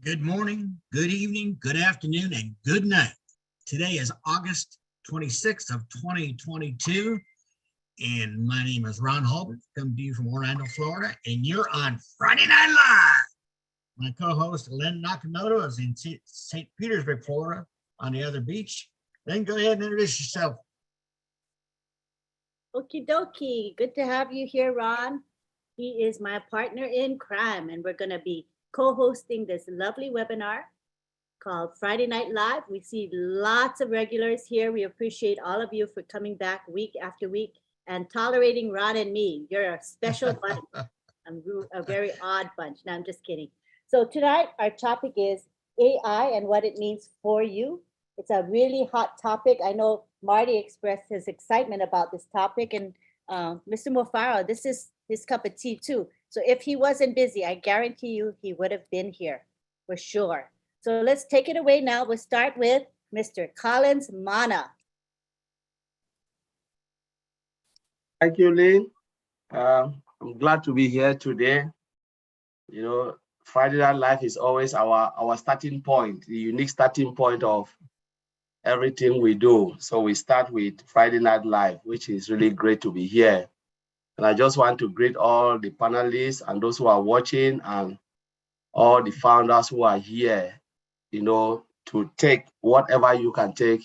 Good morning, good evening, good afternoon, and good night. Today is August 26th of 2022, and my name is Ron Halbert, coming to you from Orlando, Florida, and you're on Friday Night Live. My co-host, Len Nakamoto, is in St. Petersburg, Florida, on the other beach. Then go ahead and introduce yourself. Okie dokie. Good to have you here, Ron. He is my partner in crime, and we're going to be co hosting this lovely webinar called Friday Night Live. We see lots of regulars here. We appreciate all of you for coming back week after week and tolerating Ron and me. You're a special bunch. I'm a very odd bunch. No, I'm just kidding. So, tonight, our topic is AI and what it means for you. It's a really hot topic. I know Marty expressed his excitement about this topic, and Mr. Mofaro, this is his cup of tea too. So if he wasn't busy, I guarantee you he would have been here for sure. So let's take it away now. We'll start with Mr. Collins Mana. Thank you, Lynn. I'm glad to be here today. You know, Friday Night Live is always our starting point, the unique starting point of everything we do. So we start with Friday Night Live, which is really great to be here. And I just want to greet all the panelists and those who are watching and all the founders who are here, you know, to take whatever you can take,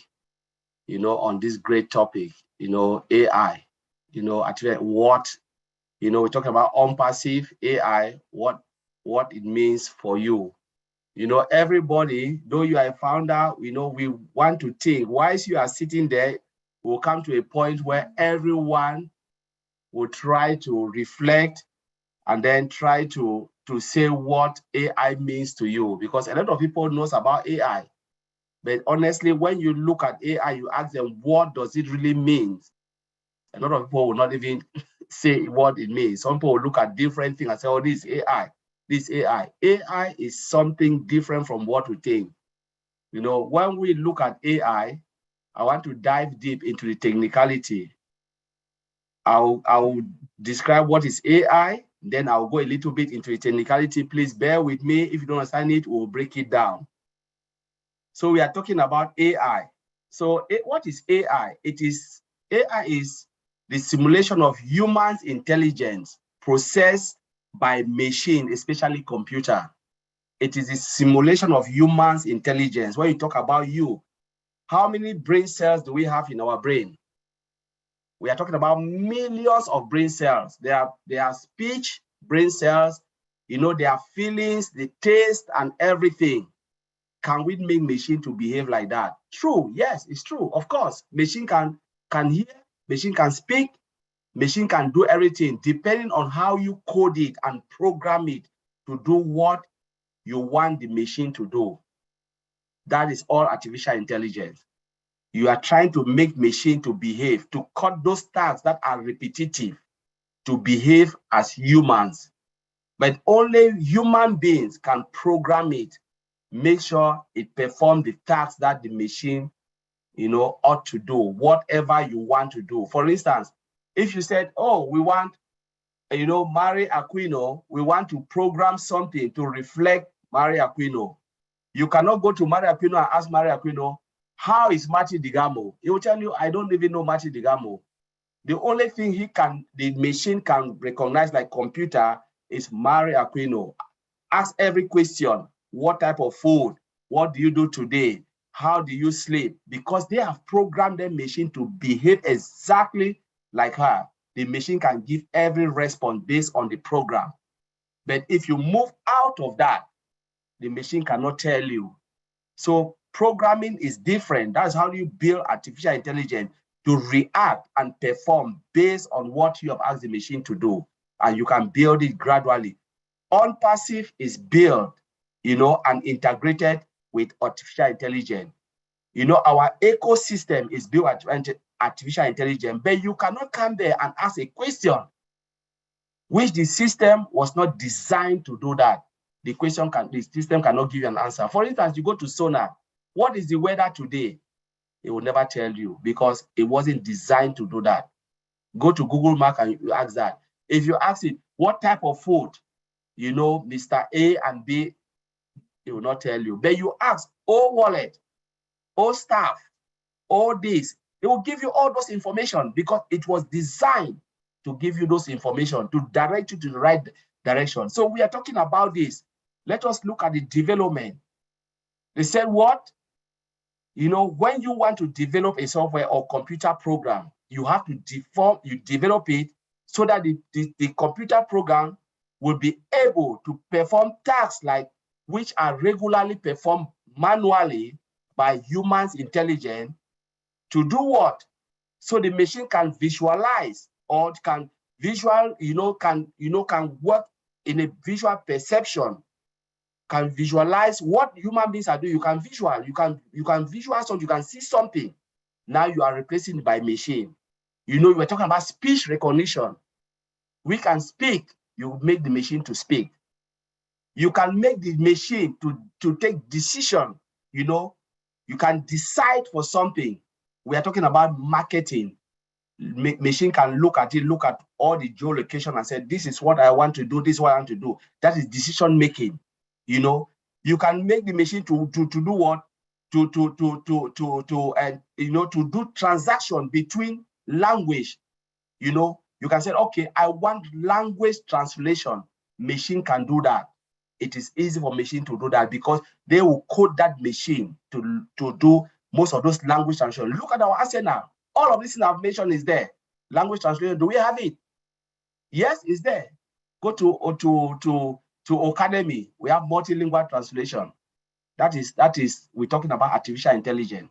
you know, on this great topic, you know, AI, you know, actually what, you know, we're talking about unpassive AI, what it means for you. You know, everybody, though you are a founder, you know, we want to think, whilst you are sitting there, we'll come to a point where everyone will try to reflect and then try to say what AI means to you, because a lot of people knows about AI. But honestly, when you look at AI, you ask them, what does it really mean? A lot of people will not even say what it means. Some people will look at different things and say, oh, this is AI. This AI. AI is something different from what we think. You know, when we look at AI, I want to dive deep into the technicality. I'll describe what is AI, then I'll go a little bit into the technicality. Please bear with me. If you don't understand it, we'll break it down. So we are talking about AI. So what is AI? AI is the simulation of humans' intelligence processed by machine, especially computer. It is a simulation of humans' intelligence. When you talk about you, how many brain cells do we have in our brain? We are talking about millions of brain cells. There are speech brain cells, you know, there are feelings, the taste, and everything. Can we make machine to behave like that? True, yes, it's true. Of course, machine can hear, machine can speak, machine can do everything, depending on how you code it and program it to do what you want the machine to do. That is all artificial intelligence. You are trying to make machine to behave, to cut those tasks that are repetitive, to behave as humans. But only human beings can program it, make sure it performs the tasks that the machine, you know, ought to do, whatever you want to do. For instance, if you said, oh, we want, you know, Mary Aquino, we want to program something to reflect Mary Aquino. You cannot go to Mary Aquino and ask Mary Aquino, how is Marty Digamo? He will tell you, I don't even know Marty Digamo. The only thing the machine can recognize, like computer, is Mary Aquino. Ask every question. What type of food? What do you do today? How do you sleep? Because they have programmed the machine to behave exactly like her. The machine can give every response based on the program. But if you move out of that, the machine cannot tell you. So programming is different. That's how you build artificial intelligence to react and perform based on what you have asked the machine to do. And you can build it gradually. Unpassive is built, you know, and integrated with artificial intelligence. You know, our ecosystem is built with artificial intelligence, but you cannot come there and ask a question which the system was not designed to do that. The system cannot give you an answer. For instance, you go to Sonar, what is the weather today? It will never tell you because it wasn't designed to do that. Go to Google Maps and you ask that. If you ask it, what type of food, you know, Mr. A and B It will not tell you. But you ask, oh wallet, oh staff, oh this, it will give you all those information because it was designed to give you those information, to direct you to the right direction. So we are talking about this. Let us look at the development. They said what? You know, when you want to develop a software or computer program, you have to develop it so that the computer program will be able to perform tasks like which are regularly performed manually by humans intelligent to do what? So the machine can visualize or can can work in a visual perception, can visualize what human beings are doing. You can visualize something, you can see something. Now you are replacing it by machine. You know, we're talking about speech recognition. We can speak, you make the machine to speak. You can make the machine to take decision, you know, you can decide for something. We are talking about marketing. Machine can look at it, look at all the geolocation and say, this is what I want to do, this is what I want to do. That is decision making. You know, you can make the machine to do what? To do transaction between language. You know, you can say, okay, I want language translation. Machine can do that. It is easy for machine to do that because they will code that machine to do most of those language translation. Look at our arsenal. All of this information is there. Language translation, do we have it? Yes, it's there. Go to Academy. We have multilingual translation. That is we're talking about artificial intelligence.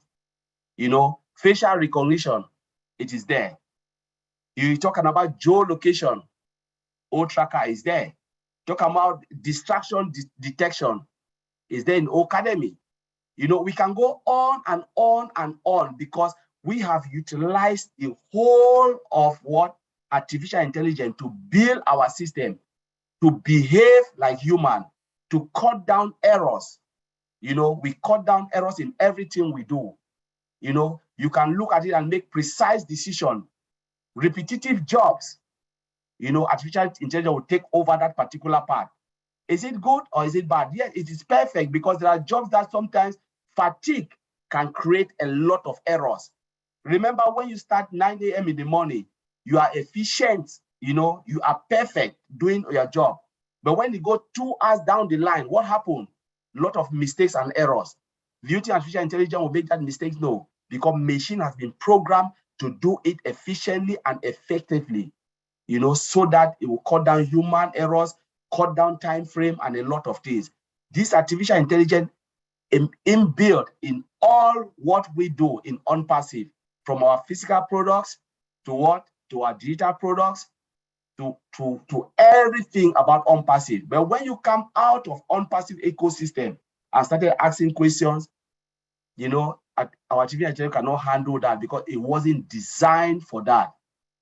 You know, facial recognition, it is there. You're talking about geolocation. O-Tracker is there. Talk about distraction detection is there in Academy. You know, we can go on and on and on because we have utilized the whole of what artificial intelligence to build our system, to behave like human, to cut down errors. You know, we cut down errors in everything we do. You know, you can look at it and make precise decisions. Repetitive jobs, you know, artificial intelligence will take over that particular part. Is it good or is it bad? Yes, it is perfect because there are jobs that sometimes fatigue can create a lot of errors. Remember, when you start 9 a.m. in the morning, you are efficient, you know, you are perfect doing your job. But when you go 2 hours down the line, what happened? A lot of mistakes and errors. Do you think artificial intelligence will make that mistake? No, because machine has been programmed to do it efficiently and effectively, you know, so that it will cut down human errors, cut down time frame, and a lot of things. This artificial intelligence inbuilt in all what we do in OnPassive, from our physical products to what? To our digital products, to everything about OnPassive. But when you come out of OnPassive ecosystem and started asking questions, you know, our artificial intelligence cannot handle that because it wasn't designed for that.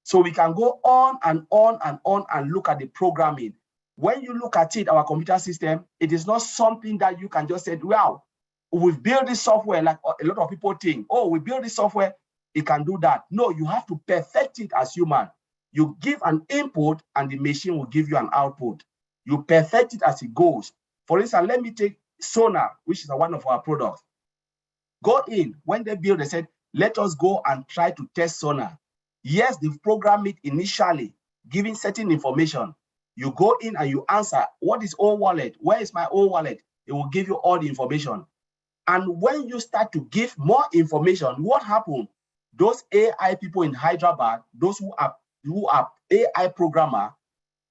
So we can go on and on and on and look at the programming. When you look at it, our computer system, it is not something that you can just say, well, we've built this software like a lot of people think, oh, we built this software, it can do that. No, you have to perfect it as human. You give an input and the machine will give you an output. You perfect it as it goes. For instance, let me take Sonar, which is one of our products. Go in, when they build, they said, let us go and try to test Sonar. Yes, they've programmed it initially, giving certain information. You go in and you answer, what is O wallet? Where is my O wallet? It will give you all the information. And when you start to give more information, what happened? Those AI people in Hyderabad, those who are AI programmer,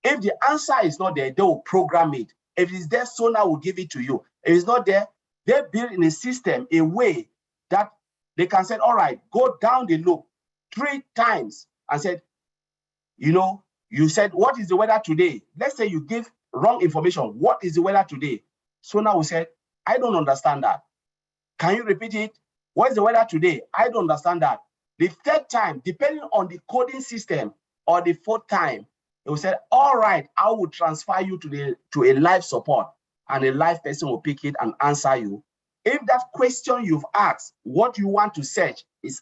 if the answer is not there, they will program it. If it's there, Sonar will give it to you. If it's not there, they build in a system a way that they can say, all right, go down the loop 3 times and said, you know, you said, what is the weather today? Let's say you give wrong information. What is the weather today? Sonar will say, I don't understand that. Can you repeat it? What is the weather today? I don't understand that. The 3rd time, depending on the coding system, or the 4th time, it will say, all right, I will transfer you to a live support, and a live person will pick it and answer you. If that question you've asked, what you want to search is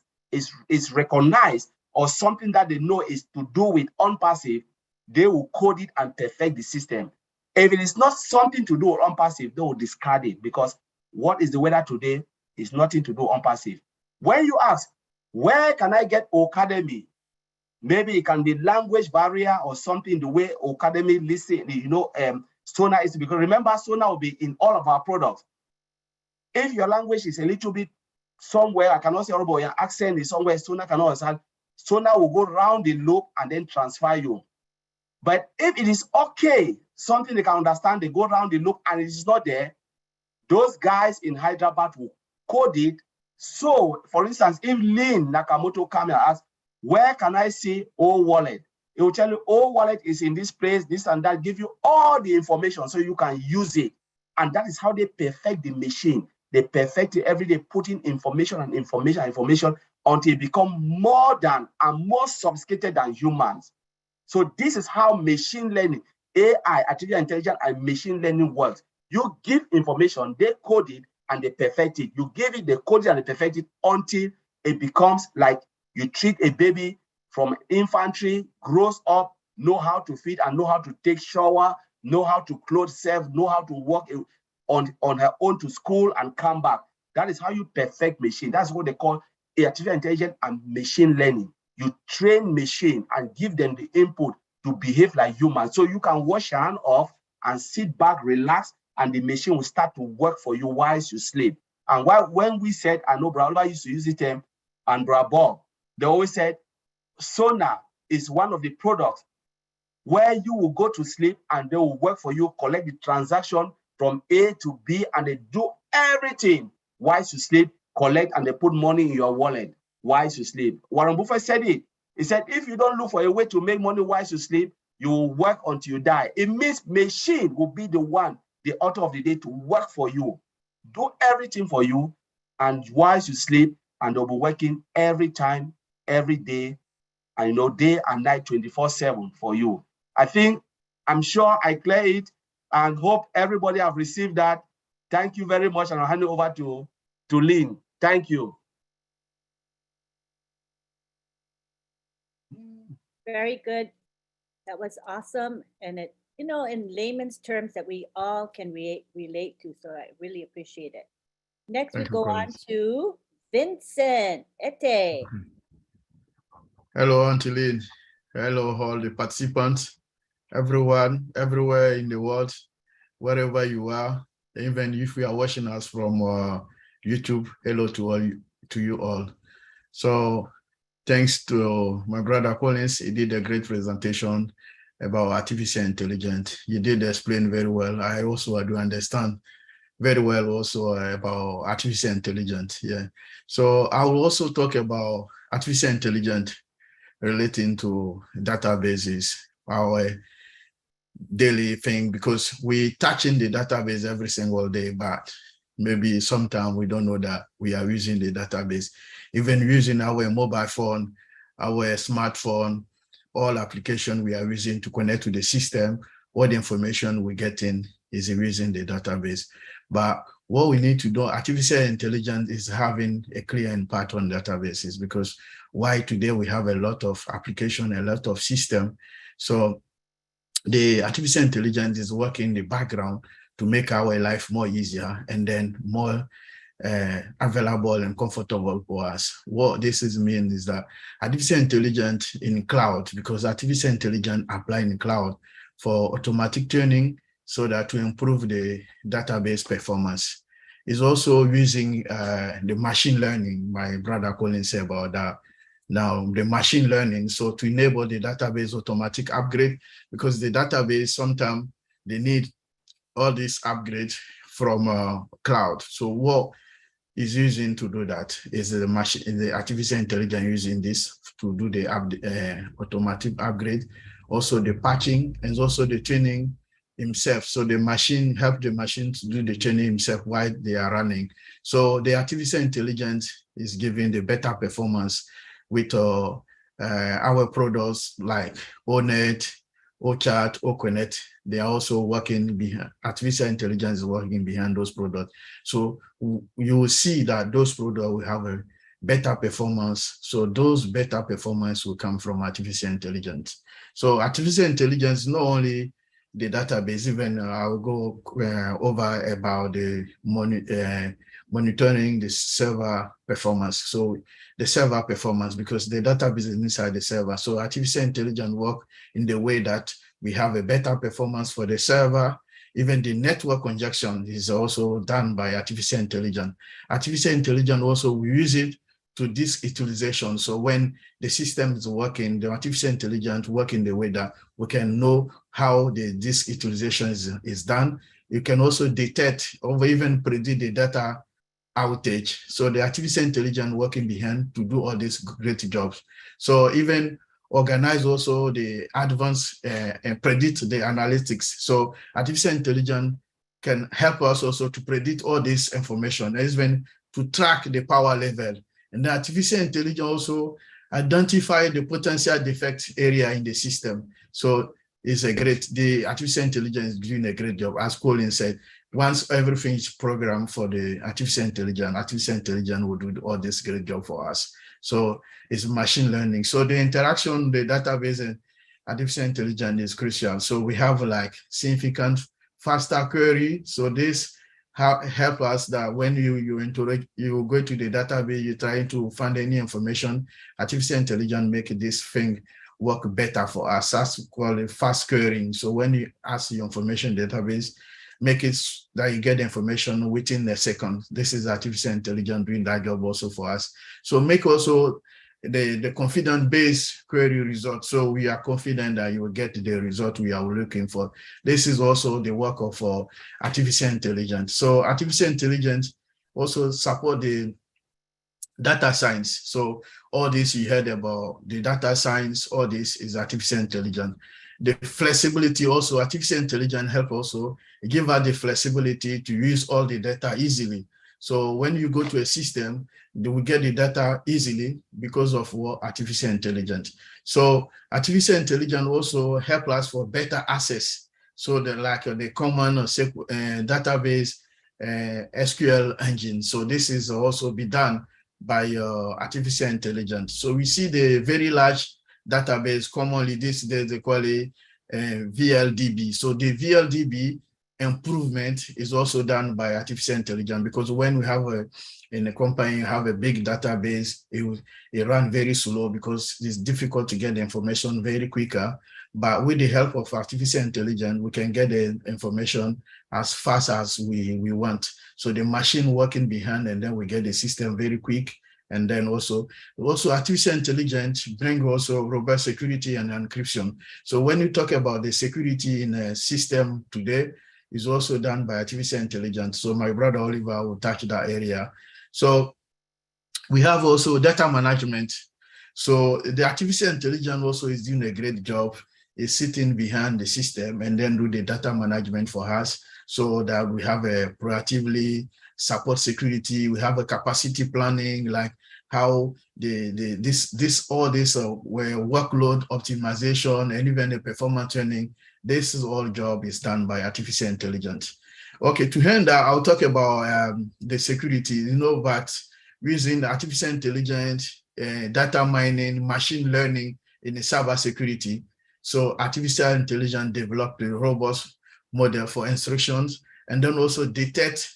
recognized, or something that they know is to do with OnPassive, they will code it and perfect the system. If it is not something to do on passive, they will discard it, because what is the weather today is nothing to do on passive. When you ask, where can I get Academy? Maybe it can be language barrier or something, the way Academy listen, Sona is, because remember, Sona will be in all of our products. If your language is a little bit somewhere, I cannot say, oh, your accent is somewhere, Sona cannot understand, Sona will go round the loop and then transfer you. But if it is okay, something they can understand, they go around the loop and it is not there, those guys in Hyderabad will code it. So, for instance, if Lynn Nakamoto come and ask, where can I see O wallet? It will tell you, O wallet is in this place, this and that, give you all the information so you can use it. And that is how they perfect the machine. They perfect it every day, putting information and information and information until it becomes more than and more sophisticated than humans. So this is how machine learning, AI, artificial intelligence, and machine learning works. You give information, they code it, and they perfect it. You give it, they code it, and they perfect it until it becomes like you treat a baby from infantry, grows up, know how to feed and know how to take shower, know how to clothe self, know how to walk on her own to school and come back. That is how you perfect machine. That's what they call artificial intelligence and machine learning. You train machine and give them the input to behave like humans. So you can wash your hand off and sit back, relax, and the machine will start to work for you while you sleep. And when we said, I know Brother used to use the term, and Brother Bob, they always said, Sona is one of the products where you will go to sleep and they will work for you, collect the transaction from A to B, and they do everything while you sleep, collect, and they put money in your wallet while you sleep. Warren Buffett said it. He said, if you don't look for a way to make money while you sleep, you will work until you die. It means machine will be the one, the author of the day, to work for you, do everything for you, and while you sleep, and they'll be working every time, every day, and day and night, 24/7 for you. I'm sure I clear it, and hope everybody have received that. Thank you very much, and I'll hand it over to Lynn. Thank you. Very good. That was awesome. And it, in layman's terms that we all can relate to. So I really appreciate it. Next, we go on to Vincent Ete. Hello, Auntie Lynn. Hello, all the participants, everyone, everywhere in the world, wherever you are, even if you are watching us from YouTube, hello to you all. So thanks to my brother Collins, he did a great presentation about artificial intelligence. He did explain very well. I also do understand very well also about artificial intelligence. Yeah. So I will also talk about artificial intelligence relating to databases, our daily thing, because we touch in the database every single day, but maybe sometimes we don't know that we are using the database. Even using our mobile phone, our smartphone, all application we are using to connect to the system, all the information we get in is using the database. But what we need to do, artificial intelligence is having a clear impact on databases, because why today we have a lot of application, a lot of system. So the artificial intelligence is working in the background to make our life more easier and then more available and comfortable for us. What this means is that artificial intelligence in cloud, because artificial intelligence apply in cloud for automatic training so that to improve the database performance. Is also using the machine learning. My brother Colin said about that. Now the machine learning, so to enable the database automatic upgrade, because the database sometimes they need all these upgrades from cloud. So what is using to do that is the artificial intelligence using this to do the automatic upgrade, also the patching, and also the training himself. So the machine help the machine to do the training himself while they are running. So the artificial intelligence is giving the better performance with our products like ONET, OChat, OConnect. They are also working behind, artificial intelligence is working behind those products. So you will see that those products will have a better performance. So those better performance will come from artificial intelligence. So artificial intelligence not only the database. Even I'll go over about the monitoring the server performance. So the server performance, because the database is inside the server. So artificial intelligence work in the way that we have a better performance for the server. Even the network conjunction is also done by artificial intelligence. Artificial intelligence also, we use it to disk utilization. So when the system is working, the artificial intelligence work in the way that we can know how the disk utilization is done. You can also detect or even predict the data outage. So the artificial intelligence working behind to do all these great jobs. So even organize also the advanced and predict the analytics. So artificial intelligence can help us also to predict all this information, even to track the power level. And the artificial intelligence also identify the potential defect area in the system. So it's the artificial intelligence is doing a great job. As Colin said, once everything is programmed for the artificial intelligence will do all this great job for us. So it's machine learning. So the interaction, the database and artificial intelligence is crucial. So we have like significant faster query. So this help us that when you go to the database, you try to find any information, artificial intelligence make this thing work better for us. That's called fast querying. So when you ask your information database, make it that you get the information within a second. This is artificial intelligence doing that job also for us. So make also the confidence-based query result. So we are confident that you will get the result we are looking for. This is also the work of artificial intelligence. So artificial intelligence also support the data science. So all this you heard about the data science, all this is artificial intelligence. The flexibility also, artificial intelligence help also give us the flexibility to use all the data easily. So when you go to a system, they will get the data easily because of what artificial intelligence. So artificial intelligence also help us for better access. So the common database SQL engine. So this is also be done by artificial intelligence. So we see the very large database, commonly these days they call it VLDB. So the VLDB improvement is also done by artificial intelligence, because when we have in a company have a big database, it run very slow because it's difficult to get the information very quicker. But with the help of artificial intelligence, we can get the information as fast as we want. So the machine working behind, and then we get the system very quick. And then also artificial intelligence bring also robust security and encryption. So when you talk about the security in a system today, is also done by artificial intelligence. So my brother Oliver will touch that area. So we have also data management. So the artificial intelligence also is doing a great job, is sitting behind the system and then do the data management for us, so that we have a proactively support security. We have a capacity planning, like how all this workload optimization and even the performance training. This is all job is done by artificial intelligence. Okay, to end that, I'll talk about the security, but using the artificial intelligence, data mining, machine learning in the cyber security. So artificial intelligence developed a robust model for instructions, and then also detect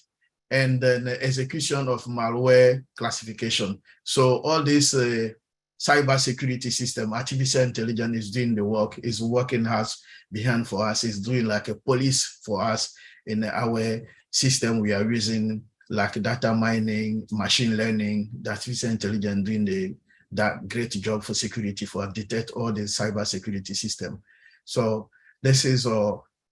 and then the execution of malware classification. So all this cyber security system, artificial intelligence is doing the work, is working hard behind for us, is doing like a police for us in our system. We are using like data mining, machine learning, artificial intelligence doing that great job for security, for detect all the cyber security system. So this is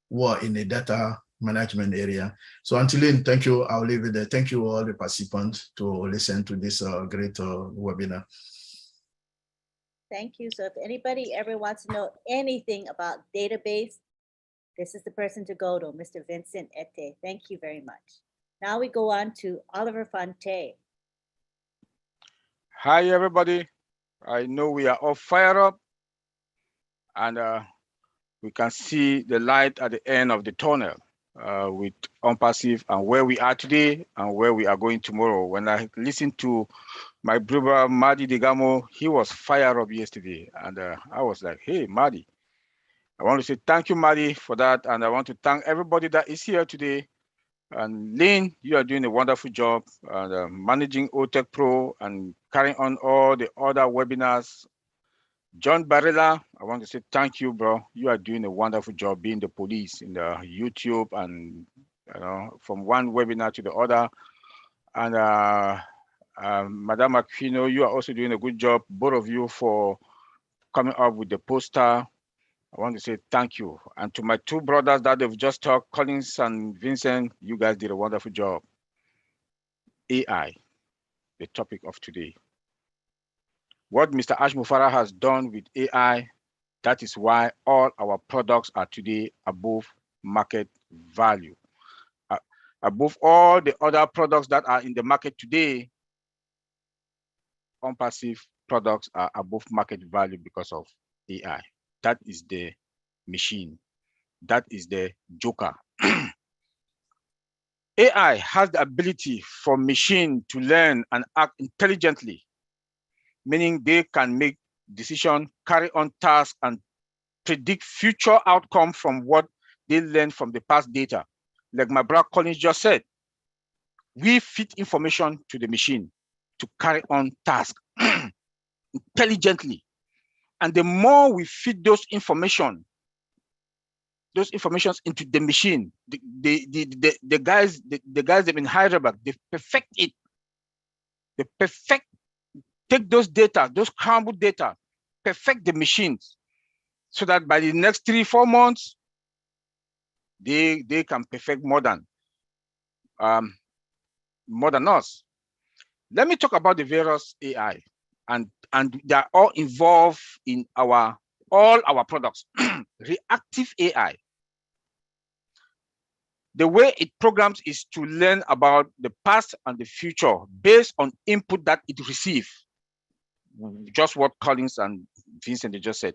what in the data management area. So Antolin, thank you. I'll leave it there. Thank you all the participants to listen to this great webinar. Thank you. So if anybody ever wants to know anything about database, this is the person to go to, Mr. Vincent Ete. Thank you very much. Now we go on to Oliver Fonte. Hi, everybody. I know we are all fired up, and we can see the light at the end of the tunnel with OnPassive and where we are today and where we are going tomorrow. When I listened to my brother, Madi Degamo, he was fired up yesterday. And I was like, hey, Madi, I want to say thank you, Maddie, for that. And I want to thank everybody that is here today. And Lynn, you are doing a wonderful job managing OTech Pro and carrying on all the other webinars. John Barilla, I want to say thank you, bro. You are doing a wonderful job being the police in the YouTube and from one webinar to the other. And Madam Aquino, you are also doing a good job, both of you, for coming up with the poster. I want to say thank you. And to my two brothers that they've just talked, Collins and Vincent, you guys did a wonderful job. AI, the topic of today. What Mr. Ash Mufara has done with AI, that is why all our products are today above market value. Above all the other products that are in the market today, OnPassive products are above market value because of AI. That is the machine. That is the joker. AI has the ability for machine to learn and act intelligently, meaning they can make decisions, carry on tasks, and predict future outcome from what they learned from the past data. Like my brother Collins just said, we feed information to the machine to carry on tasks intelligently. And the more we feed those informations into the machine, the guys in Hyderabad, they perfect it. They take those data, those scrambled data, perfect the machines, so that by the next 3-4 months, they can perfect more than us. Let me talk about the various AI, and they are all involved in all our products. Reactive AI. The way it programs is to learn about the past and the future based on input that it receives. Just what Collins and Vincent just said.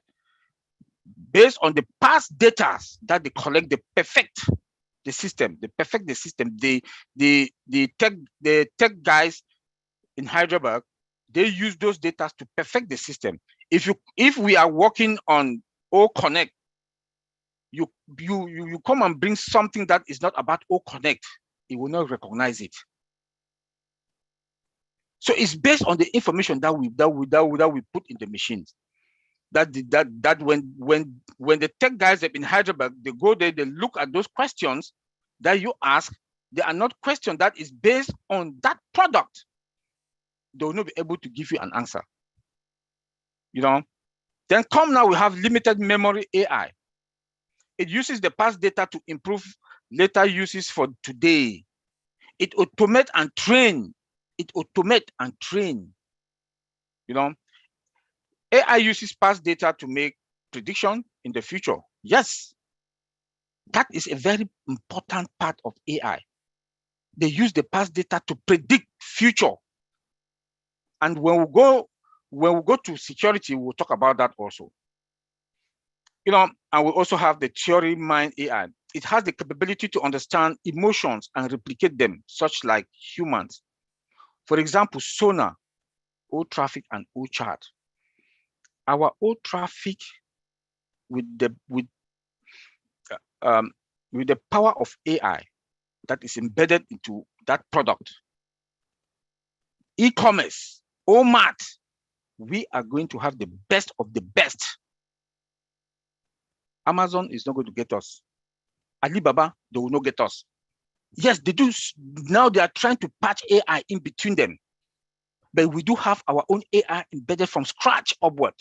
Based on the past data that they collect, they perfect the system. The tech guys in Hyderabad, they use those data to perfect the system. If we are working on O Connect, you come and bring something that is not about O Connect, it will not recognize it. So it's based on the information that we put in the machines. That when the tech guys in Hyderabad, they go there, they look at those questions that you ask, they are not questions that is based on that product. They will not be able to give you an answer. Then come now, we have limited memory AI. It uses the past data to improve later uses for today. It automate and train. AI uses past data to make prediction in the future. Yes, that is a very important part of AI. They use the past data to predict future. And when we go to security, we'll talk about that also. And we also have the theory mind AI. It has the capability to understand emotions and replicate them, such like humans. For example, sonar, O-traffic, and O-chart. Our O-traffic with the power of AI that is embedded into that product. E-commerce, OMAT, we are going to have the best of the best. Amazon is not going to get us. Alibaba, they will not get us. Yes, they do. Now they are trying to patch AI in between them. But we do have our own AI embedded from scratch upward.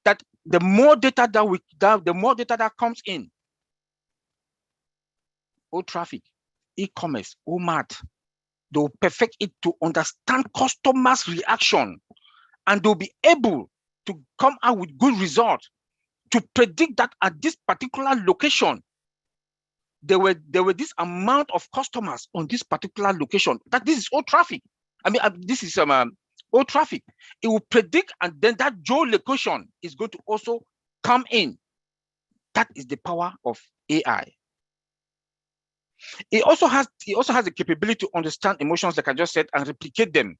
That the more data that comes in, O-traffic, e-commerce, OMAT, they will perfect it to understand customers' reaction, and they'll be able to come out with good results to predict that at this particular location, there were this amount of customers on this particular location. That this is O-traffic. This is O-traffic. It will predict, and then that geolocation is going to also come in. That is the power of AI. It also has the capability to understand emotions, like I just said, and replicate them.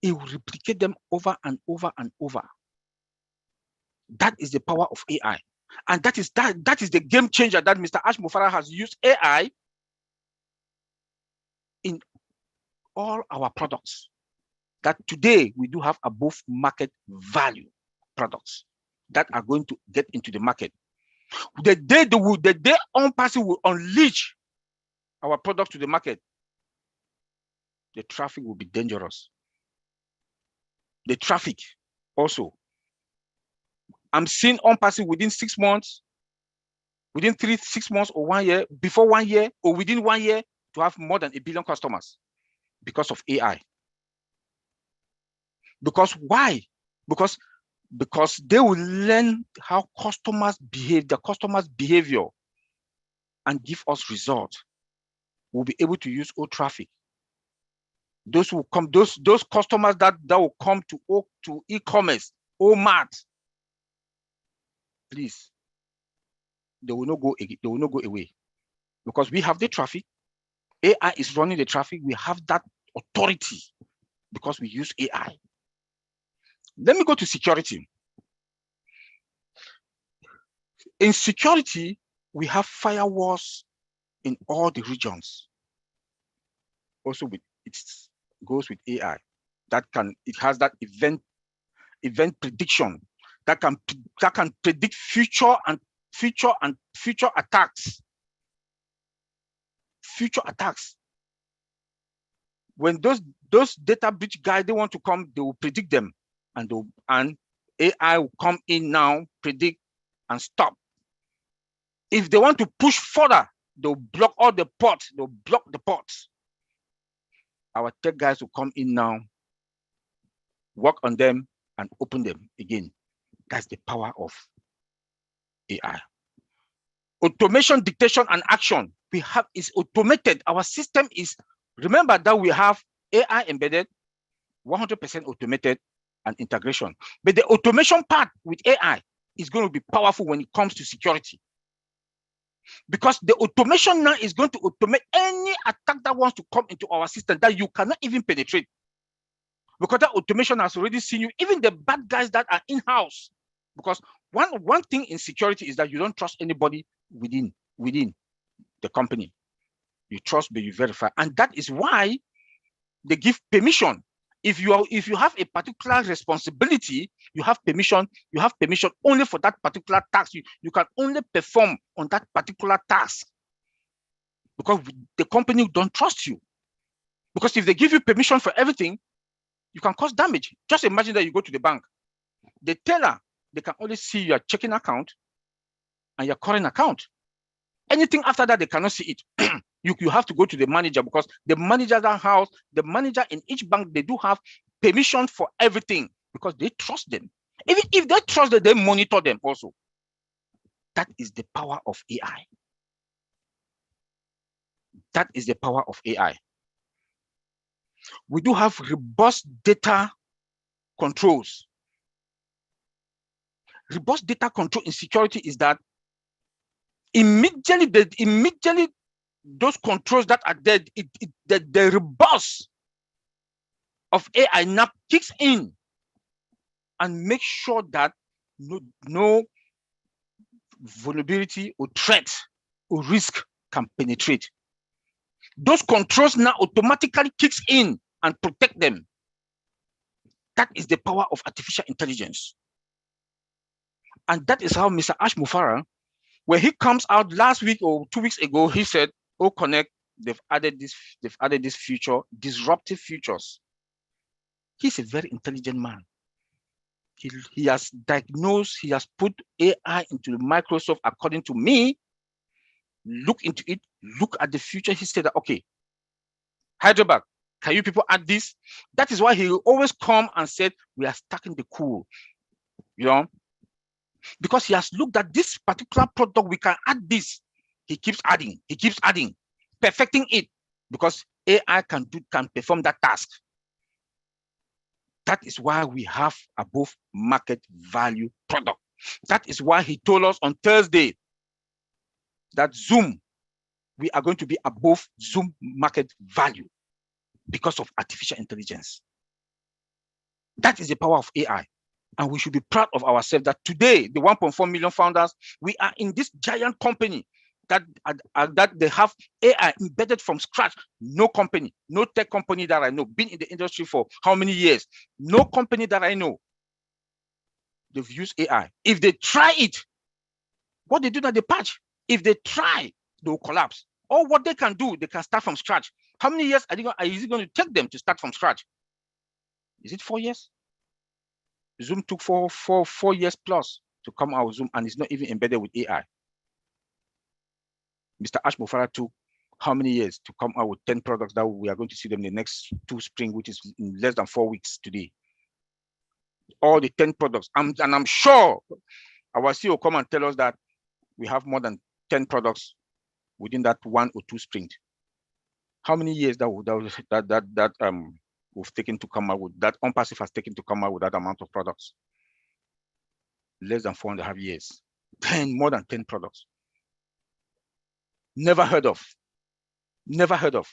It will replicate them over and over and over. That is the power of AI. And that is the game changer that Mr. Ash Mufara has used AI in all our products. That today we do have above market value products that are going to get into the market. The day on person will unleash our product to the market, the traffic will be dangerous. The traffic also. I'm seeing on person within 6 months, within 6 months or 1 year, before 1 year or within 1 year to have more than 1 billion customers because of AI. Because why? Because they will learn how customers behave, the customers' behavior, and give us results. We'll be able to use all traffic. Those who come, those customers that will come to e-commerce, or mart, please, they will not go away. Because we have the traffic, AI is running the traffic, we have that authority because we use AI. Let me go to security. In security, we have firewalls in all the regions. Also, it goes with AI. It has that event prediction that can predict future attacks. Future attacks. When those data breach guys, they want to come, they will predict them, and AI will come in now, predict and stop. If they want to push further, they'll block all the ports. They'll block the ports. Our tech guys will come in now, work on them, and open them again. That's the power of AI. Automation, dictation, and action. We have is automated. Our system is, remember that we have AI embedded, 100% automated, and integration. But the automation part with AI is going to be powerful when it comes to security. Because the automation now is going to automate any attack that wants to come into our system that you cannot even penetrate. Because that automation has already seen you, even the bad guys that are in-house. Because one thing in security is that you don't trust anybody within the company. You trust, but you verify. And that is why they give permission. If you have a particular responsibility, you have permission only for that particular task. You can only perform on that particular task because the company don't trust you. Because if they give you permission for everything, you can cause damage. Just imagine that you go to the bank. The teller, they can only see your checking account and your current account. Anything after that, they cannot see it. You have to go to the manager because the manager in each bank, they do have permission for everything because they trust them. Even if they trust them, they monitor them also. That is the power of AI. That is the power of AI. We do have robust data controls. Robust data control in security is that immediately those controls that are there, the robust of AI now kicks in and makes sure that no vulnerability or threat or risk can penetrate. Those controls now automatically kicks in and protect them. That is the power of artificial intelligence. And that is how Mr. Ash Mufara, when he comes out last week or 2 weeks ago, he said, "Oh, Connect, they've added this feature, disruptive features." He's a very intelligent man. He has diagnosed, he has put AI into Microsoft, according to me, look into it, look at the future. He said that, okay, Hyderabad, can you people add this? That is why he will always come and said, we are stacking the cool, because he has looked at this particular product, we can add this. He keeps adding, perfecting it, because AI can perform that task. That is why we have above market value product. That is why he told us on Thursday that Zoom, we are going to be above Zoom market value because of artificial intelligence. That is the power of AI. And we should be proud of ourselves that today, the 1.4 million founders, we are in this giant company that they have AI embedded from scratch. No company, no tech company that I know, been in the industry for how many years? No company that I know, they've used AI. If they try it, what they do that they patch. If they try, they'll collapse. Or what they can do, they can start from scratch. How many years is it going to take them to start from scratch? Is it 4 years? Zoom took four years plus to come out with Zoom, and it's not even embedded with AI. Mr. Ash Mufara took how many years to come out with 10 products that we are going to see them in the next 2 spring, which is in less than 4 weeks today. All the 10 products. And I'm sure our CEO will come and tell us that we have more than 10 products within that 1 or 2 sprint. How many years that we've taken to come out with, that OnPassive has taken to come out with that amount of products? Less than 4.5 years. More than 10 products. Never heard of. Never heard of.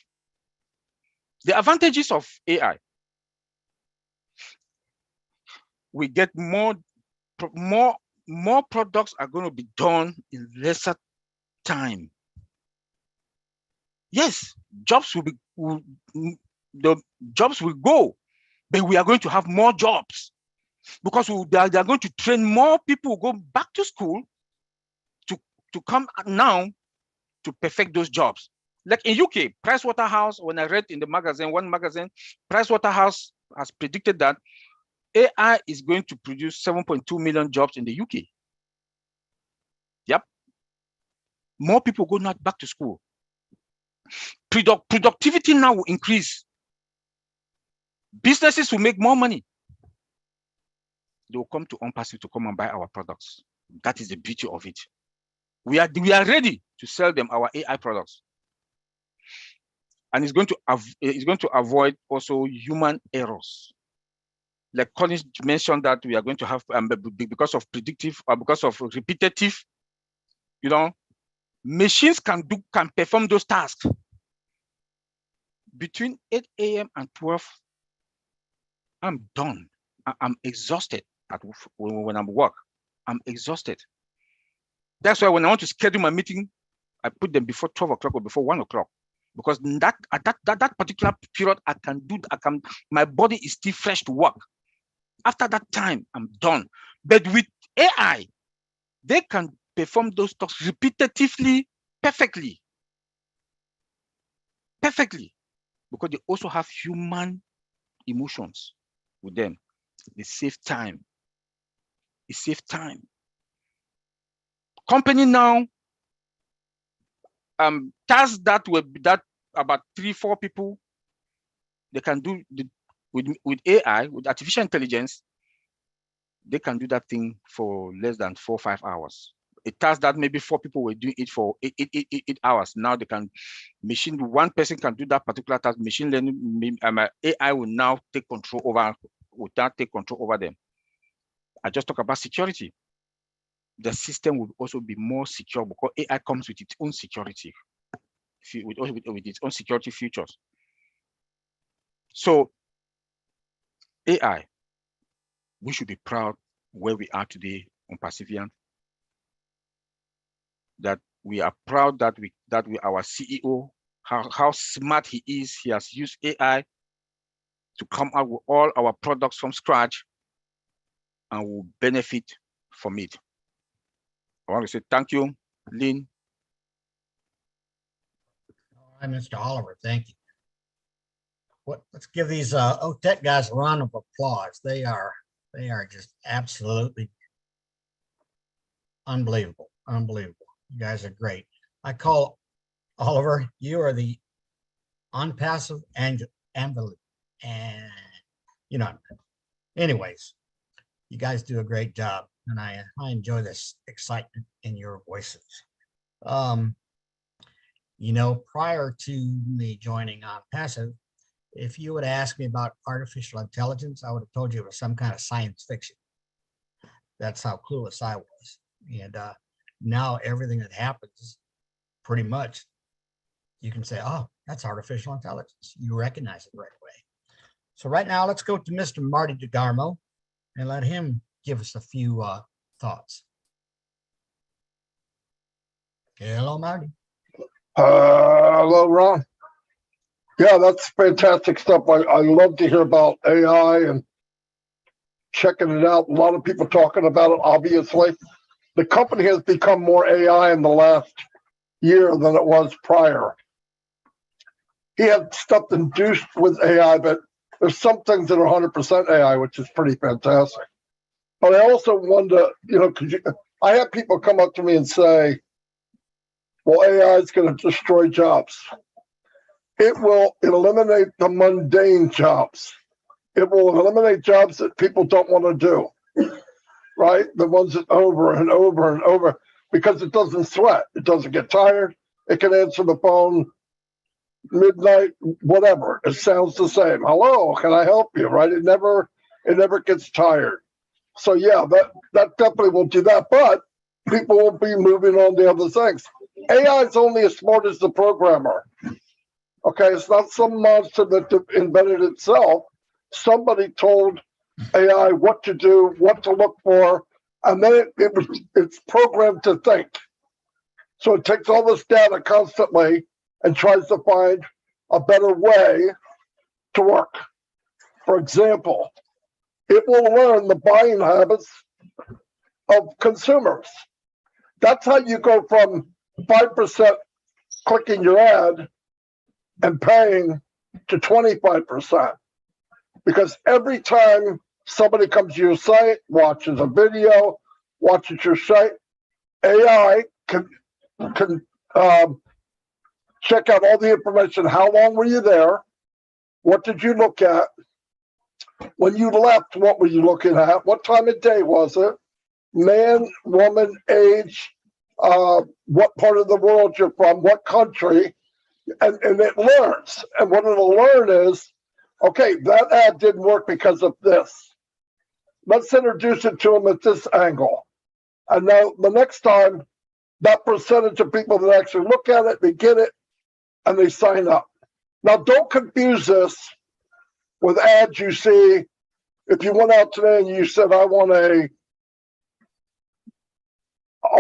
The advantages of AI. We get more products are going to be done in lesser time. Yes, the jobs will go, but we are going to have more jobs because they are going to train more people, go back to school to come now to perfect those jobs. Like in UK, Pricewaterhouse, when I read in the magazine, one magazine, Pricewaterhouse has predicted that AI is going to produce 7.2 million jobs in the UK. Yep. More people go not back to school. Productivity now will increase. Businesses will make more money. They will come to OnPassive to come and buy our products. That is the beauty of it. We are ready to sell them our AI products. And it's going to avoid also human errors. Like Collins mentioned that we are going to have, because of predictive or because of repetitive, machines can perform those tasks. Between 8 a.m. and 12, I'm done. I'm exhausted when I'm at work. I'm exhausted. That's why when I want to schedule my meeting, I put them before 12 o'clock or before 1 o'clock. Because at that particular period, my body is still fresh to work. After that time, I'm done. But with AI, they can perform those tasks repetitively, perfectly. Perfectly. Because they also have human emotions with them. They save time. It saves time. Company now, tasks that about 3-4 people, they can do with AI, with artificial intelligence, they can do that thing for less than 4 or 5 hours. A task that maybe 4 people were doing it for 8 hours. Now they can, one person can do that particular task. Machine learning, AI will now take control over them. I just talk about security. The system will also be more secure because AI comes with its own security, with its own security features. So AI, we should be proud where we are today on Pacifian. That we are proud that our CEO, how smart he is. He has used AI to come out with all our products from scratch and will benefit from it. I want to say thank you, Lynn. All right, Mr. Oliver, thank you. Let's give these OTEC guys a round of applause. They are just absolutely unbelievable. Unbelievable. You guys are great. I call Oliver, you are the OnPassive and anyways, you guys do a great job, and I enjoy this excitement in your voices. Prior to me joining OnPassive, if you would ask me about artificial intelligence, I would have told you it was some kind of science fiction. That's how clueless I was. And now everything that happens, pretty much, you can say, oh, that's artificial intelligence. You recognize it right away. So right now, let's go to Mr. Marty DeGarmo and let him give us a few thoughts. Hello, Marty. Hello, Ron. Yeah, that's fantastic stuff. I love to hear about AI and checking it out. A lot of people talking about it, obviously. The company has become more AI in the last year than it was prior. He had stuff induced with AI, but there's some things that are 100% AI, which is pretty fantastic. But I also wonder, because I have people come up to me and say, well, AI is going to destroy jobs. It will eliminate the mundane jobs. It will eliminate jobs that people don't want to do, right? The ones that over and over and over, because it doesn't sweat. It doesn't get tired. It can answer the phone midnight, whatever. It sounds the same. Hello, can I help you? Right? It never gets tired. So yeah, that definitely will do that. But people will be moving on to other things. AI is only as smart as the programmer. Okay, it's not some monster that invented itself. Somebody told AI what to do, what to look for, and then it's programmed to think. So it takes all this data constantly and tries to find a better way to work. For example, it will learn the buying habits of consumers. That's how you go from 5% clicking your ad and paying to 25%. Because every time somebody comes to your site, watches a video, watches your site, AI can check out all the information. How long were you there? What did you look at? When you left, what were you looking at? What time of day was it? Man, woman, age, what part of the world you're from, what country, and it learns. And what it'll learn is, okay, that ad didn't work because of this. Let's introduce it to them at this angle. And now the next time, that percentage of people that actually look at it, they get it, and they sign up. Now, don't confuse this with ads you see. If you went out today and you said, I want a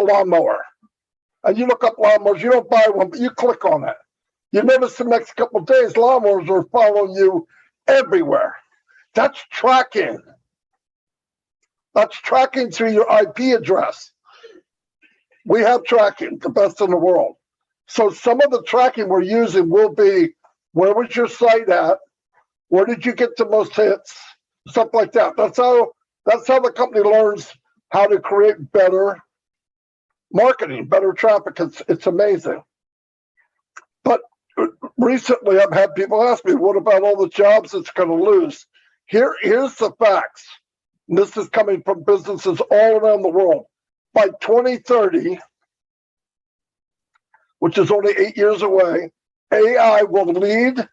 lawnmower, and you look up lawnmowers, you don't buy one, but you click on it. You notice the next couple of days, lawnmowers are following you everywhere. That's tracking. That's tracking through your IP address. We have tracking, the best in the world. So some of the tracking we're using will be, where was your site at? Where did you get the most hits? Stuff like that. That's how the company learns how to create better marketing, better traffic. It's amazing. But recently I've had people ask me, what about all the jobs it's going to lose? Here's the facts. And this is coming from businesses all around the world. By 2030, which is only 8 years away, AI will lead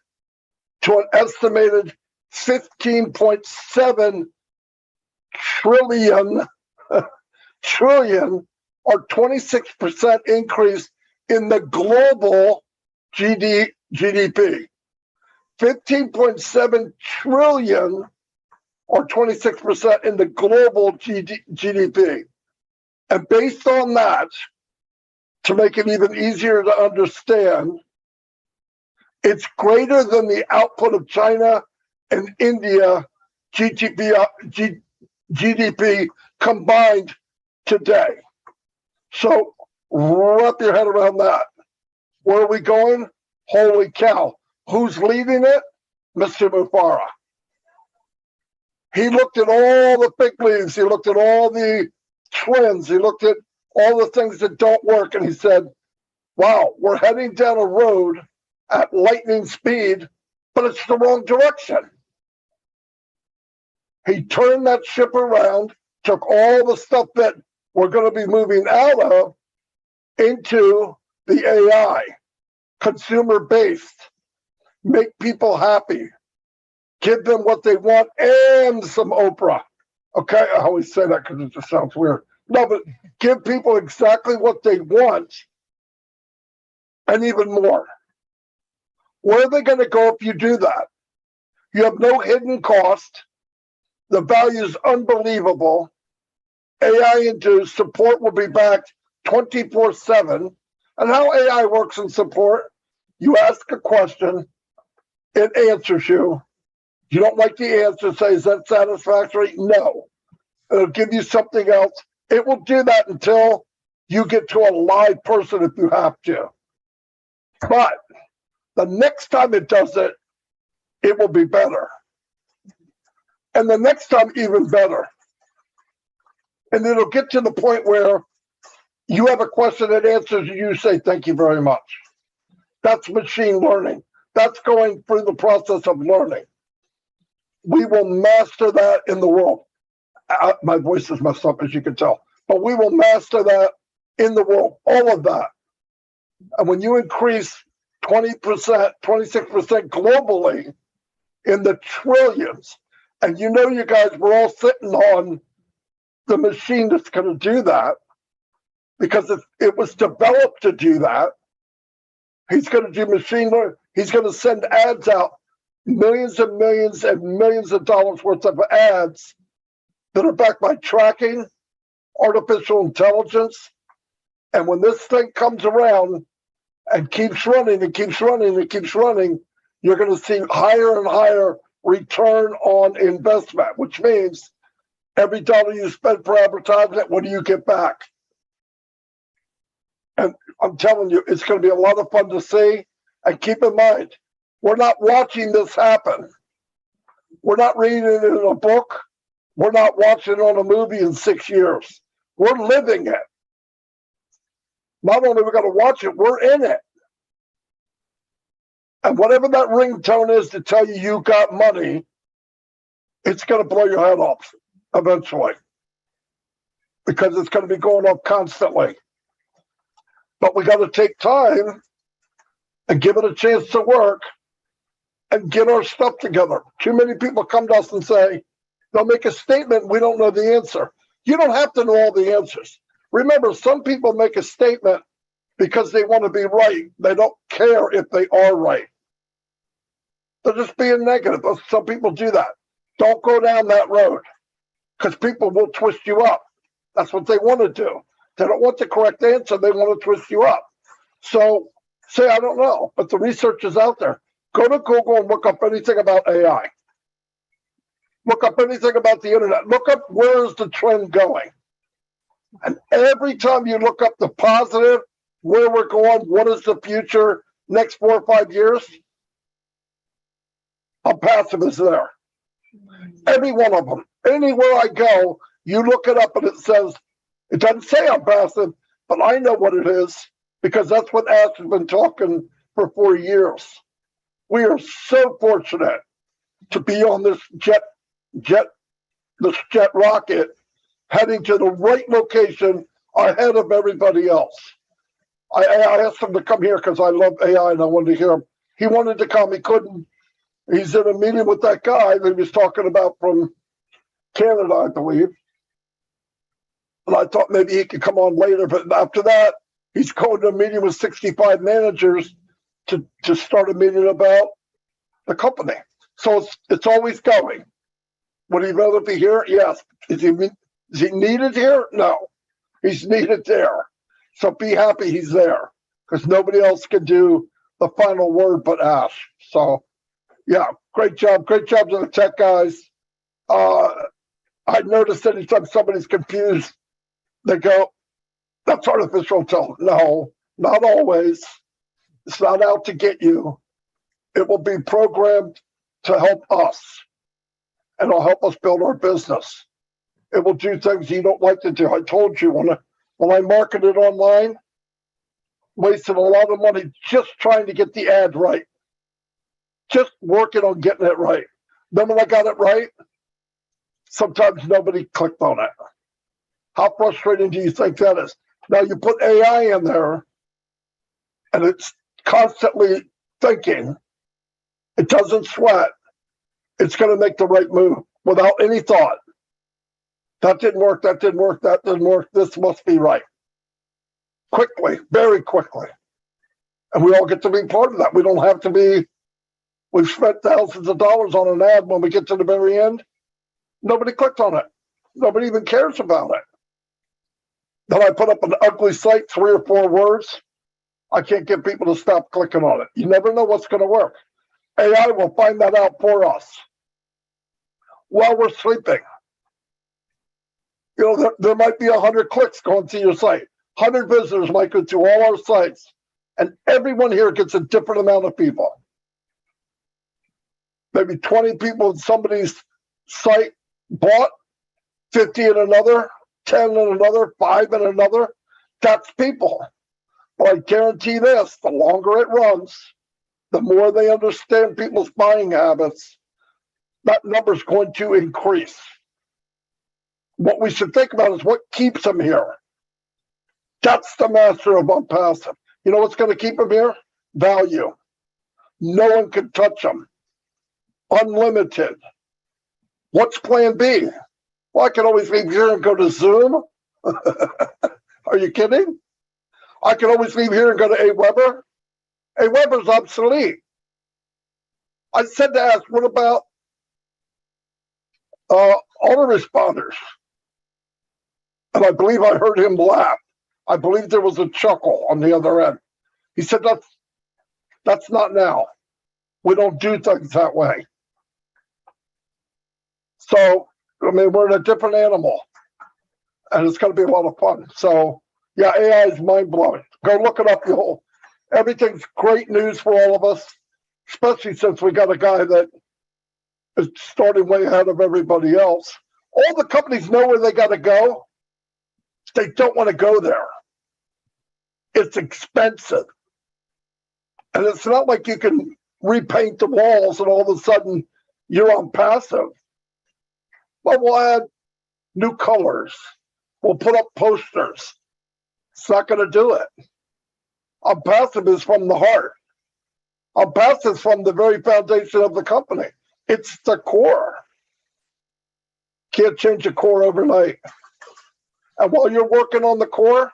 to an estimated 15.7 trillion or 26% increase in the global GDP. 15.7 trillion or 26% in the global GDP. And based on that, to make it even easier to understand, it's greater than the output of China and India GDP combined today. So wrap your head around that. Where are we going? Holy cow. Who's leading it? Mr. Mufara. He looked at all the big leagues. He looked at all the trends. He looked at all the things that don't work. And he said, wow, we're heading down a road at lightning speed, but it's the wrong direction. He turned that ship around, took all the stuff that we're going to be moving out of into the AI, consumer-based, make people happy, give them what they want, and some Oprah. Okay, I always say that because it just sounds weird. No, but give people exactly what they want and even more. Where are they going to go if you do that? You have no hidden cost. The value is unbelievable. AI-induced support will be backed 24/7. And how AI works in support, you ask a question, it answers you. You don't like the answer, say, is that satisfactory? No. It'll give you something else. It will do that until you get to a live person if you have to. But the next time it does it, it will be better. And the next time, even better. And it'll get to the point where you have a question that answers, you say, thank you very much. That's machine learning. That's going through the process of learning. We will master that in the world. My voice is messed up, as you can tell. But we will master that in the world, all of that. And when you increase 20%, 26% globally in the trillions, and you know, you guys, we're all sitting on the machine that's going to do that, because it was developed to do that. He's going to do machine learning. He's going to send ads out, millions and millions and millions of dollars worth of ads that are backed by tracking, artificial intelligence. And when this thing comes around and keeps running and keeps running and keeps running, you're going to see higher and higher return on investment, which means every dollar you spend for advertisement, what do you get back? And I'm telling you, it's going to be a lot of fun to see. And keep in mind, we're not watching this happen. We're not reading it in a book. We're not watching it on a movie in 6 years. We're living it. Not only are we going to watch it, we're in it. And whatever that ringtone is to tell you you got money, it's going to blow your head off eventually, because it's going to be going up constantly. But we got to take time and give it a chance to work and get our stuff together. Too many people come to us and say, they'll make a statement, we don't know the answer. You don't have to know all the answers. Remember, some people make a statement because they want to be right. They don't care if they are right. They're just being negative. Some people do that. Don't go down that road, because people will twist you up. That's what they want to do. They don't want the correct answer. They want to twist you up. So say, I don't know, but the research is out there. Go to Google and look up anything about AI. Look up anything about the internet. Look up, where is the trend going? And every time you look up the positive, where we're going, what is the future, next 4 or 5 years, a passive is there. Every one of them. Anywhere I go, you look it up and it says, it doesn't say I'm passive, but I know what it is, because that's what Ash has been talking for 4 years. We are so fortunate to be on this jet rocket heading to the right location ahead of everybody else. I asked him to come here because I love AI and I wanted to hear him. He wanted to come, he couldn't. He's in a meeting with that guy that he was talking about from Canada, I believe. And I thought maybe he could come on later, but after that, he's going to a meeting with 65 managers to start a meeting about the company. So it's always going. Would he rather be here? Yes. Is he needed here? No. He's needed there. So be happy he's there, because nobody else can do the final word but Ash. So yeah, great job. Great job to the tech guys. I noticed anytime somebody's confused, they go, that's artificial intelligence. No, not always. It's not out to get you. It will be programmed to help us, and it'll help us build our business. It will do things you don't like to do. I told you when I marketed online, wasted a lot of money just trying to get the ad right. Just working on getting it right. Then when I got it right, sometimes nobody clicked on it. How frustrating do you think that is? Now you put AI in there and it's constantly thinking. It doesn't sweat. It's going to make the right move without any thought. That didn't work, that didn't work, that didn't work. This must be right. Quickly, very quickly. And we all get to be part of that. We don't have to be, we've spent thousands of dollars on an ad. When we get to the very end, nobody clicked on it. Nobody even cares about it. Then I put up an ugly site, 3 or 4 words. I can't get people to stop clicking on it. You never know what's going to work. AI will find that out for us while we're sleeping. You know, there might be 100 clicks going to your site. 100 visitors might go to all our sites, and everyone here gets a different amount of people. Maybe 20 people in somebody's site bought, 50 in another, 10 in another, 5 in another. That's people. But I guarantee this, the longer it runs, the more they understand people's buying habits, that number's going to increase. What we should think about is what keeps them here. That's the master of unpassive. You know what's going to keep them here? Value. No one can touch them. Unlimited. What's plan B? Well, I can always leave here and go to Zoom. Are you kidding? I can always leave here and go to Aweber. Aweber's obsolete. I said to ask, what about autoresponders? And I believe I heard him laugh. I believe there was a chuckle on the other end. He said, that's not now. We don't do things that way. So, I mean, we're in a different animal. And it's going to be a lot of fun. So, yeah, AI is mind-blowing. Go look it up. Everything's great news for all of us, especially since we got a guy that is starting way ahead of everybody else. All the companies know where they got to go. They don't want to go there. It's expensive. And it's not like you can repaint the walls and all of a sudden you're on passive. But we'll add new colors. We'll put up posters. It's not going to do it. Unpassive is from the heart. Unpassive is from the very foundation of the company. It's the core. Can't change the core overnight. And while you're working on the core,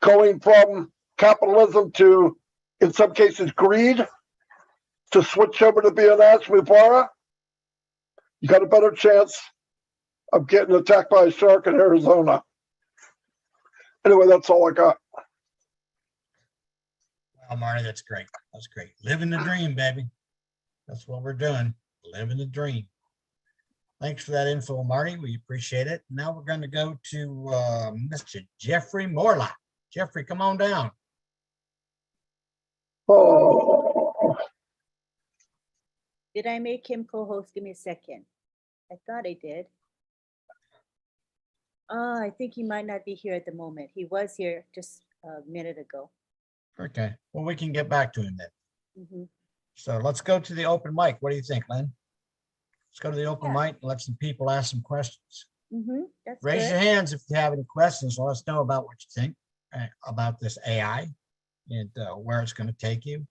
going from capitalism to, in some cases, greed, to switch over to being Ashmupara, you got a better chance of getting attacked by a shark in Arizona. Anyway, that's all I got. Well, Marty, that's great. That's great. Living the dream, baby. That's what we're doing. Living the dream. Thanks for that info, Marty. We appreciate it. Now we're going to go to Mr. Jeffrey Morlock. Jeffrey, come on down. Oh, Did I make him co-host? Give me a second. I thought I did. I think he might not be here at the moment. He was here just a minute ago. Okay. Well, we can get back to him then. Mhm. So let's go to the open mic. What do you think, Lynn? Let's go to the open mic and let some people ask some questions. That's Raise good. your hands if you have any questions. Let us know about what you think about this AI and where it's going to take you.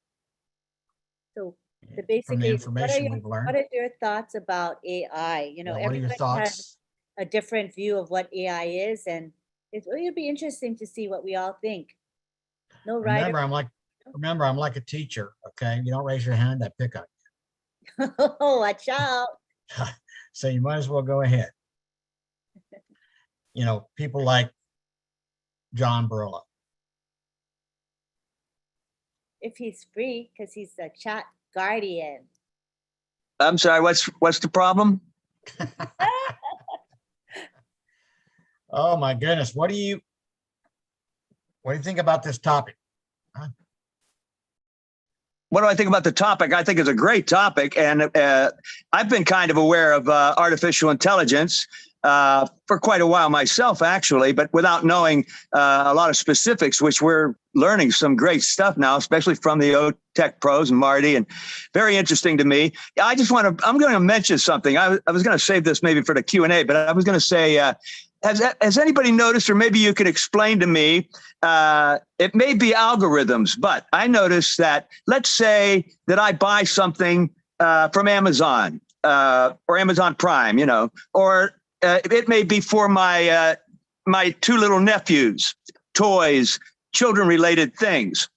So from basically, the information we've learned. what are your thoughts about AI? You know, What are your everybody has thoughts? a different view of what AI is, and it'll be interesting to see what we all think. No right. Remember, I'm like a teacher. Okay, you don't raise your hand, I pick up. Watch out. So you might as well go ahead. You know, people like John Barilla. If he's free, because he's a chat guardian. I'm sorry, what's the problem? Oh my goodness. What do you think about this topic? Huh? What do I think about the topic? I think it's a great topic. And I've been kind of aware of artificial intelligence for quite a while myself, actually, but without knowing a lot of specifics, which we're learning some great stuff now, especially from the OTech pros and Marty, and very interesting to me. I'm going to mention something. I was going to save this maybe for the Q&A, but I was going to say, has anybody noticed, or maybe you can explain to me, it may be algorithms, but I noticed that, let's say that I buy something from Amazon or Amazon Prime, or it may be for my two little nephews, toys, children-related things.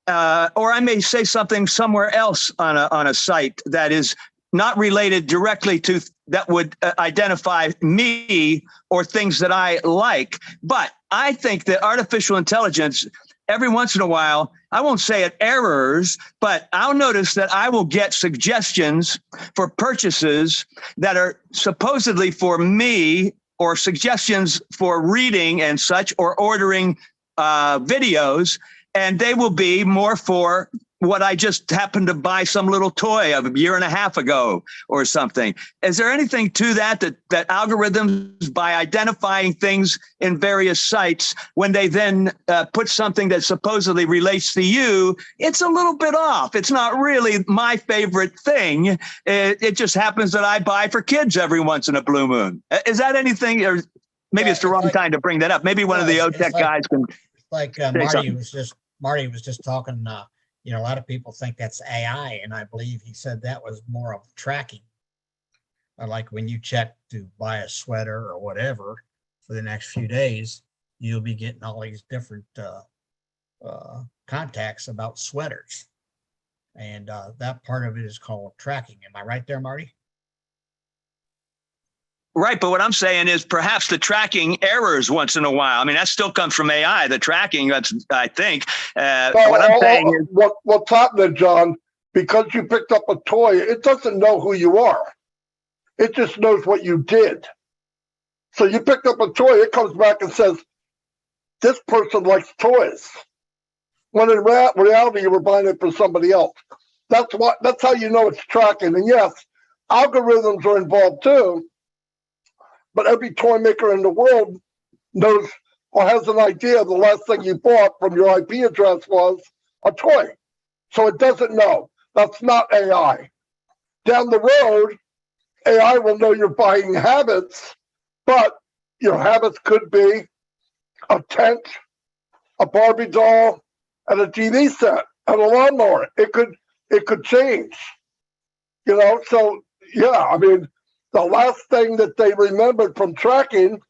Or I may say something somewhere else on a site that is not related directly to that would identify me or things that I like, but I think that artificial intelligence, every once in a while, I won't say it errors, but I'll notice that I will get suggestions for purchases that are supposedly for me, or suggestions for reading and such, or ordering videos, and they will be more for what I just happened to buy some little toy of a year and a half ago or something. Is there anything to that algorithms, by identifying things in various sites, when they then put something that supposedly relates to you, it's a little bit off. It's not really my favorite thing. It just happens that I buy for kids every once in a blue moon. Is that anything, or maybe it's the wrong time to bring that up? Maybe one of the OTech guys can. Like Marty was just talking, a lot of people think that's AI, and I believe he said that was more of tracking. Like when you check to buy a sweater or whatever for the next few days, you'll be getting all these different contacts about sweaters. And that part of it is called tracking. Am I right there, Marty? Right, but what I'm saying is perhaps the tracking errors once in a while. I mean, that still comes from AI, the tracking, that's, I think. What I'm saying is... What's happening, John, because you picked up a toy, it doesn't know who you are. It just knows what you did. So you picked up a toy, it comes back and says, this person likes toys. When in reality, you were buying it for somebody else. That's how you know it's tracking. And yes, algorithms are involved too. But every toy maker in the world knows or has an idea the last thing you bought from your IP address was a toy. So it doesn't know. That's not AI. Down the road, AI will know your buying habits, but your habits could be a tent, a Barbie doll, and a TV set, and a lawnmower. It could change. So yeah, I mean, the last thing that they remembered from tracking,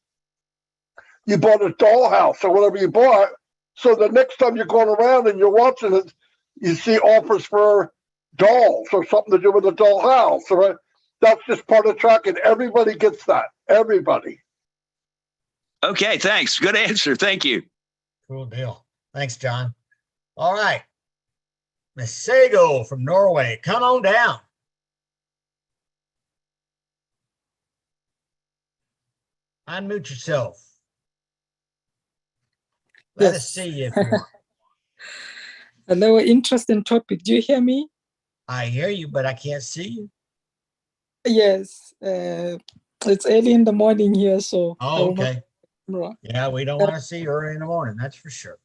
you bought a dollhouse or whatever you bought. So the next time you're going around and you're watching it, you see offers for dolls or something to do with a dollhouse. Right? That's just part of tracking. Everybody gets that. Everybody. Okay, thanks. Good answer. Thank you. Cool deal. Thanks, John. All right. Miss Sago from Norway, come on down. Unmute yourself. Let us see you if you want. Hello, interesting topic. Do you hear me? I hear you, but I can't see you. Yes, it's early in the morning here, so. Oh, okay. Yeah, we don't want to see you early in the morning, that's for sure.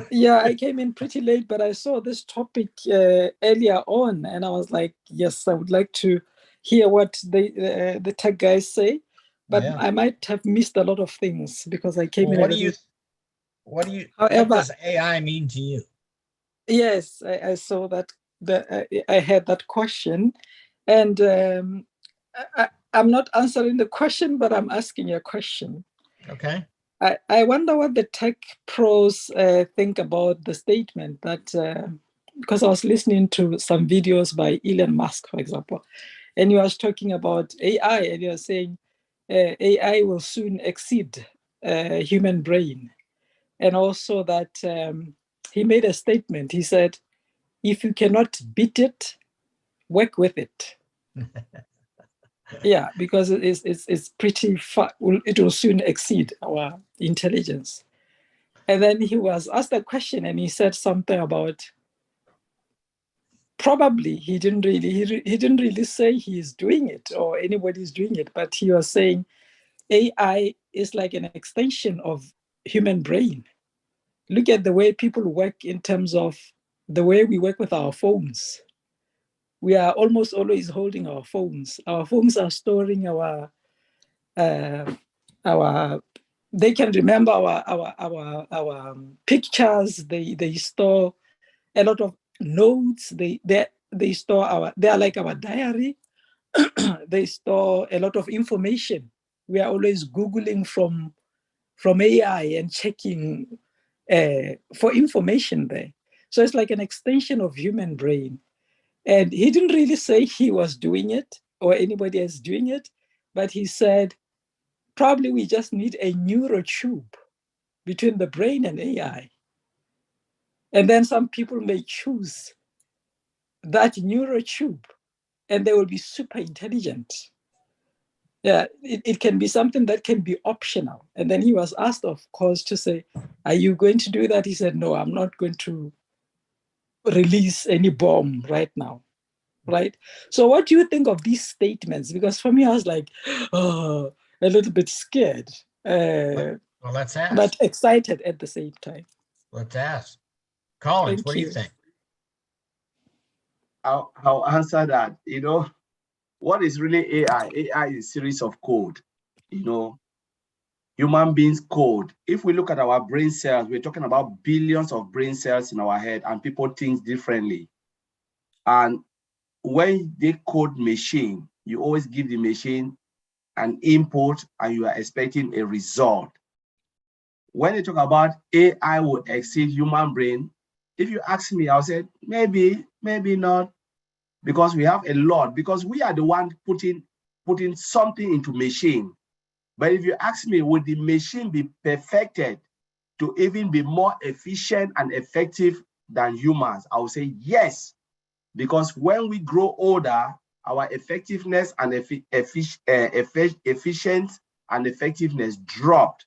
Yeah, I came in pretty late, but I saw this topic earlier on, and I was like, yes, I would like to hear what the tech guys say. But yeah. I might have missed a lot of things because I came in. What does AI mean to you? Yes, I saw that. I had that question, and I'm not answering the question, but I'm asking a question. Okay. I wonder what the tech pros think about the statement that, because I was listening to some videos by Elon Musk, for example, and he was talking about AI, and he was saying AI will soon exceed human brain. And also that he made a statement. He said, if you cannot beat it, work with it. Yeah, because it's pretty far. It will soon exceed our intelligence. And then he was asked a question, and he said something about probably he didn't really say he's doing it or anybody's doing it, but he was saying AI is like an extension of human brain. Look at the way people work in terms of the way we work with our phones. We are almost always holding our phones. Our phones are storing they can remember our pictures. They store a lot of notes. They store they are like our diary. They store a lot of information. We are always Googling from AI and checking for information there. So it's like an extension of human brain. And he didn't really say he was doing it or anybody else doing it, but he said, probably we just need a neurotube between the brain and AI. And then some people may choose that neurotube and they will be super intelligent. Yeah, it can be something that can be optional. And then he was asked, of course, to say, are you going to do that? He said, no, I'm not going to release any bomb right now. Right? So what do you think of these statements? Because for me, I was like, oh, a little bit scared, Well, let's ask. but excited at the same time. Let's ask. Collins, Thank what do you you. think? I'll answer that. You know, what is really AI? AI is a series of code. You know, human beings code. If we look at our brain cells, we're talking about billions of brain cells in our head, and people think differently. And when they code machine, you always give the machine an input and you are expecting a result. When you talk about AI would exceed human brain, if you ask me, I'll say maybe, maybe not, because we have a lot, because we are the one putting something into machine. But if you ask me, would the machine be perfected to even be more efficient and effective than humans? I would say yes, because when we grow older, our effectiveness and efficient and effectiveness dropped.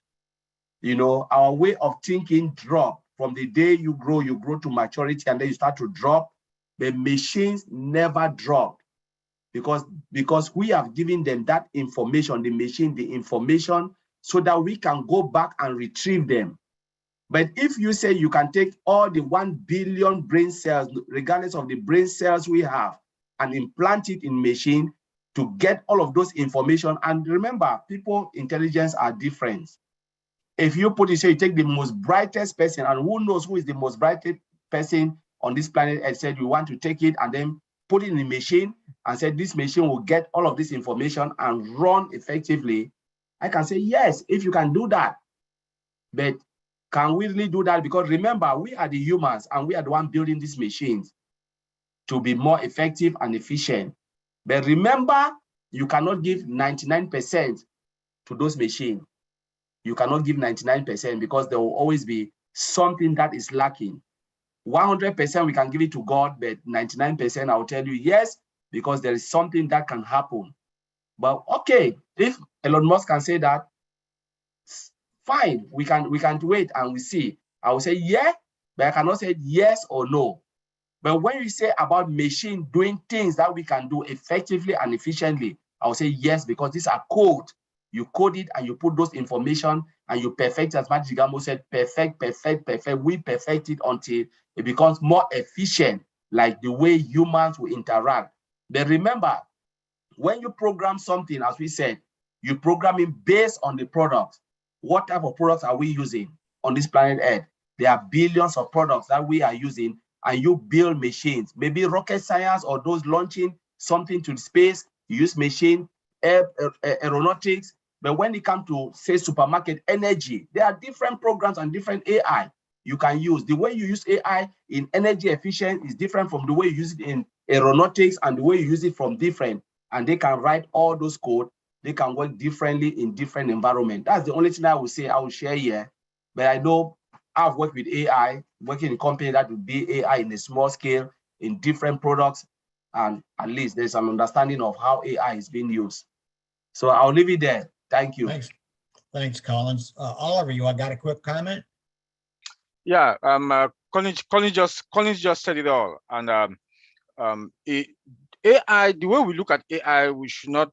You know, our way of thinking dropped. From the day you grow to maturity, and then you start to drop. The machines never dropped because we have given them that information, the machine, the information, so that we can go back and retrieve them. But if you say you can take all the 1 billion brain cells, regardless of the brain cells we have, and implant it in machine to get all of those information, and remember, people intelligence are different. If you put it, say you take the most brightest person, and who knows who is the most brightest person on this planet, and said you want to take it and then put it in the machine and said this machine will get all of this information and run effectively, I can say yes, if you can do that. But can we really do that? Because remember, we are the humans and we are the one building these machines to be more effective and efficient. But remember, you cannot give 99% to those machines. You cannot give 99% because there will always be something that is lacking. 100% we can give it to God, but 99% I will tell you yes, because there is something that can happen. But okay, if Elon Musk can say that, fine, we can wait and we see. I will say yeah, but I cannot say yes or no. But when you say about machine doing things that we can do effectively and efficiently, I will say yes, because these are code. You code it and you put those information and you perfect, as Matt Gigamo said, perfect. We perfect it until it becomes more efficient, like the way humans will interact. But remember, when you program something, as we said, you program it based on the product. What type of products are we using on this planet Earth? There are billions of products that we are using, and you build machines. Maybe rocket science or those launching something to space, you use machine, aeronautics. But when it comes to, say, supermarket energy, there are different programs and different AI you can use. The way you use AI in energy efficient is different from the way you use it in aeronautics, and the way you use it from different. And they can write all those code. They can work differently in different environments. That's the only thing I will say I will share here. But I know I've worked with AI, working in company that would be AI in a small scale in different products. And at least there's an understanding of how AI is being used. So I'll leave it there. Thank you. Thanks, Collins. Oliver, you got a quick comment? Yeah, Collins just said it all. And AI, the way we look at AI, we should not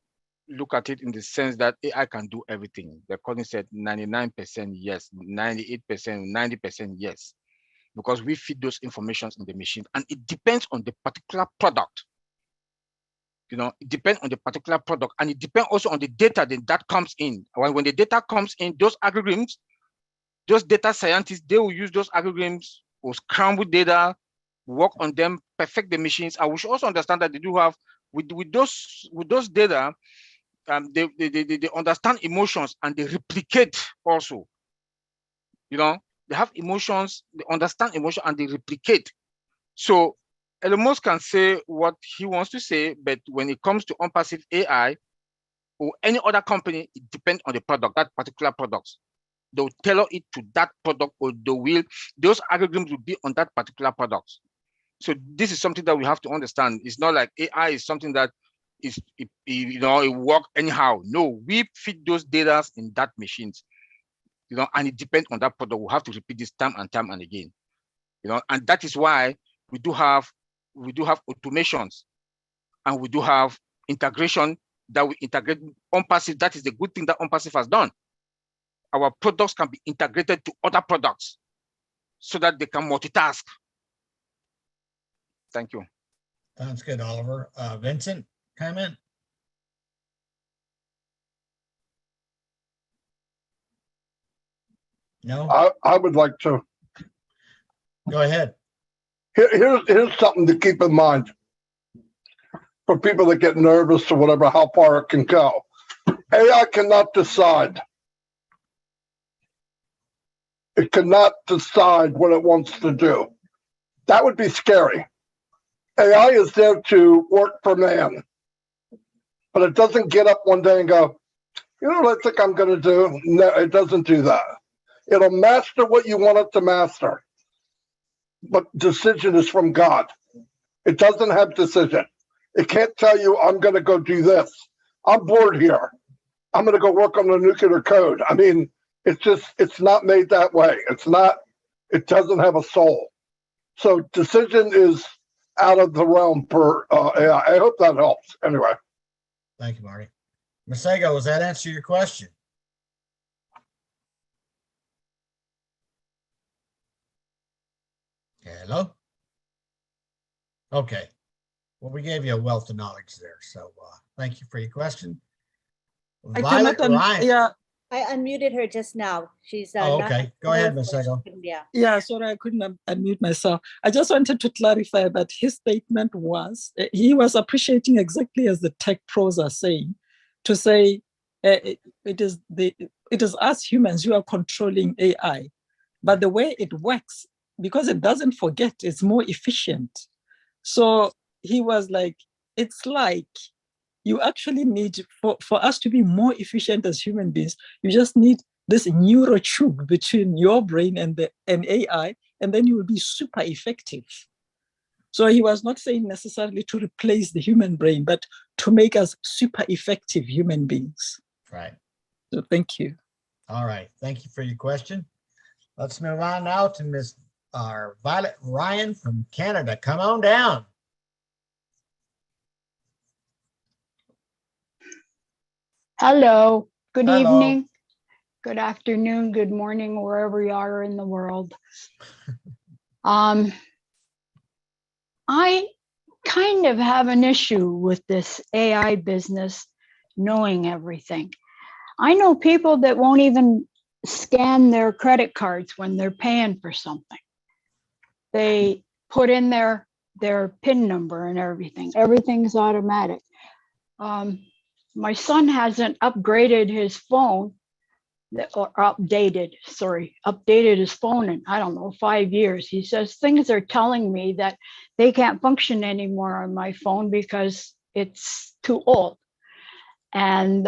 look at it in the sense that AI can do everything. The Collins said 99% yes, 98%, 90% yes, because we feed those informations in the machine, and it depends on the particular product. You know, it depends on the particular product, and it depends also on the data that comes in. When the data comes in, those algorithms, those data scientists, they will use those algorithms or scramble data, work on them, perfect the machines. And we should also understand that they do have, with those data, they understand emotions and they replicate also. You know, they have emotions, they understand emotion, and they replicate. So Elon Musk can say what he wants to say, but when it comes to unpassive AI or any other company, it depends on the product, that particular product. they'll tailor it to that product, or those algorithms will be on that particular product. So this is something that we have to understand. It's not like AI is something that it work anyhow. No, we feed those data in that machines, and it depends on that product. We have to repeat this time and time and again, and that is why we do have automations, and we do have integration that we integrate OnPassive. That is the good thing that OnPassive has done. Our products can be integrated to other products so that they can multitask. Thank you. Sounds good, Oliver. Vincent, comment? No? I would like to. Go ahead. Here's something to keep in mind for people that get nervous or whatever, how far it can go. AI cannot decide. It cannot decide what it wants to do. That would be scary. AI is there to work for man, but it doesn't get up one day and go, what I think I'm going to do. No, it doesn't do that. It'll master what you want it to master, but decision is from God. It doesn't have decision. It can't tell you, I'm going to go do this. I'm bored here. I'm going to go work on the nuclear code. I mean, it's not made that way. It doesn't have a soul. So decision is out of the realm for AI. I hope that helps. Anyway. Thank you, Marty. Masego, does that answer your question? Hello? Okay. Well, we gave you a wealth of knowledge there. So thank you for your question. Violet Ryan. Yeah. I unmuted her just now. She's okay. Go ahead, Masego. Yeah. Sorry, I couldn't unmute myself. I just wanted to clarify that his statement was, he was appreciating exactly as the tech pros are saying, to say it is us humans who are controlling AI, but the way it works, because it doesn't forget, it's more efficient. So he was like, it's like you actually need, for us to be more efficient as human beings, you just need this neural tube between your brain and AI, and then you will be super effective. So he was not saying necessarily to replace the human brain, but to make us super effective human beings. Right. So thank you. All right. Thank you for your question. Let's move on now to Miss Violet Ryan from Canada. Come on down. Hello, good Hello. evening, good afternoon, good morning, wherever you are in the world. I kind of have an issue with this AI business knowing everything. I know people that won't even scan their credit cards when they're paying for something. They put in their PIN number and everything. Everything's automatic. My son hasn't upgraded his phone, or updated his phone in, I don't know, 5 years. He says things are telling me that they can't function anymore on my phone because it's too old. And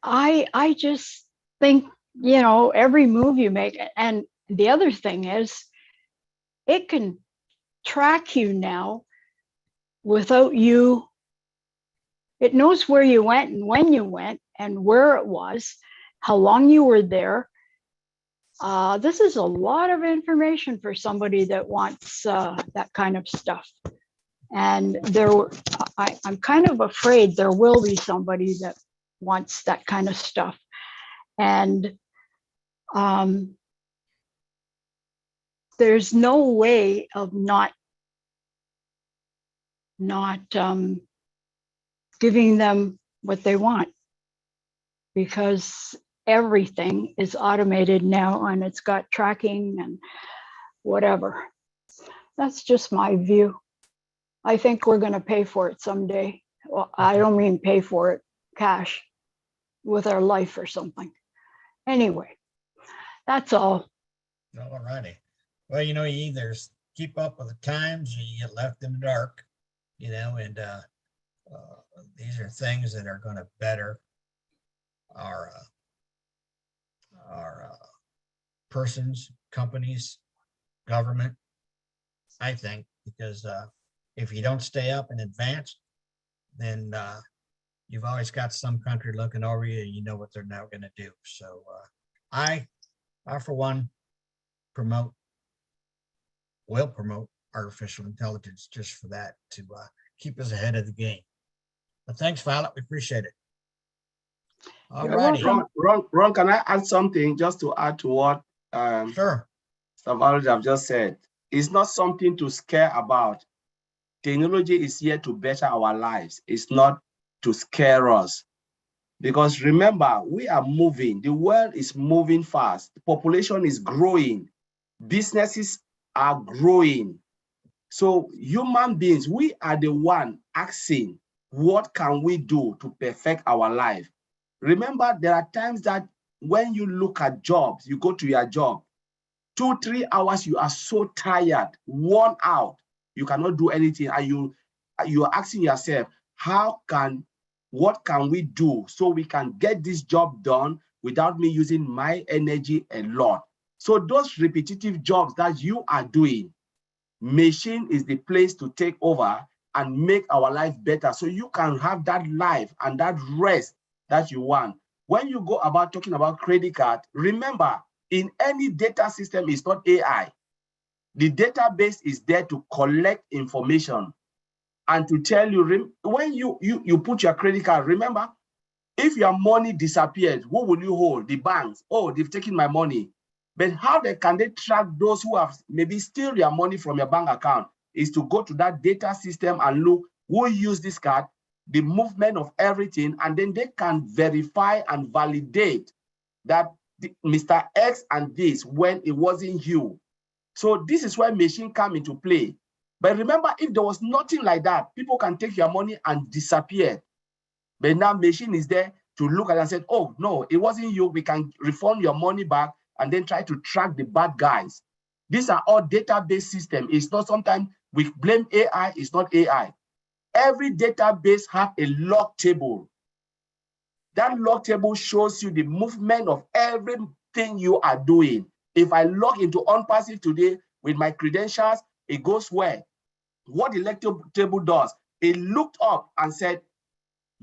I just think, every move you make, and the other thing is, it can track you now without you. It knows where you went and when you went and where it was, how long you were there. This is a lot of information for somebody that wants that kind of stuff. And I'm kind of afraid there will be somebody that wants that kind of stuff. And there's no way of not giving them what they want, because everything is automated now and it's got tracking and whatever. That's just my view. I think we're going to pay for it someday. Well, I don't mean pay for it cash, with our life or something. Anyway, that's all. All righty. Well, you either keep up with the times or you get left in the dark, and these are things that are going to better our persons, companies, government, I think, because if you don't stay up and advance, then you've always got some country looking over you and you know what they're now going to do. So I for one will promote artificial intelligence just for that, to keep us ahead of the game. But thanks, Violet. We appreciate it. All You're righty. welcome. Ron, can I add something just to add to what Sure. Violet have just said? It's not something to scare about. Technology is here to better our lives. It's not to scare us. Because remember, we are moving. The world is moving fast. The population is growing. Businesses are growing. So human beings, we are the one asking, what can we do to perfect our life? Remember, there are times that when you look at jobs, you go to your job, 2-3 hours, you are so tired, worn out, you cannot do anything, and you are asking yourself, what can we do so we can get this job done without me using my energy a lot? So those repetitive jobs that you are doing, machine is the place to take over and make our life better, so you can have that life and that rest that you want. When you go about talking about credit card, remember, in any data system, it's not AI. The database is there to collect information and to tell you, when you put your credit card, remember, if your money disappeared, who will you hold? The banks. Oh, they've taken my money. But how can they track those who have maybe steal your money from your bank account? Is to go to that data system and look who used this card, the movement of everything, and then they can verify and validate that Mr. X and this when it wasn't you. So this is where machine come into play. But remember, if there was nothing like that, people can take your money and disappear. But now machine is there to look at it and say, oh, no, it wasn't you. We can refund your money back and then try to track the bad guys. These are all database system. It's not sometimes we blame AI, it's not AI. Every database have a log table. That log table shows you the movement of everything you are doing. If I log into OnPassive today with my credentials, it goes where? What the log table does, it looked up and said,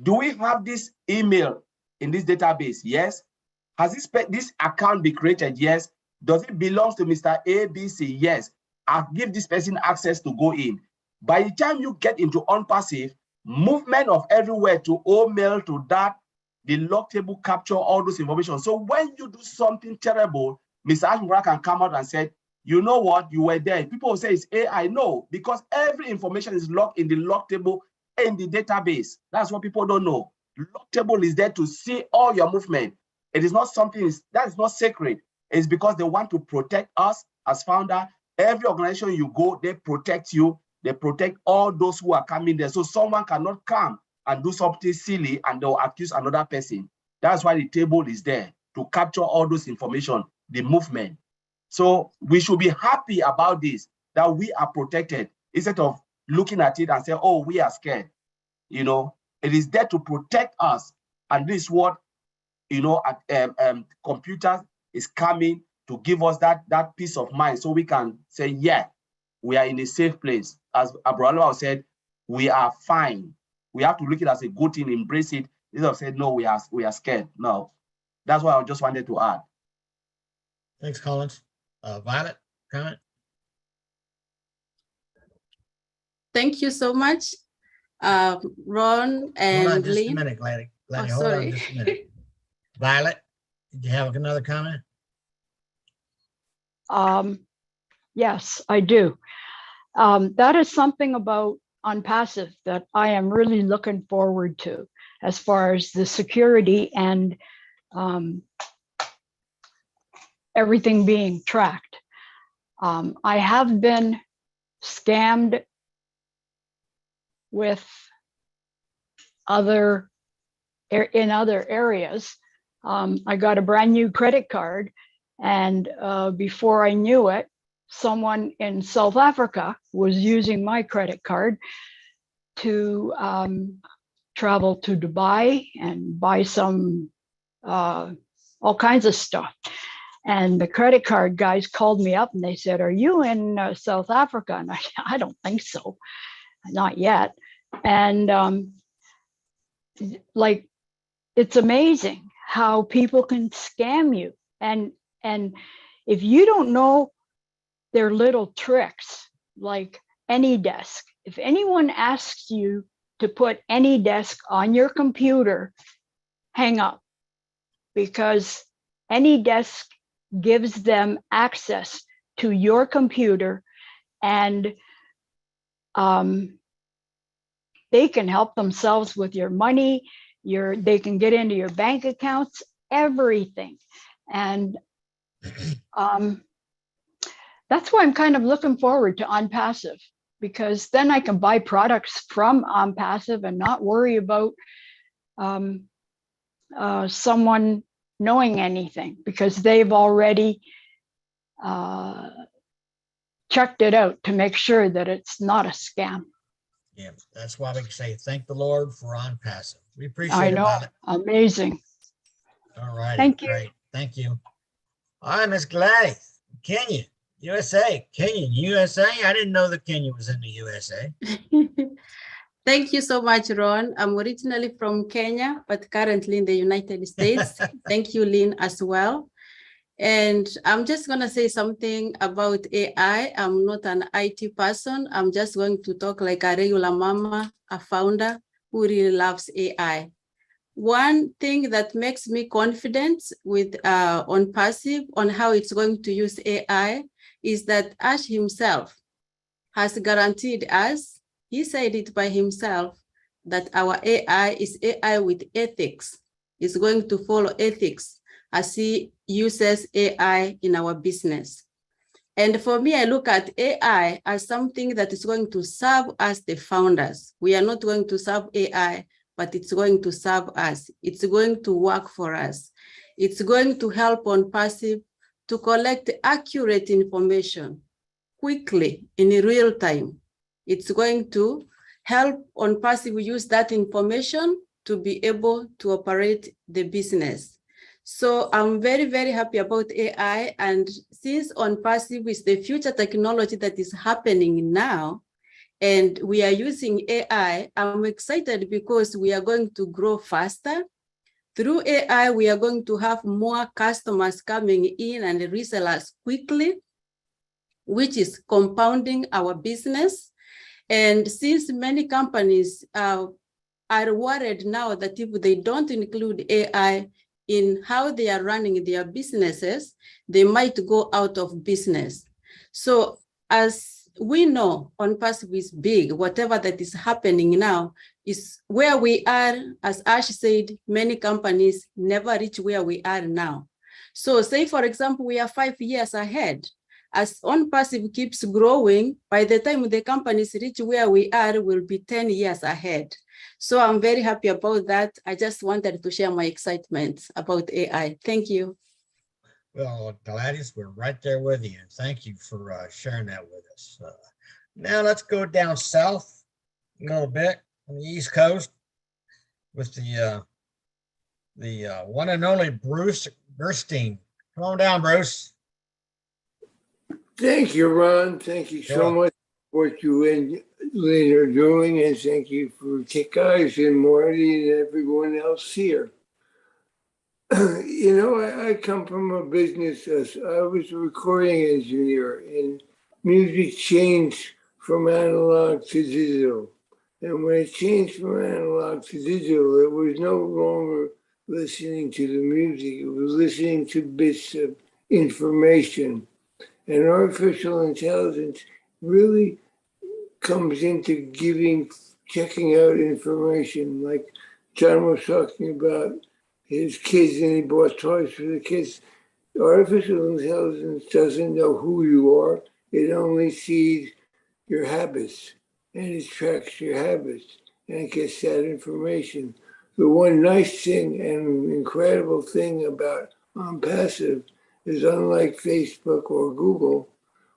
do we have this email in this database? Yes. Has this account been created? Yes. Does it belong to Mr. ABC? Yes. I'll give this person access to go in. By the time you get into OnPassive, movement of everywhere to mail to that, the log table capture all those information. So when you do something terrible, Mr. Ashmura can come out and say, you know what, you were there. People will say it's AI. No, because every information is logged in the log table in the database. That's what people don't know. Log table is there to see all your movement. It is not something that is not sacred. It's because they want to protect us as founder. Every organization you go, they protect you. They protect all those who are coming there. So someone cannot come and do something silly and they'll accuse another person. That's why the table is there to capture all those information, the movement. So we should be happy about this, that we are protected, instead of looking at it and say, oh, we are scared. You know, it is there to protect us. And this is what, you know, computers is coming to give us that peace of mind, so we can say, yeah, we are in a safe place. As Abraham said, we are fine. We have to look at it as a good thing, embrace it, instead of saying, no, we are scared. No, that's what I just wanted to add. Thanks, Collins. Violet, comment? Thank you so much, Ron and Hold on just Lynn. a minute, Gladys. Oh, Hold sorry. on just a minute. Violet, did you have another comment? Yes, I do. That is something about OnPassive that I am really looking forward to, as far as the security and everything being tracked. I have been scammed with in other areas. I got a brand new credit card, and before I knew it, someone in South Africa was using my credit card to travel to Dubai and buy some all kinds of stuff. And the credit card guys called me up and they said, "Are you in South Africa?" And I don't think so, not yet. And like, it's amazing how people can scam you. And if you don't know their little tricks, like AnyDesk, if anyone asks you to put AnyDesk on your computer, hang up, because AnyDesk gives them access to your computer, and they can help themselves with your money. They can get into your bank accounts, everything. And that's why I'm kind of looking forward to OnPassive, because then I can buy products from OnPassive and not worry about someone knowing anything, because they've already checked it out to make sure that it's not a scam. Yeah, that's why we can say thank the Lord for OnPassive. We appreciate I it. know, Violet. amazing. All right, Thank you. great. Thank you. All right, Miss Gladys, Kenya, USA. Kenya, USA. I didn't know that Kenya was in the USA. Thank you so much, Ron. I'm originally from Kenya, but currently in the United States. Thank you, Lynn, as well. And I'm just going to say something about AI. I'm not an IT person. I'm just going to talk like a regular mama, a founder who really loves AI. One thing that makes me confident with OnPassive on how it's going to use AI is that Ash himself has guaranteed us, he said it by himself, that our AI is AI with ethics. It's going to follow ethics as he uses AI in our business. And for me, I look at AI as something that is going to serve us, the founders. We are not going to serve AI, but it's going to serve us. It's going to work for us. It's going to help OnPassive to collect accurate information quickly in real time. It's going to help OnPassive use that information to be able to operate the business. So I'm very, very happy about AI. And since OnPassive is the future technology that is happening now, and we are using AI, I'm excited because we are going to grow faster. Through AI, we are going to have more customers coming in and resellers quickly, which is compounding our business. And since many companies are worried now that if they don't include AI in how they are running their businesses, they might go out of business. So as we know, OnPassive is big. Whatever that is happening now is where we are. As Ash said, many companies never reach where we are now. So say, for example, we are 5 years ahead. As OnPassive keeps growing, by the time the companies reach where we are, we'll be 10 years ahead. So I'm very happy about that. I just wanted to share my excitement about AI. Thank you. Well, Gladys, we're right there with you. Thank you for sharing that with us. Now let's go down south a little bit on the East Coast with the one and only Bruce Gerstein. Come on down, Bruce. Thank you, Ron. Thank you so much for what you and Lynn are doing, and thank you for guys and Marty and everyone else here. You know, I come from a business. I was a recording engineer, and music changed from analog to digital. And when it changed from analog to digital, it was no longer listening to the music. It was listening to bits of information. And artificial intelligence really comes into checking out information. Like John was talking about his kids and he bought toys for the kids. Artificial intelligence doesn't know who you are. It only sees your habits and it tracks your habits and it gets that information. The one nice thing and incredible thing about OnPassive is, unlike Facebook or Google,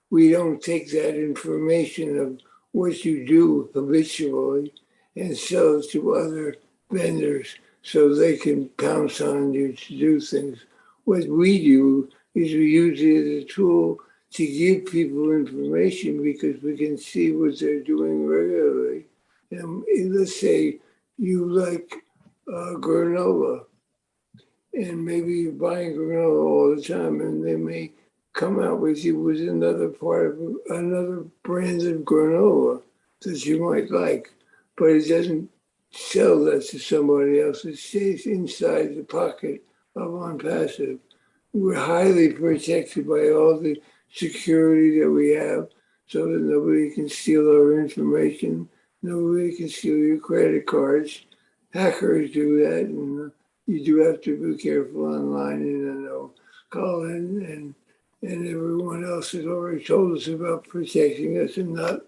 we don't take that information of what you do habitually and sell it to other vendors so they can pounce on you to do things. What we do is we use it as a tool to give people information because we can see what they're doing regularly. And let's say you like granola, and maybe you're buying granola all the time, and they may come out with you with another brand of granola that you might like, but it doesn't sell that to somebody else. It stays inside the pocket of OnPassive. We're highly protected by all the security that we have so that nobody can steal our information. Nobody can steal your credit cards. Hackers do that, and you do have to be careful online. And I know Colin and everyone else has already told us about protecting us and not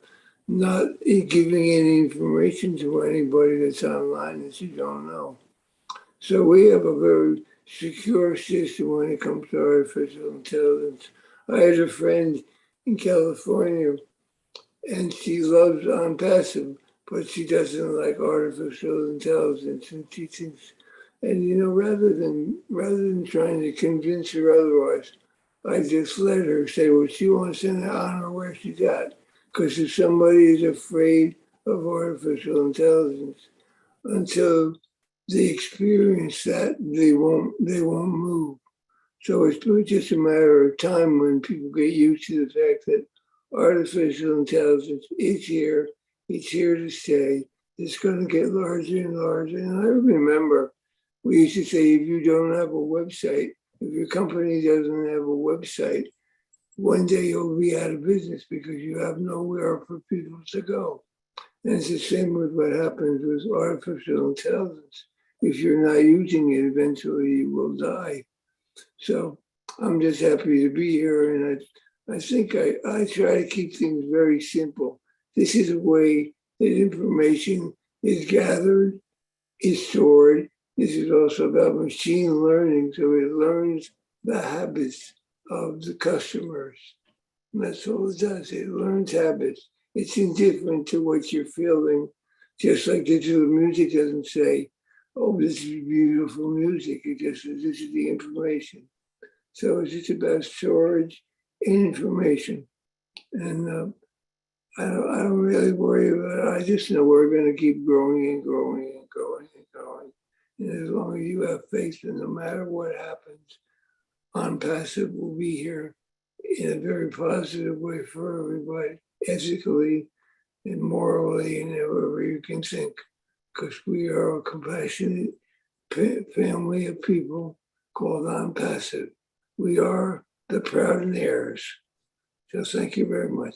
giving any information to anybody that's online that you don't know. So we have a very secure system when it comes to artificial intelligence. I had a friend in California, and she loves OnPassive, but she doesn't like artificial intelligence, and she thinks, and rather than trying to convince her otherwise, I just let her say what she wants, and I honor where she's at. Because if somebody is afraid of artificial intelligence, until they experience that, they won't move. So it's just a matter of time when people get used to the fact that artificial intelligence is here, it's here to stay, it's going to get larger and larger. And I remember we used to say, if you don't have a website, if your company doesn't have a website, one day you'll be out of business because you have nowhere for people to go. And it's the same with what happens with artificial intelligence. If you're not using it, eventually you will die. So I'm just happy to be here. And I think I try to keep things very simple. This is a way that information is gathered, is stored. This is also about machine learning. So it learns the habits of the customers. And that's all it does. It learns habits. It's indifferent to what you're feeling. Just like digital music doesn't say, oh, this is beautiful music. It just says, this is the information. So it's just about storage and information. And I don't really worry about it. I just know we're going to keep growing and growing and growing and growing. And as long as you have faith, and no matter what happens, OnPassive will be here in a very positive way for everybody, ethically and morally, and however you can think, because we are a compassionate family of people called OnPassive. We are the proud heirs. So thank you very much.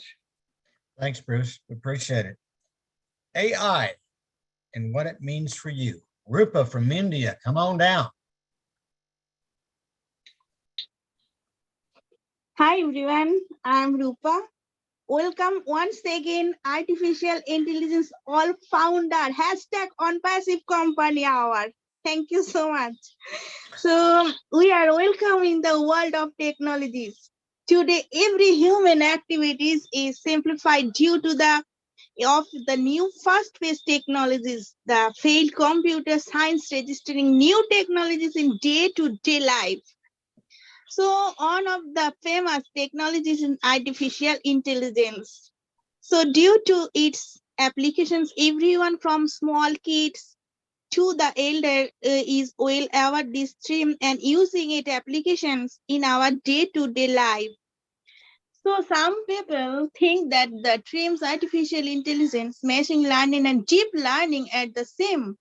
Thanks, Bruce. Appreciate it. AI and what it means for you. Rupa from India, come on down. Hi everyone, I'm Rupa. Welcome once again, Artificial Intelligence All Founder, #OnPassive Company Hour. Thank you so much. So we are welcoming the world of technologies. Today, every human activities is simplified due to the new fast-paced technologies, the failed computer science registering new technologies in day-to-day life. So one of the famous technologies in artificial intelligence. So due to its applications, everyone from small kids to the elder is well aware this stream and using it applications in our day-to-day life. So some people think that the terms artificial intelligence, machine learning, and deep learning are the same.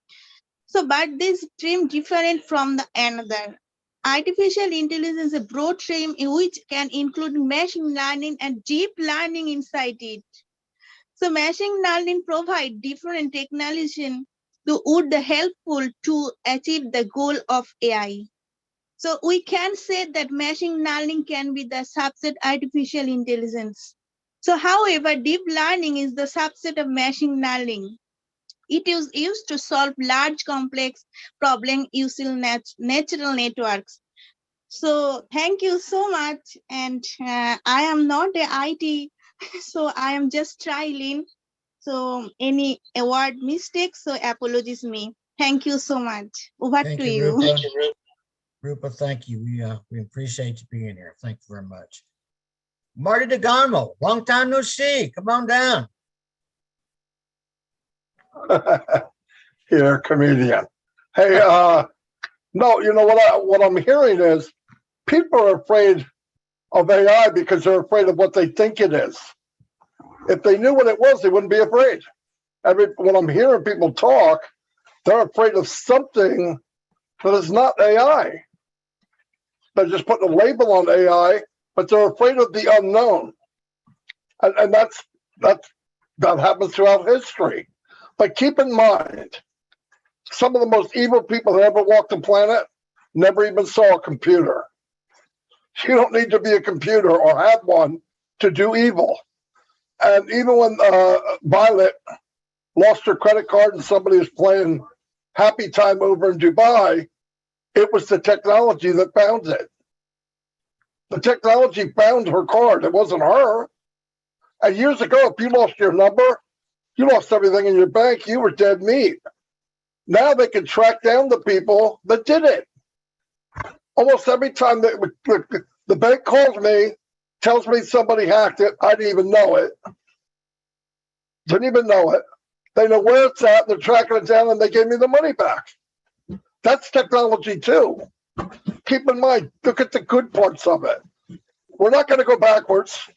So, but this term different from the another. Artificial intelligence is a broad term which can include machine learning and deep learning inside it. So machine learning provides different technology that would be helpful to achieve the goal of AI. So we can say that machine learning can be the subset artificial intelligence. So however, deep learning is the subset of machine learning. It is used to solve large complex problems using natural networks. So thank you so much. And I am not a IT, so I am just trying. So any word mistakes, so apologies me. Thank you so much. Over Thank to you, you. Rupa, thank you. We appreciate you being here. Thank you very much. Marty DeGarmo, long time no see. Come on down. You're a comedian. Hey, no, you know what I'm hearing is people are afraid of AI because they're afraid of what they think it is. If they knew what it was, they wouldn't be afraid. When I'm hearing people talk, they're afraid of something that is not AI. They're just putting a label on AI, but they're afraid of the unknown. And that happens throughout history. But keep in mind, some of the most evil people that ever walked the planet never even saw a computer. You don't need to be a computer or have one to do evil. And even when Violet lost her credit card and somebody was playing Happy Time over in Dubai, it was the technology that found it. The technology found her card. It wasn't her. And years ago, if you lost your number, you lost everything in your bank, you were dead meat. Now they can track down the people that did it. Almost every time that the bank calls me, tells me somebody hacked it, I didn't even know it. Didn't even know it. They know where it's at, they're tracking it down, and they gave me the money back. That's technology too. Keep in mind, look at the good parts of it. We're not going to go backwards.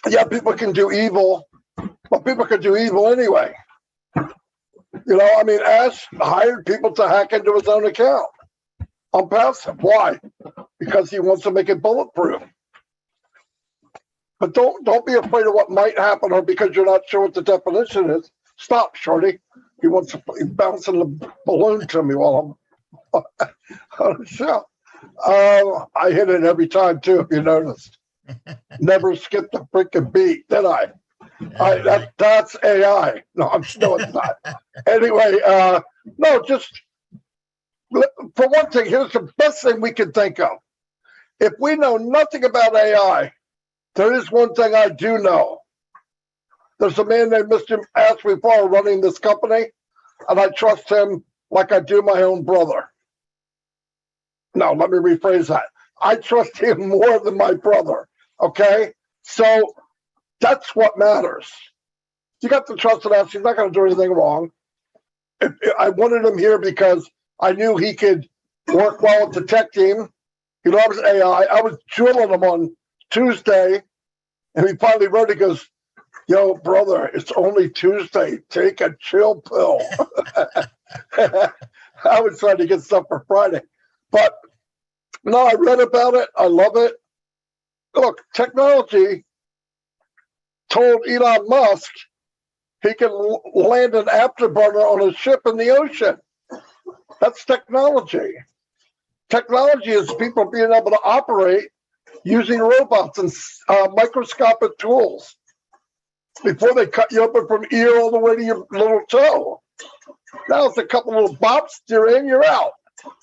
Yeah, people can do evil, but people can do evil anyway. You know, I mean, Ash hired people to hack into his own account on passive. Why? Because he wants to make it bulletproof. But don't be afraid of what might happen, or because you're not sure what the definition is. Stop, shorty. He wants to bouncing the balloon to me while I'm on the show. I hit it every time too, if you noticed. Never skipped a freaking beat, did I? That's AI. No, it's not. Anyway, no, just for one thing, here's the best thing we can think of. If we know nothing about AI, there is one thing I do know. There's a man named Mr. Ashley Farr running this company, and I trust him like I do my own brother. No, let me rephrase that. I trust him more than my brother, okay? So that's what matters. You got to trust in us. He's not going to do anything wrong. I wanted him here because I knew he could work well with the tech team. He loves AI. I was drilling him on Tuesday, and he finally wrote, he goes, "Yo, brother, it's only Tuesday. Take a chill pill." I was trying to get stuff for Friday. But no, I read about it. I love it. Look, technology told Elon Musk he can land an afterburner on a ship in the ocean. That's technology. Technology is people being able to operate using robots and microscopic tools before they cut you open from ear all the way to your little toe. Now it's a couple little bops, you're in, you're out.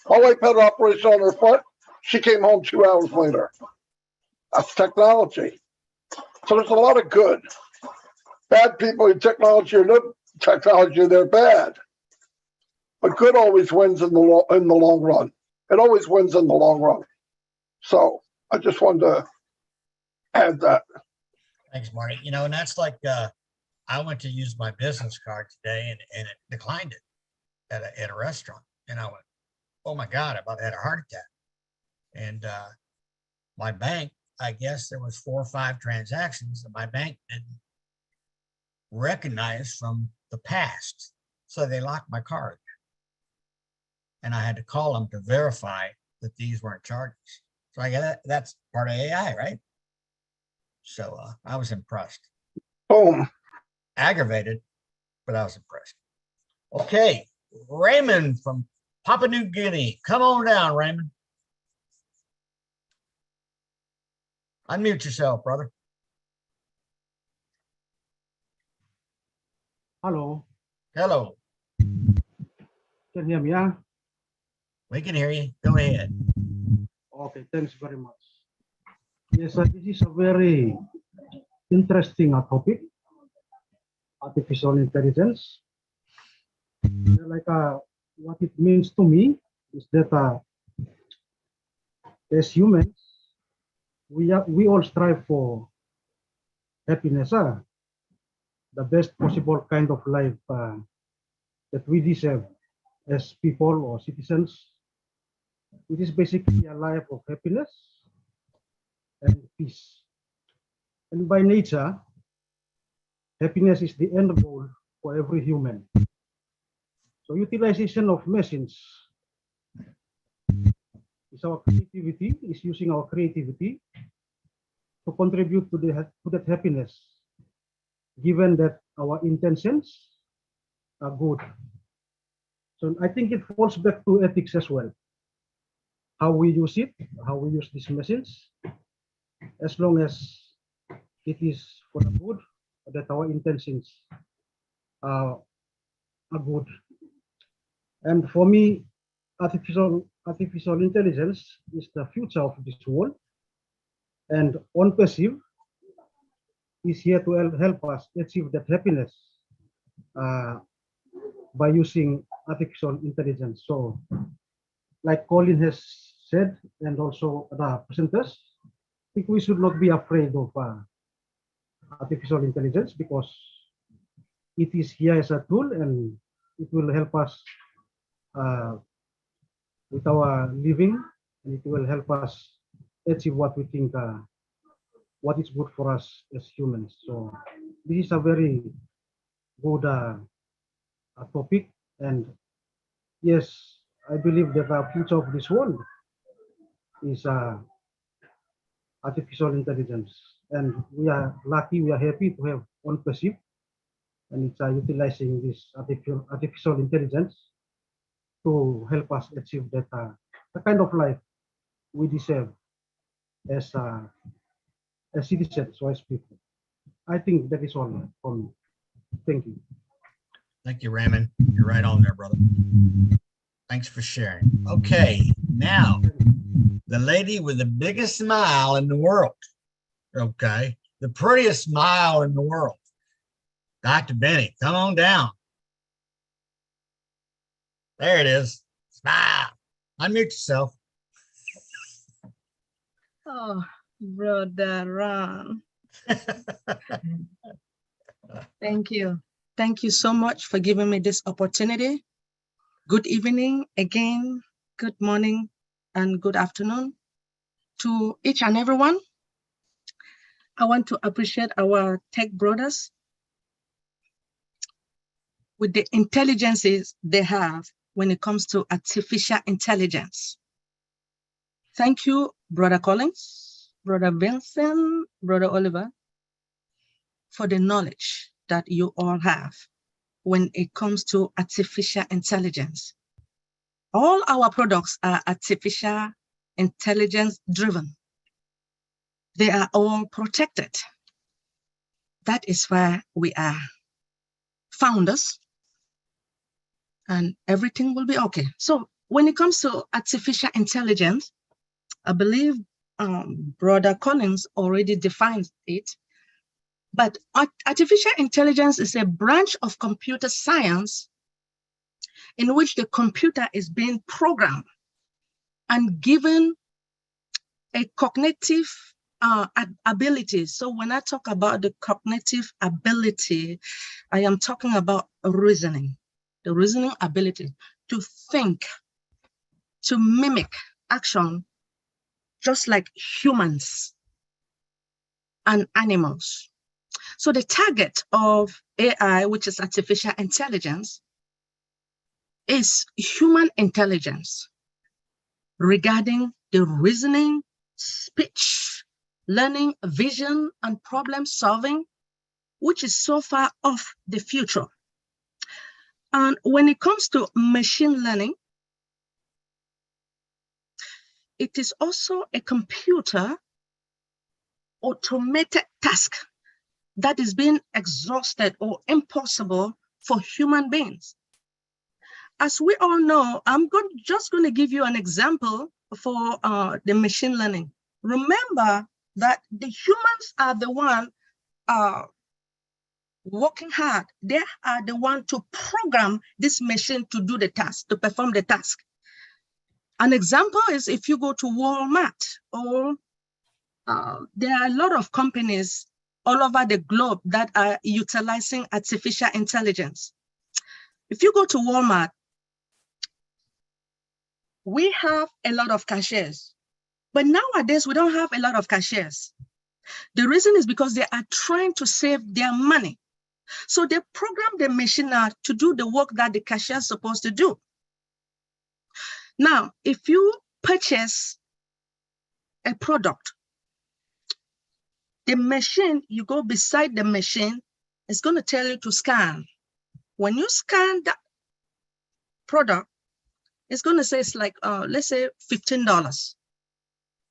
My wife had an operation on her foot. She came home 2 hours later. That's technology. So there's a lot of good. Bad people in technology or no technology, they're bad. But good always wins in the long run. It always wins in the long run. So I just wanted to add that. Thanks, Marty. You know, and that's like, I went to use my business card today and it declined it at a restaurant. And I went, oh my God, I about had a heart attack. And my bank, I guess there was 4 or 5 transactions that my bank didn't recognize from the past. So they locked my card. And I had to call them to verify that these weren't charges. So I get that's part of AI, right? So I was impressed. Boom. Aggravated, but I was impressed. Okay, Raymond from Papua New Guinea. Come on down, Raymond. Unmute yourself, brother. Hello. Hello. Can you hear me? Yeah? We can hear you. Go ahead. Okay, thanks very much. Yes, this is a very interesting topic, artificial intelligence. Like what it means to me is that as humans, we all strive for happiness, the best possible kind of life that we deserve as people or citizens. It is basically a life of happiness and peace. And by nature, happiness is the end goal for every human. So utilization of machines is our creativity, is using our creativity to contribute to that happiness, given that our intentions are good. So I think it falls back to ethics as well. How we use it, how we use these machines, as long as it is for the good, that our intentions are good. And for me, artificial intelligence is the future of this world, and OnPassive is here to help us achieve that happiness by using artificial intelligence. So, like Colin has said, and also the presenters, I think we should not be afraid of artificial intelligence, because it is here as a tool and it will help us with our living, and it will help us achieve what we think what is good for us as humans. So this is a very good topic, and yes, I believe that the future of this world is artificial intelligence, and we are lucky, we are happy to have OnPassive, and it's utilizing this artificial intelligence to help us achieve that the kind of life we deserve as citizens or as people. I think that is all for me. Thank you. Thank you, Raymond. You're right on there, brother. Thanks for sharing. Okay, now the lady with the biggest smile in the world. Okay, the prettiest smile in the world. Dr. Benny, come on down. There it is. Smile. Unmute yourself. Oh, Brother Ron. Thank you. Thank you so much for giving me this opportunity. Good evening again, good morning, and good afternoon to each and everyone. I want to appreciate our tech brothers with the intelligences they have when it comes to artificial intelligence. Thank you, Brother Collins, Brother Vincent, Brother Oliver, for the knowledge that you all have when it comes to artificial intelligence. All our products are artificial intelligence driven. They are all protected. That is why we are founders, and everything will be okay. So when it comes to artificial intelligence, I believe Brother Collins already defined it, but artificial intelligence is a branch of computer science in which the computer is being programmed and given a cognitive ability. So when I talk about the cognitive ability, I am talking about reasoning, the reasoning ability to think, to mimic action, just like humans and animals. So the target of AI, which is artificial intelligence, is human intelligence regarding the reasoning, speech, learning, vision, and problem solving, which is so far off the future. And when it comes to machine learning, it is also a computer automated task that is being exhausted or impossible for human beings. As we all know, I'm just going to give you an example for the machine learning. Remember that the humans are the one working hard. They are the one to program this machine to do the task, to perform the task. An example is if you go to Walmart, or there are a lot of companies all over the globe that are utilizing artificial intelligence. If you go to Walmart, we have a lot of cashiers, but nowadays we don't have a lot of cashiers. The reason is because they are trying to save their money. So they program the machine now to do the work that the cashier is supposed to do. Now, if you purchase a product, the machine, you go beside the machine, it's going to tell you to scan. When you scan that product, it's going to say it's like, let's say $15.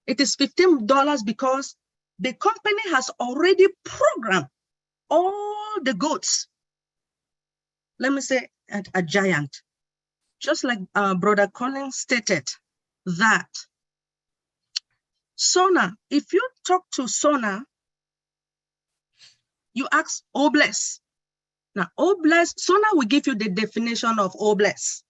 It is $15 because the company has already programmed all the goods. Let me say at a giant, just like Brother Collins stated that Sona, if you talk to Sona, you ask Obless. Now, Obless, Sona will give you the definition of Obless.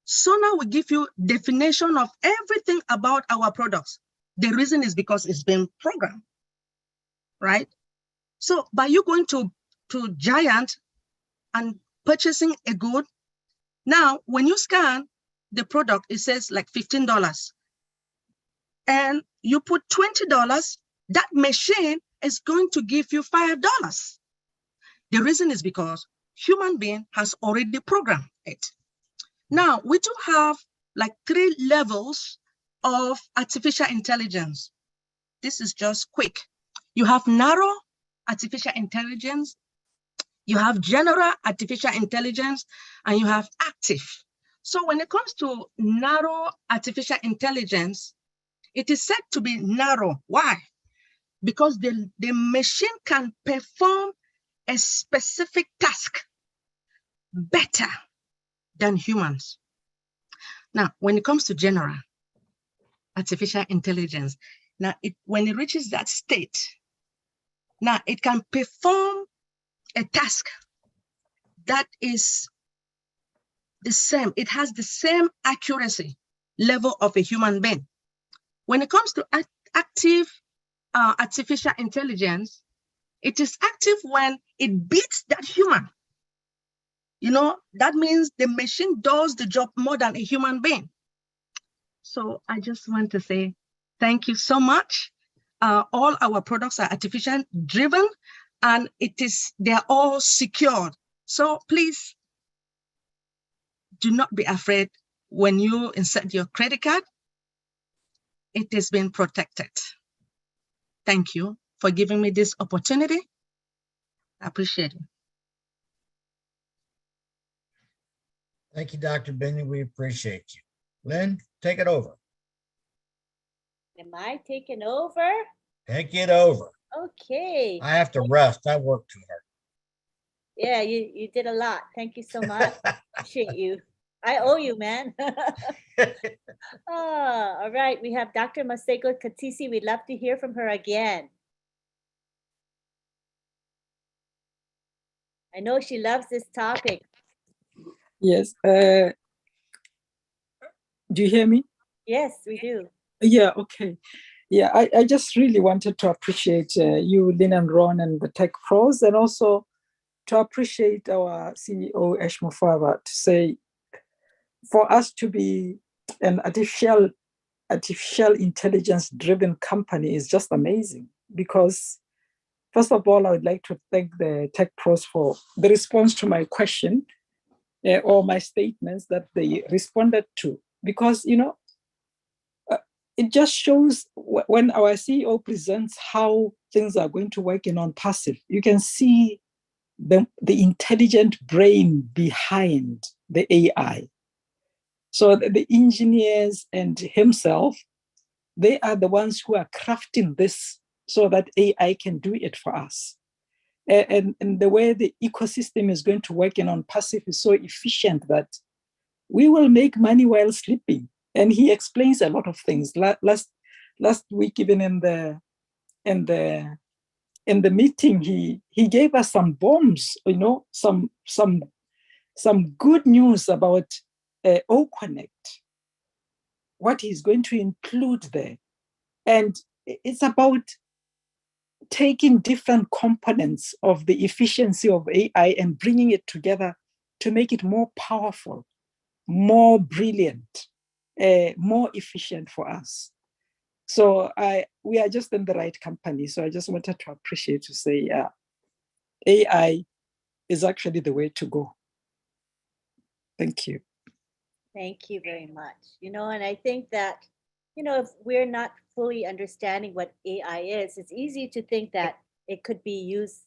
Sona will give you definition of everything about our products. The reason is because it's been programmed, right? So by you going to Giant and purchasing a good, now when you scan the product, it says like $15. And you put $20, that machine is going to give you $5. The reason is because human being has already programmed it. Now, we do have like 3 levels of artificial intelligence. This is just quick. You have narrow artificial intelligence, you have general artificial intelligence, and you have active. So when it comes to narrow artificial intelligence, it is said to be narrow. Why? Because the machine can perform a specific task better than humans. Now, when it comes to general artificial intelligence, now when it reaches that state, now it can perform a task that is the same. It has the same accuracy level of a human being. When it comes to active artificial intelligence, it is active when it beats that human. You know, that means the machine does the job more than a human being. So I just want to say thank you so much. All our products are artificial driven, and they're all secured. So please do not be afraid when you insert your credit card. It has been protected. Thank you for giving me this opportunity. I appreciate it. Thank you, Dr. Bingley. We appreciate you. Lynn, take it over. Am I taking over? Take it over. Okay. I have to rest. I work too hard. Yeah, you did a lot. Thank you so much. Appreciate you. I owe you, man. All right. We have Dr. Masego Katisi. We'd love to hear from her again. I know she loves this topic. Yes. Do you hear me? Yes, we do. Yeah, okay. Yeah, I just really wanted to appreciate you, Lynn and Ron, and the Tech Pros, and also to appreciate our CEO, Ash Mufava, to say, for us to be an artificial intelligence-driven company is just amazing. Because, first of all, I would like to thank the Tech Pros for the response to my question or my statements that they responded to. Because, you know, it just shows when our CEO presents how things are going to work in non-passive, you can see the intelligent brain behind the AI. So the engineers and himself, they are the ones who are crafting this so that AI can do it for us. And the way the ecosystem is going to work in non-passive is so efficient that we will make money while sleeping. And he explains a lot of things. Last week, even in the in the meeting, he gave us some bombs, you know, some good news about O-Connect, what he's going to include there. And it's about taking different components of the efficiency of AI and bringing it together to make it more powerful, more brilliant, more efficient for us. So we are just in the right company. So I just wanted to appreciate to say, AI is actually the way to go. Thank you. Thank you very much. You know, and I think that, you know, if we're not fully understanding what AI is, it's easy to think that it could be used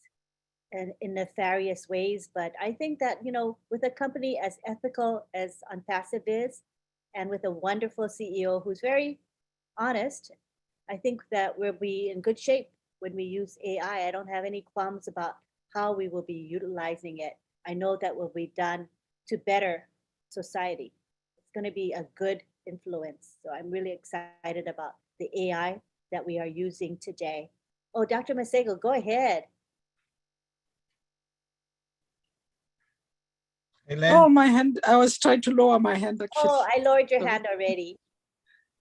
in nefarious ways. But I think that, you know, with a company as ethical as Unpassive is, and with a wonderful CEO who's very honest, I think that we'll be in good shape when we use AI. I don't have any qualms about how we will be utilizing it. I know that will be done to better society. It's going to be a good influence. So I'm really excited about the AI that we are using today. Oh, Dr. Masego, go ahead. Hey, Lynn. Oh, my hand. I was trying to lower my hand, actually. Oh, I lowered your hand already.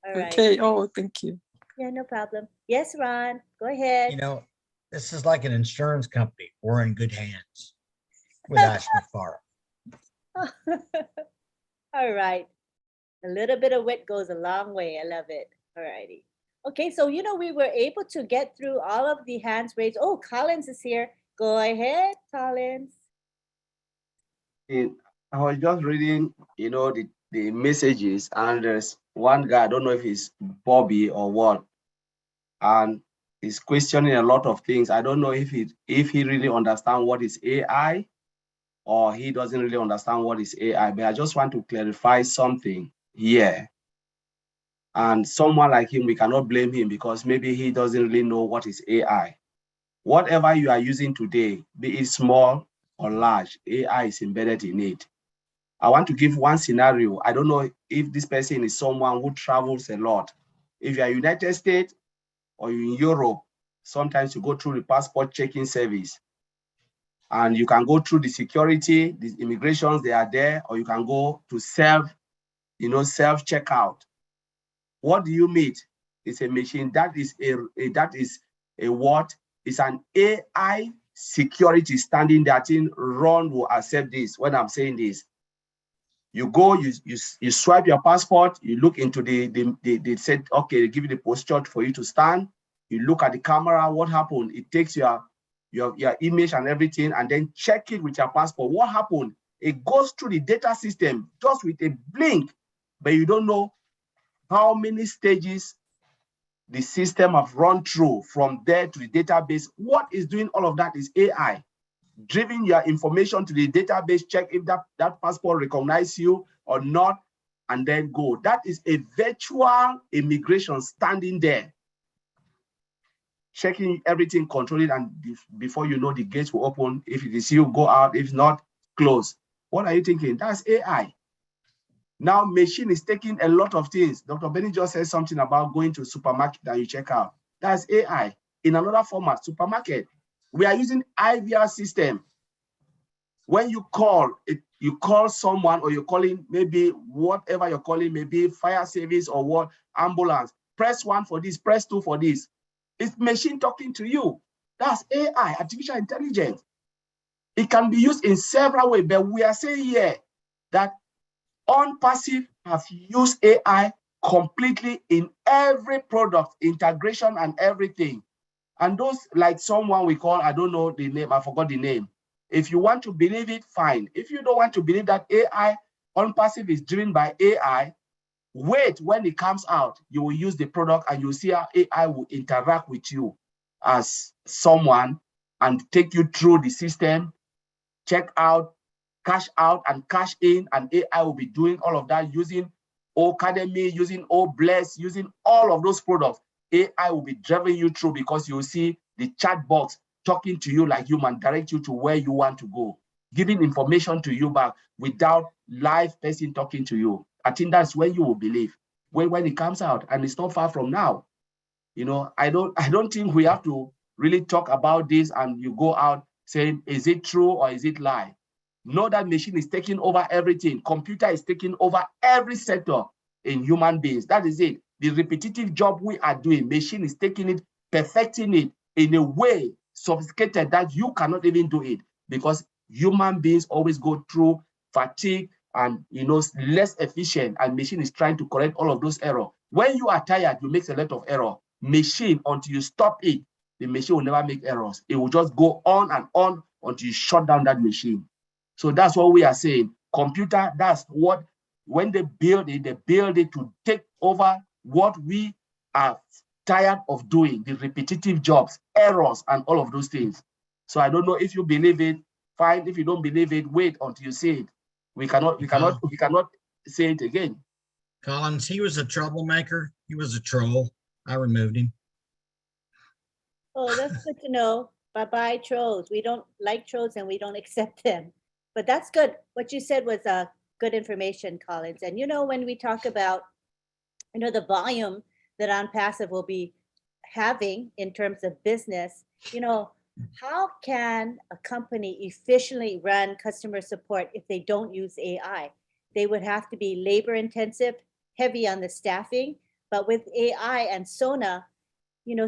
All right. Okay. Oh, thank you. Yeah, no problem. Yes, Ron, go ahead. You know, this is like an insurance company. We're in good hands with Ashmafara. All right. A little bit of wit goes a long way. I love it. All righty. Okay, so, you know, we were able to get through all of the hands raised. Oh, Collins is here. Go ahead, Collins. I was just reading, you know, the messages, and there's one guy, I don't know if it's Bobby or what, and he's questioning a lot of things. I don't know if he really understands what is AI, or he doesn't really understand what is AI, but I just want to clarify something here. And someone like him, we cannot blame him because maybe he doesn't really know what is AI. Whatever you are using today, be it small or large, AI is embedded in it. I want to give one scenario. I don't know if this person is someone who travels a lot. If you are United States or you're in Europe, sometimes you go through the passport checking service. And you can go through the security, the immigrations, they are there, or you can go to self-checkout. What do you meet? It's a machine that is it's an AI security standing there. Ron will accept this when I'm saying this. You go, you swipe your passport, you look into they said, okay, they give you the posture for you to stand. You look at the camera, what happened? It takes your image and everything, and then check it with your passport. What happened? It goes through the data system just with a blink, but you don't know how many stages the system have run through from there to the database. What is doing all of that is AI. Driving your information to the database, check if that passport recognizes you or not, and then go. That is a virtual immigration standing there, checking everything, controlling, and before you know, the gates will open. If it is you, go out. If not, close. What are you thinking? That's AI. Now, machine is taking a lot of things. Dr. Benny just said something about going to a supermarket that you check out. That's AI. In another format, supermarket. We are using IVR system. When you call someone, or you're calling maybe whatever you're calling, maybe fire service or what, ambulance, press 1 for this, press 2 for this. It's machine talking to you. That's AI, artificial intelligence. It can be used in several ways, but we are saying here that Unpassive have used AI completely in every product, integration and everything. And those, like someone we call, I don't know the name, I forgot the name. If you want to believe it, fine. If you don't want to believe that AI, Unpassive is driven by AI, wait, when it comes out, you will use the product and you'll see how AI will interact with you as someone and take you through the system, check out, cash out and cash in, and AI will be doing all of that using Academy, using Bless, using all of those products. AI will be driving you through because you'll see the chat box talking to you like human, direct you to where you want to go, giving information to you back without live person talking to you. I think that's when you will believe when it comes out, and it's not far from now. You know, I don't think we have to really talk about this and you go out saying, is it true or is it lie? Know that machine is taking over everything. Computer is taking over every sector in human beings. That is it. The repetitive job we are doing, machine is taking it, perfecting it in a way sophisticated that you cannot even do it, because human beings always go through fatigue and less efficient, and machine is trying to correct all of those errors. When you are tired, you make a lot of error. Machine, until you stop it, the machine will never make errors. It will just go on and on until you shut down that machine. So that's what we are saying. Computer, that's what, when they build it to take over what we are tired of doing, the repetitive jobs, errors, and all of those things. So I don't know if you believe it, fine. If you don't believe it, wait until you see it. We cannot say it again. Collins, he was a troublemaker. He was a troll. I removed him. Oh, that's good to know. Bye-bye, trolls. We don't like trolls and we don't accept them. But that's good. What you said was good information, Collins. And when we talk about, the volume that OnPassive will be having in terms of business, how can a company efficiently run customer support if they don't use AI? They would have to be labor intensive, heavy on the staffing. But with AI and Sona,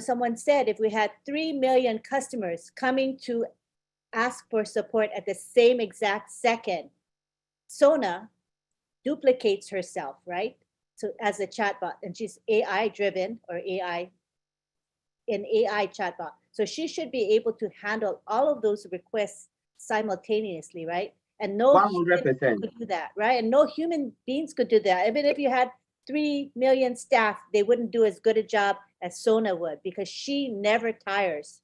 someone said if we had 3 million customers coming to ask for support at the same exact second, Sona duplicates herself, right? So as a chatbot, and she's AI driven or AI chatbot. So she should be able to handle all of those requests simultaneously, right? And no 100% could do that, right? And no human beings could do that. Even if you had 3 million staff, they wouldn't do as good a job as Sona would, because she never tires.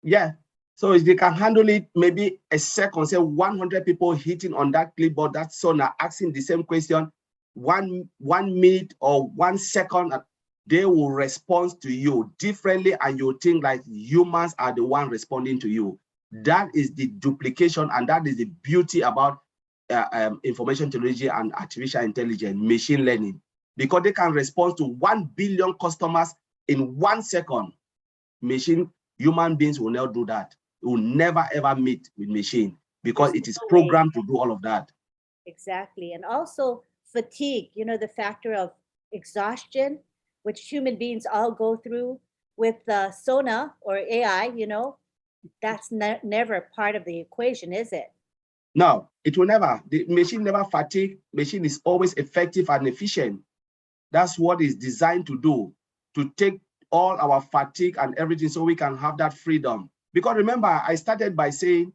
Yeah. So if they can handle it, maybe a second, say 100 people hitting on that clipboard, that Sona asking the same question, 1 minute or 1 second, they will respond to you differently, and you think like humans are the one responding to you. That is the duplication, and that is the beauty about information technology and artificial intelligence, machine learning, because they can respond to 1 billion customers in 1 second. Human beings will never do that. It will never ever meet with machine, because it is programmed to do all of that. Exactly. And also fatigue, the factor of exhaustion, which human beings all go through with Sona or AI, that's never part of the equation, is it? No, it will never. The machine never fatigue. Machine is always effective and efficient. That's what it's designed to do, to take all our fatigue and everything so we can have that freedom. Because remember, I started by saying,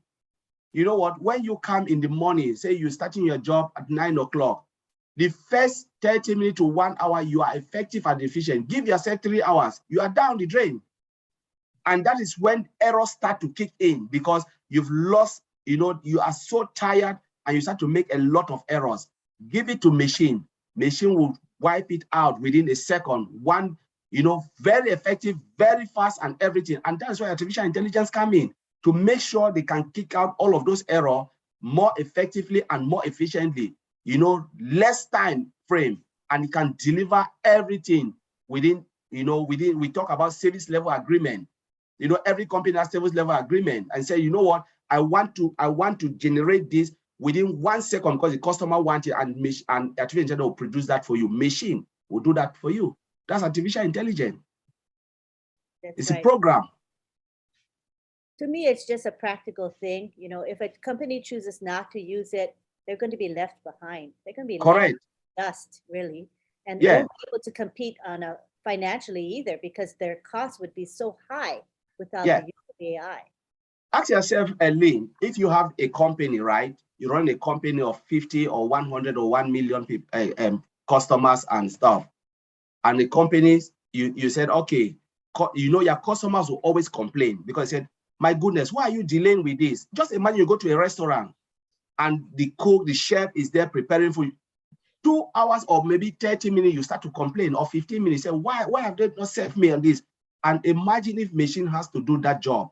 you know what, when you come in the morning, say you're starting your job at 9 o'clock, the first 30 minutes to 1 hour, you are effective and efficient. Give yourself 3 hours, you are down the drain. And that is when errors start to kick in, because you've lost, you are so tired and you start to make a lot of errors. Give it to machine. Machine will wipe it out within a second. Very effective, very fast, and everything. And that's why artificial intelligence come in, to make sure they can kick out all of those errors more effectively and more efficiently, less time frame, and it can deliver everything within, we talk about service level agreement. Every company has service level agreement, and say, you know what, I want to generate this within 1 second because the customer wants it, and artificial intelligence will produce that for you. Machine will do that for you. That's artificial intelligence. It's right. A program. To me, it's just a practical thing. If a company chooses not to use it, they're going to be left behind. They're going to be correct. Left dust, really. And they won't be able to compete on financially either, because their costs would be so high without the use of AI. Ask yourself, Lynn, if you have a company, right? You run a company of 50 or 100 or 1 million people, customers and stuff. And the companies, you said, okay, your customers will always complain, because they said, my goodness, why are you dealing with this? Just imagine you go to a restaurant and the cook, the chef is there preparing for you. 2 hours or maybe 30 minutes, you start to complain, or 15 minutes, say, why have they not served me on this? And imagine if machine has to do that job,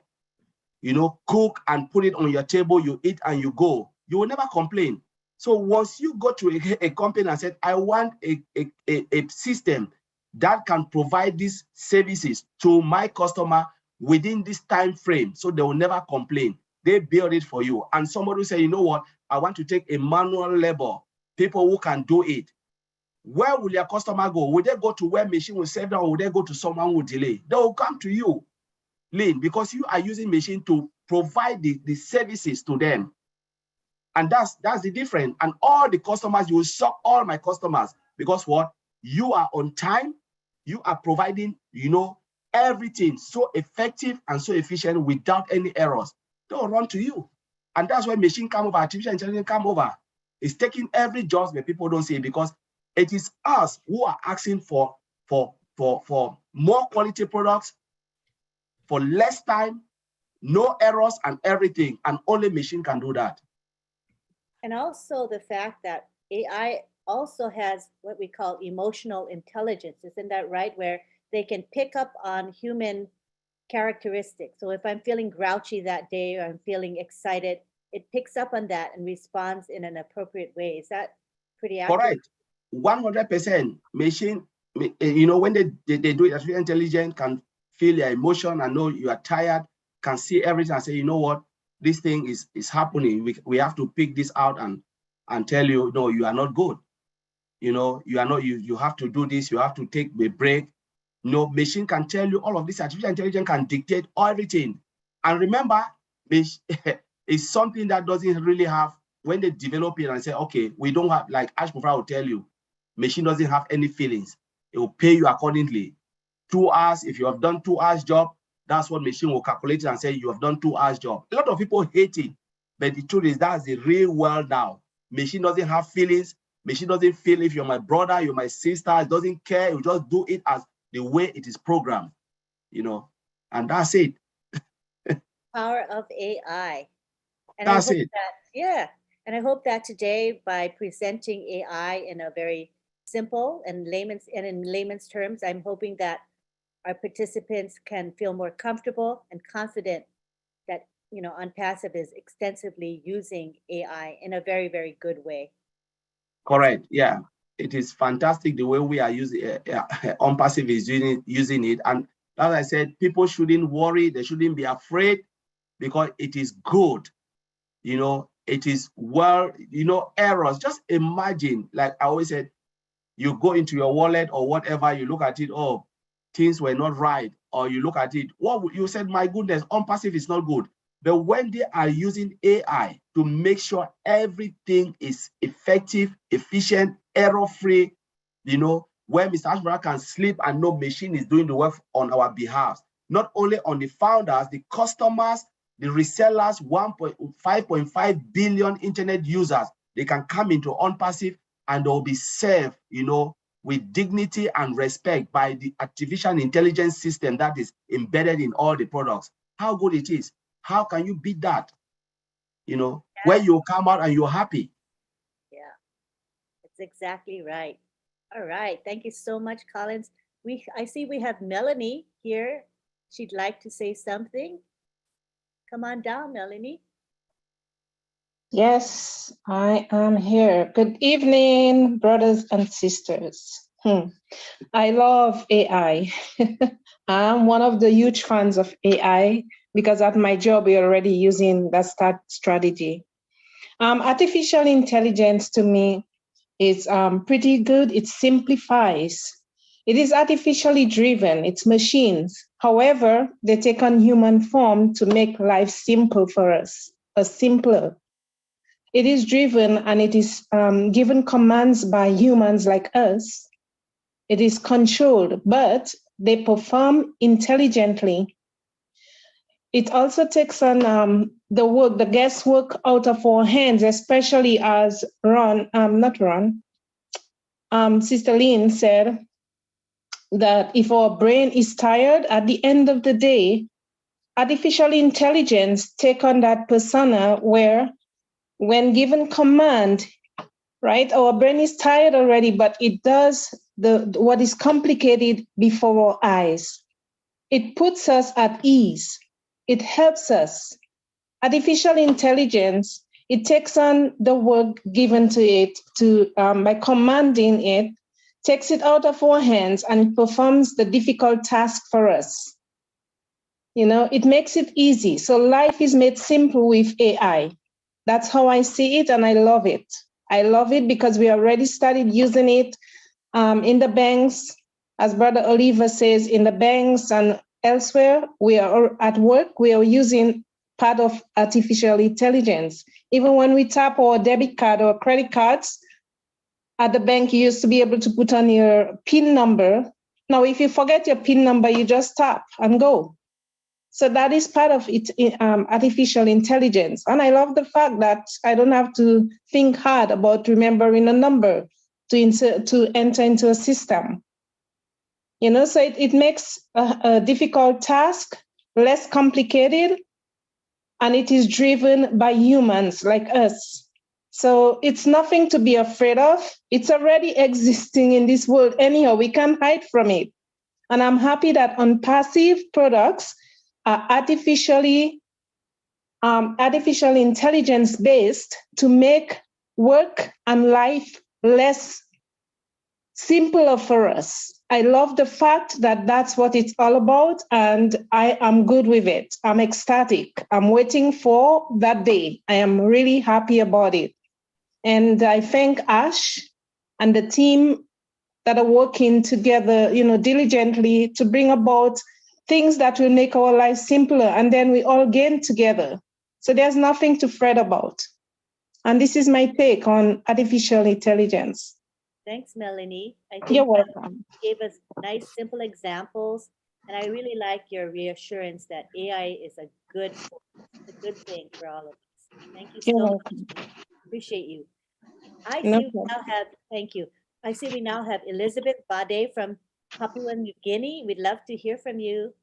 cook and put it on your table, you eat and you go. You will never complain. So once you go to a company and said, I want a system that can provide these services to my customer within this time frame, so they will never complain. They build it for you. And somebody will say, you know what, I want to take a manual labor, people who can do it. Where will your customer go? Will they go to where machine will save them, or will they go to someone who will delay? They will come to you, Lynn, because you are using machine to provide the services to them. And that's the difference. And all the customers, you will shock all my customers, because what? You are on time, you are providing, you know, everything so effective and so efficient without any errors. They will run to you. And that's why machine come over, artificial intelligence come over. It's taking every job, but people don't see it, because it is us who are asking for more quality products, for less time, no errors and everything, and only machine can do that. And also the fact that AI also has what we call emotional intelligence. Isn't that right? Where they can pick up on human characteristics. So if I'm feeling grouchy that day, or I'm feeling excited, it picks up on that and responds in an appropriate way. Is that pretty accurate? Correct. 100%. Machine, you know, when they do it, artificial intelligence can feel your emotion and know you are tired, can see everything and say, you know what, this thing is happening. We have to pick this out and tell you, no, you are not good. You know, you are not, you have to do this, you have to take a break. No, machine can tell you all of this. Artificial intelligence can dictate everything. And remember, it's something that doesn't really have, when they develop it and say, okay, we don't have, like Ash Mufra will tell you, machine doesn't have any feelings. It will pay you accordingly. 2 hours, if you have done 2 hours job, that's what machine will calculate it and say you have done 2 hours job. A lot of people hate it, but the truth is that's the real world now. Machine doesn't have feelings. Machine doesn't feel if you're my brother, you're my sister. It doesn't care. You just do it as the way it is programmed, you know, and that's it. Power of AI. And That's I hope it. that, yeah. And I hope that today, by presenting AI in a very simple and in layman's terms, I'm hoping that our participants can feel more comfortable and confident that, you know, OnPassive is extensively using AI in a very, very good way. Correct. Yeah, it is fantastic the way we are using OnPassive is using it. And as I said, people shouldn't worry. They shouldn't be afraid, because it is good. You know, it is well, you know, errors. Just imagine, like I always said, you go into your wallet or whatever, you look at it, oh, things were not right, or you look at it, what you said, my goodness, OnPassive is not good. But when they are using AI to make sure everything is effective, efficient, error-free, you know, where Mr. Ashmara can sleep and know machine is doing the work on our behalf, not only on the founders, the customers, the resellers, 5.5 billion internet users, they can come into OnPassive and they'll be served, you know, with dignity and respect by the artificial intelligence system that is embedded in all the products. How good it is. How can you beat that? You know, where you come out and you're happy. Yeah, that's exactly right. All right. Thank you so much, Collins. I see we have Melanie here. She'd like to say something. Come on down, Melanie. Yes, I am here. Good evening, brothers and sisters. I love AI. I'm one of the huge fans of AI because at my job, we're already using that strategy. Artificial intelligence to me is pretty good. It simplifies. It is artificially driven. It's machines. However, they take on human form to make life simple for us, simpler. It is driven and it is given commands by humans like us. It is controlled, but they perform intelligently. It also takes on the guesswork out of our hands, especially as Sister Lynn said that if our brain is tired, at the end of the day, artificial intelligence take on that persona where when given command, right, our brain is tired already, but it does what is complicated before our eyes. It puts us at ease. It helps us. Artificial intelligence, it takes on the work given to it by commanding it, takes it out of our hands and performs the difficult task for us. It makes it easy. So life is made simple with AI. That's how I see it, and I love it. I love it because we already started using it in the banks, as Brother Oliver says, in the banks and elsewhere. We are at work, we are using part of artificial intelligence. Even when we tap our debit card or credit cards, at the bank, you used to be able to put on your PIN number. Now, if you forget your PIN number, you just tap and go. So that is part of it, artificial intelligence. And I love the fact that I don't have to think hard about remembering a number to enter into a system. So it makes a difficult task less complicated, and it is driven by humans like us. So it's nothing to be afraid of. It's already existing in this world anyhow. We can't hide from it. And I'm happy that on passive products are artificial intelligence based to make work and life less simpler for us. I love the fact that that's what it's all about, and I am good with it. I'm ecstatic. I'm waiting for that day. I am really happy about it. And I thank Ash and the team that are working together, diligently to bring about things that will make our lives simpler, and then we all gain together. So there's nothing to fret about. And this is my take on artificial intelligence. Thanks, Melanie. I think You're welcome. you gave us nice, simple examples. And I really like your reassurance that AI is a good thing for all of us. Thank you You're so welcome. much. Appreciate you. Thank you. I see we now have Elizabeth Bade from Papua New Guinea. We'd love to hear from you.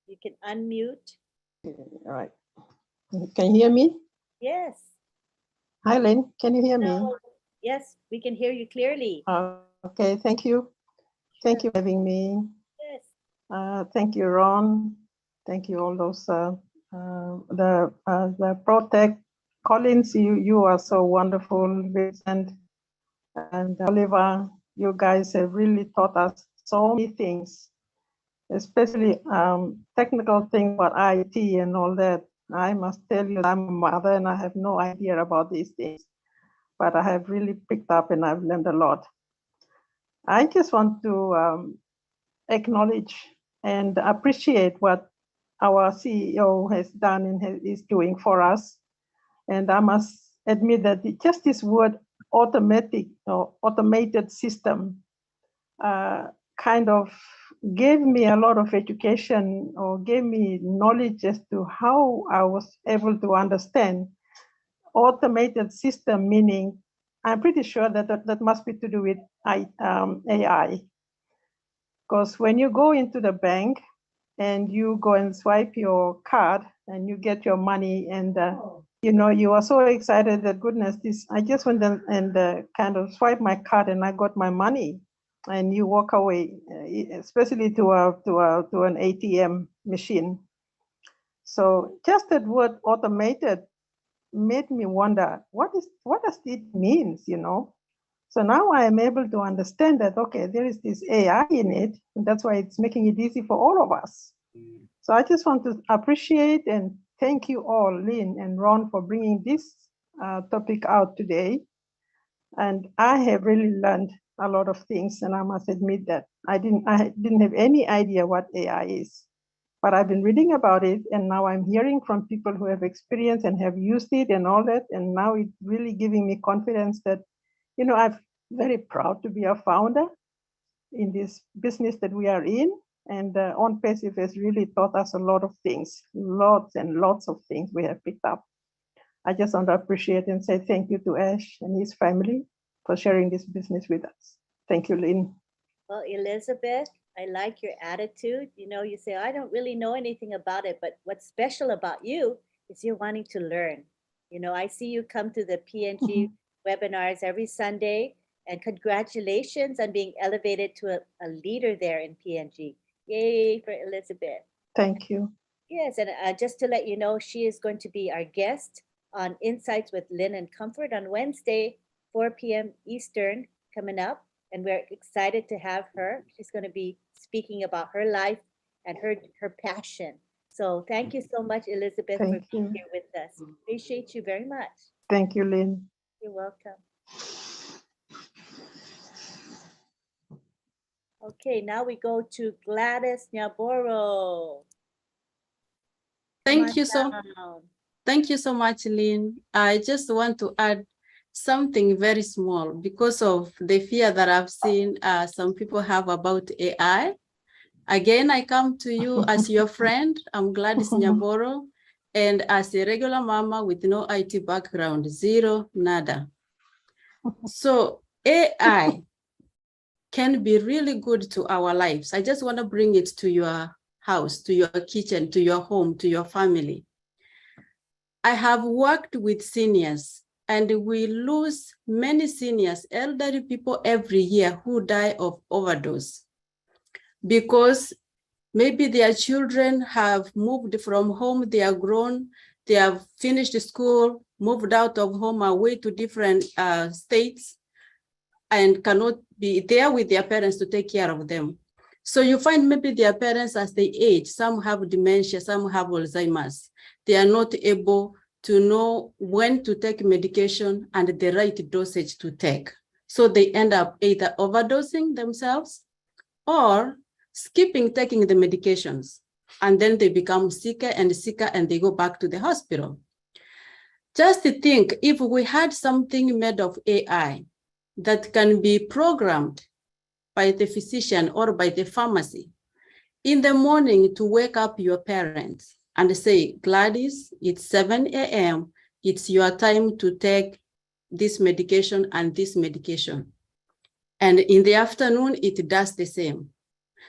You can unmute. All right. Can you hear me? Yes. Hi, Lynn. Can you hear me? Yes, we can hear you clearly. Okay, thank you. Thank you for having me. Yes. Thank you, Ron. Thank you, all those, the Protect. Collins, you are so wonderful, Vincent and Oliver. You guys have really taught us so many things, especially technical things about IT and all that. I must tell you, I'm a mother and I have no idea about these things, but I have really picked up and I've learned a lot. I just want to acknowledge and appreciate what our CEO has done and is doing for us. And I must admit that just this word automatic or automated system kind of gave me a lot of education or gave me knowledge as to how I was able to understand automated system, meaning I'm pretty sure that must be to do with AI. Because when you go into the bank and you go and swipe your card and you get your money and you are so excited that goodness, I just went and kind of swiped my card and I got my money, and you walk away, especially to an ATM machine. So just that word automated made me wonder, what does it mean, So now I am able to understand that, okay, there is this AI in it, and that's why it's making it easy for all of us. So I just want to appreciate and thank you all, Lynn and Ron, for bringing this topic out today. And I have really learned a lot of things, and I must admit that I didn't have any idea what AI is. But I've been reading about it, and now I'm hearing from people who have experience and have used it and all that, and now it's really giving me confidence that, I'm very proud to be a founder in this business that we are in. And On Passive has really taught us a lot of things, lots and lots of things we have picked up. I just want to appreciate and say thank you to Ash and his family for sharing this business with us. Thank you, Lynn. Well, Elizabeth, I like your attitude. You say, I don't really know anything about it, but what's special about you is you're wanting to learn. I see you come to the PNG webinars every Sunday, and congratulations on being elevated to a leader there in PNG. Yay for Elizabeth. Thank you. Yes, and just to let you know, she is going to be our guest on Insights with Lynn and Comfort on Wednesday. 4 p.m. Eastern coming up, and we're excited to have her. She's going to be speaking about her life and her passion. So thank you so much, Elizabeth, for Thank being you. here with us. Appreciate you very much. Thank you, Lynn. You're welcome. Okay, now we go to Gladys Nyaboro. Thank you so much, Lynn. I just want to add something very small because of the fear that I've seen some people have about AI. Again, I come to you as your friend. I'm Gladys Nyaboro, and as a regular mama with no IT background, zero, nada. So AI can be really good to our lives. I just want to bring it to your house, to your kitchen, to your home, to your family. I have worked with seniors, and we lose many seniors, elderly people every year who die of overdose because maybe their children have moved from home, they are grown, they have finished school, moved out of home away to different states, and cannot be there with their parents to take care of them. So you find maybe their parents as they age, some have dementia, some have Alzheimer's. They are not able to know when to take medication and the right dosage to take. So they end up either overdosing themselves or skipping taking the medications. And then they become sicker and sicker and they go back to the hospital. Just to think, if we had something made of AI that can be programmed by the physician or by the pharmacy in the morning to wake up your parents and say, Gladys, it's 7 a.m. It's your time to take this medication and this medication. And in the afternoon, it does the same.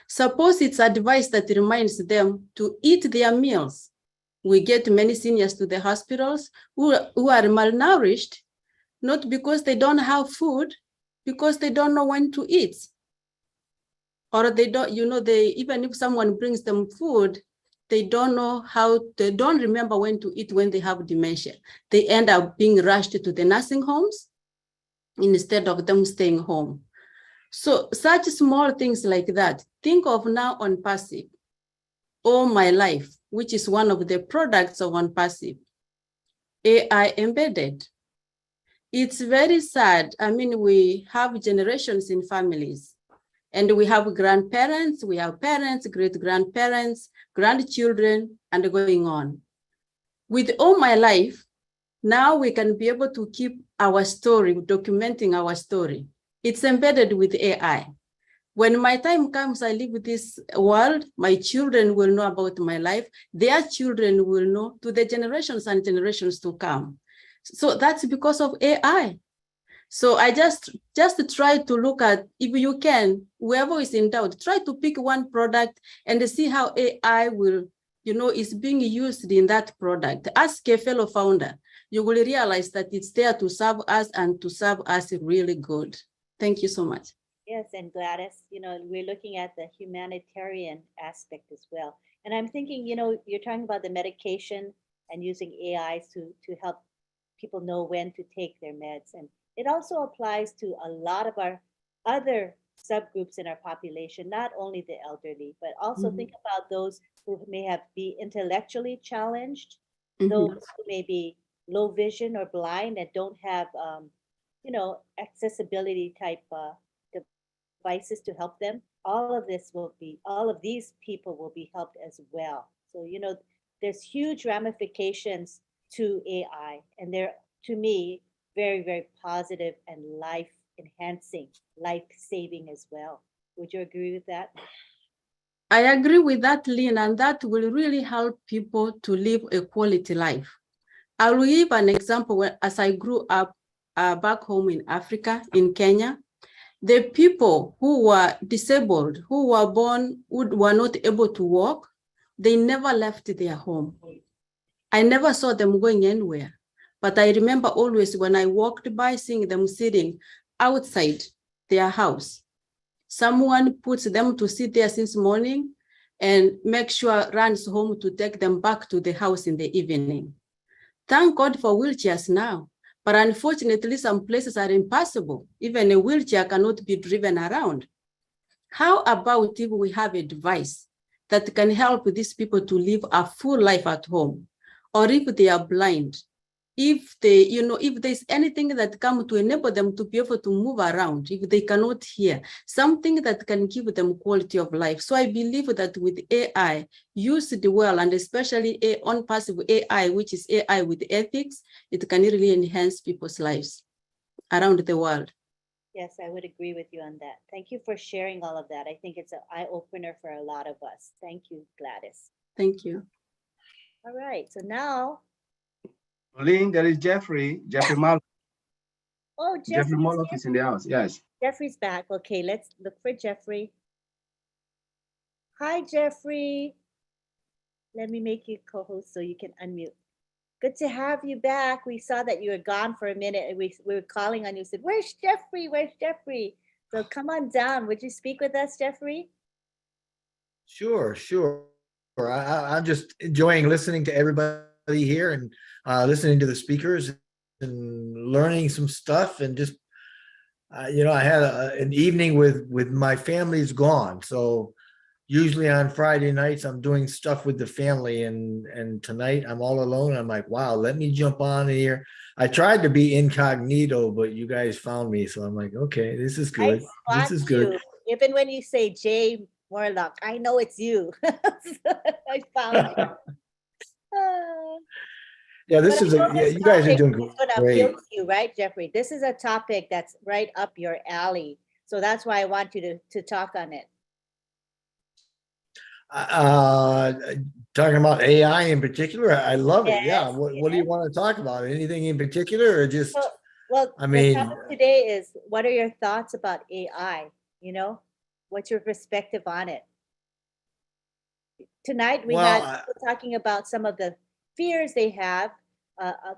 Suppose it's advice that reminds them to eat their meals. We get many seniors to the hospitals who are malnourished, not because they don't have food, because they don't know when to eat. Or they don't, even if someone brings them food, they don't know they don't remember when to eat when they have dementia. They end up being rushed to the nursing homes instead of them staying home. So such small things like that. Think of now OnPassive, All My Life, which is one of the products of OnPassive, AI embedded. It's very sad. I mean, we have generations in families, and we have grandparents, we have parents, great-grandparents, grandchildren, and going on. With All My Life, now we can be able to keep our story, documenting our story. It's embedded with AI. When my time comes, I live with this world, my children will know about my life, their children will know to the generations and generations to come. So that's because of AI. So I just try to look at, if you can, whoever is in doubt, try to pick one product and see how AI will, is being used in that product. Ask a fellow founder, you will realize that it's there to serve us and to serve us really good. Thank you so much. Yes, and Gladys, we're looking at the humanitarian aspect as well. And I'm thinking, you're talking about the medication and using AIs to help people know when to take their meds. And it also applies to a lot of our other subgroups in our population, not only the elderly, but also think about those who may be intellectually challenged, those who may be low vision or blind and don't have, accessibility type devices to help them. All of these people will be helped as well. So, there's huge ramifications to AI, and they're, to me, very, very positive and life-enhancing, life-saving as well. Would you agree with that? I agree with that, Lynn, and that will really help people to live a quality life. I will give an example. As I grew up back home in Africa, in Kenya, the people who were disabled, who were born, who were not able to walk, they never left their home. I never saw them going anywhere. But I remember always when I walked by, seeing them sitting outside their house. Someone puts them to sit there since morning and make sure runs home to take them back to the house in the evening. Thank God for wheelchairs now. But unfortunately, some places are impassable. Even a wheelchair cannot be driven around. How about if we have a device that can help these people to live a full life at home? Or if they are blind, if they, if there's anything that come to enable them to be able to move around, if they cannot hear, something that can give them quality of life. So I believe that with AI, used well, and especially on passive AI, which is AI with ethics, it can really enhance people's lives around the world. Yes, I would agree with you on that. Thank you for sharing all of that. I think it's an eye-opener for a lot of us. Thank you, Gladys. Thank you. All right, so now. Lynn, there is Jeffrey Maloff. Oh, Jeffrey Maloff is in the house, yes. Jeffrey's back. Okay, let's look for Jeffrey. Hi, Jeffrey. Let me make you co-host so you can unmute. Good to have you back. We saw that you were gone for a minute and we were calling on you, said, where's Jeffrey? Where's Jeffrey? So come on down. Would you speak with us, Jeffrey? Sure. I'm just enjoying listening to everybody here and listening to the speakers and learning some stuff and just, I had an evening with my family's gone. So usually on Friday nights, I'm doing stuff with the family and tonight I'm all alone. I'm like, wow, let me jump on here. I tried to be incognito, but you guys found me. So I'm like, okay, this is good. This is good. Even when you say Jay Morlock, I know it's you. I found you. Yeah, this is you guys are doing great. Appeal to you, right, Jeffrey? This is a topic that's right up your alley. So that's why I want you to talk on it. Talking about AI in particular, I love it. Yeah. What do you want to talk about? Anything in particular, or just? Well, I mean, the topic today is, what are your thoughts about AI? What's your perspective on it? Tonight we had people talking about some of the fears they have,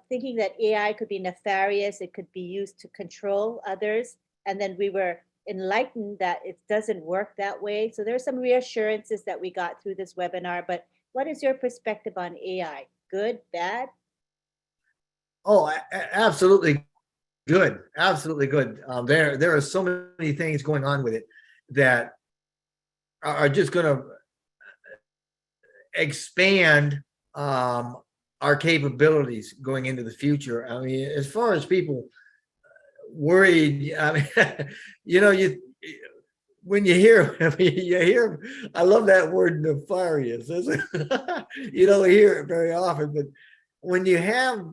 thinking that AI could be nefarious. It could be used to control others, and then we were enlightened that it doesn't work that way. So there's some reassurances that we got through this webinar, but what is your perspective on AI? Good, bad? Oh, absolutely good. Absolutely good. There are so many things going on with it that are just going to expand our capabilities going into the future. I mean, as far as people worried, I mean, when you hear, I love that word nefarious. You don't hear it very often, but when you have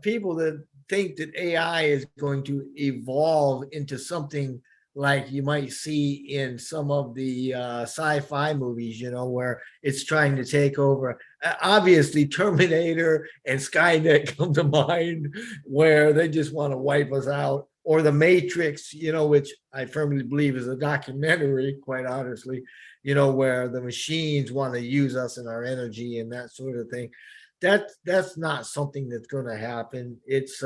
people that think that AI is going to evolve into something like you might see in some of the sci-fi movies, where it's trying to take over. Obviously, Terminator and Skynet come to mind, where they just want to wipe us out. Or The Matrix, which I firmly believe is a documentary, quite honestly, where the machines want to use us and our energy and that sort of thing. That's not something that's going to happen. It's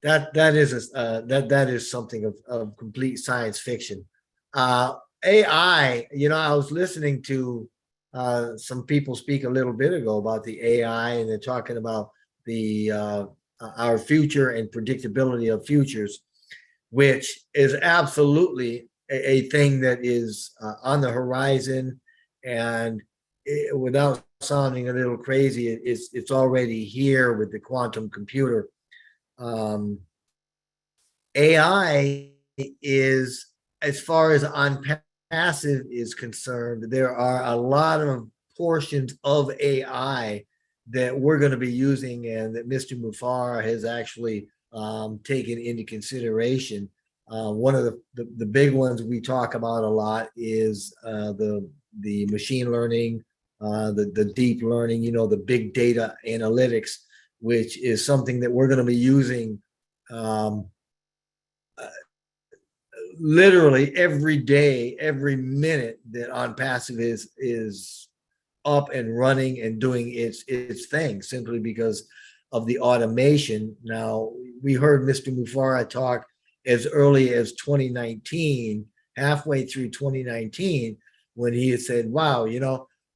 that is something of complete science fiction. AI, I was listening to some people speak a little bit ago about the AI, and they're talking about the our future and predictability of futures, which is absolutely a thing that is on the horizon. And without sounding a little crazy, it's already here with the quantum computer. AI is, as far as on passive is concerned, there are a lot of portions of AI that we're going to be using and that Mr. Mufara has actually taken into consideration. One of the big ones we talk about a lot is the machine learning, the deep learning, the big data analytics, which is something that we're going to be using literally every day, every minute that on passive is up and running and doing its thing, simply because of the automation. Now, we heard Mr. Mufara talk as early as 2019, halfway through 2019, when he had said, wow,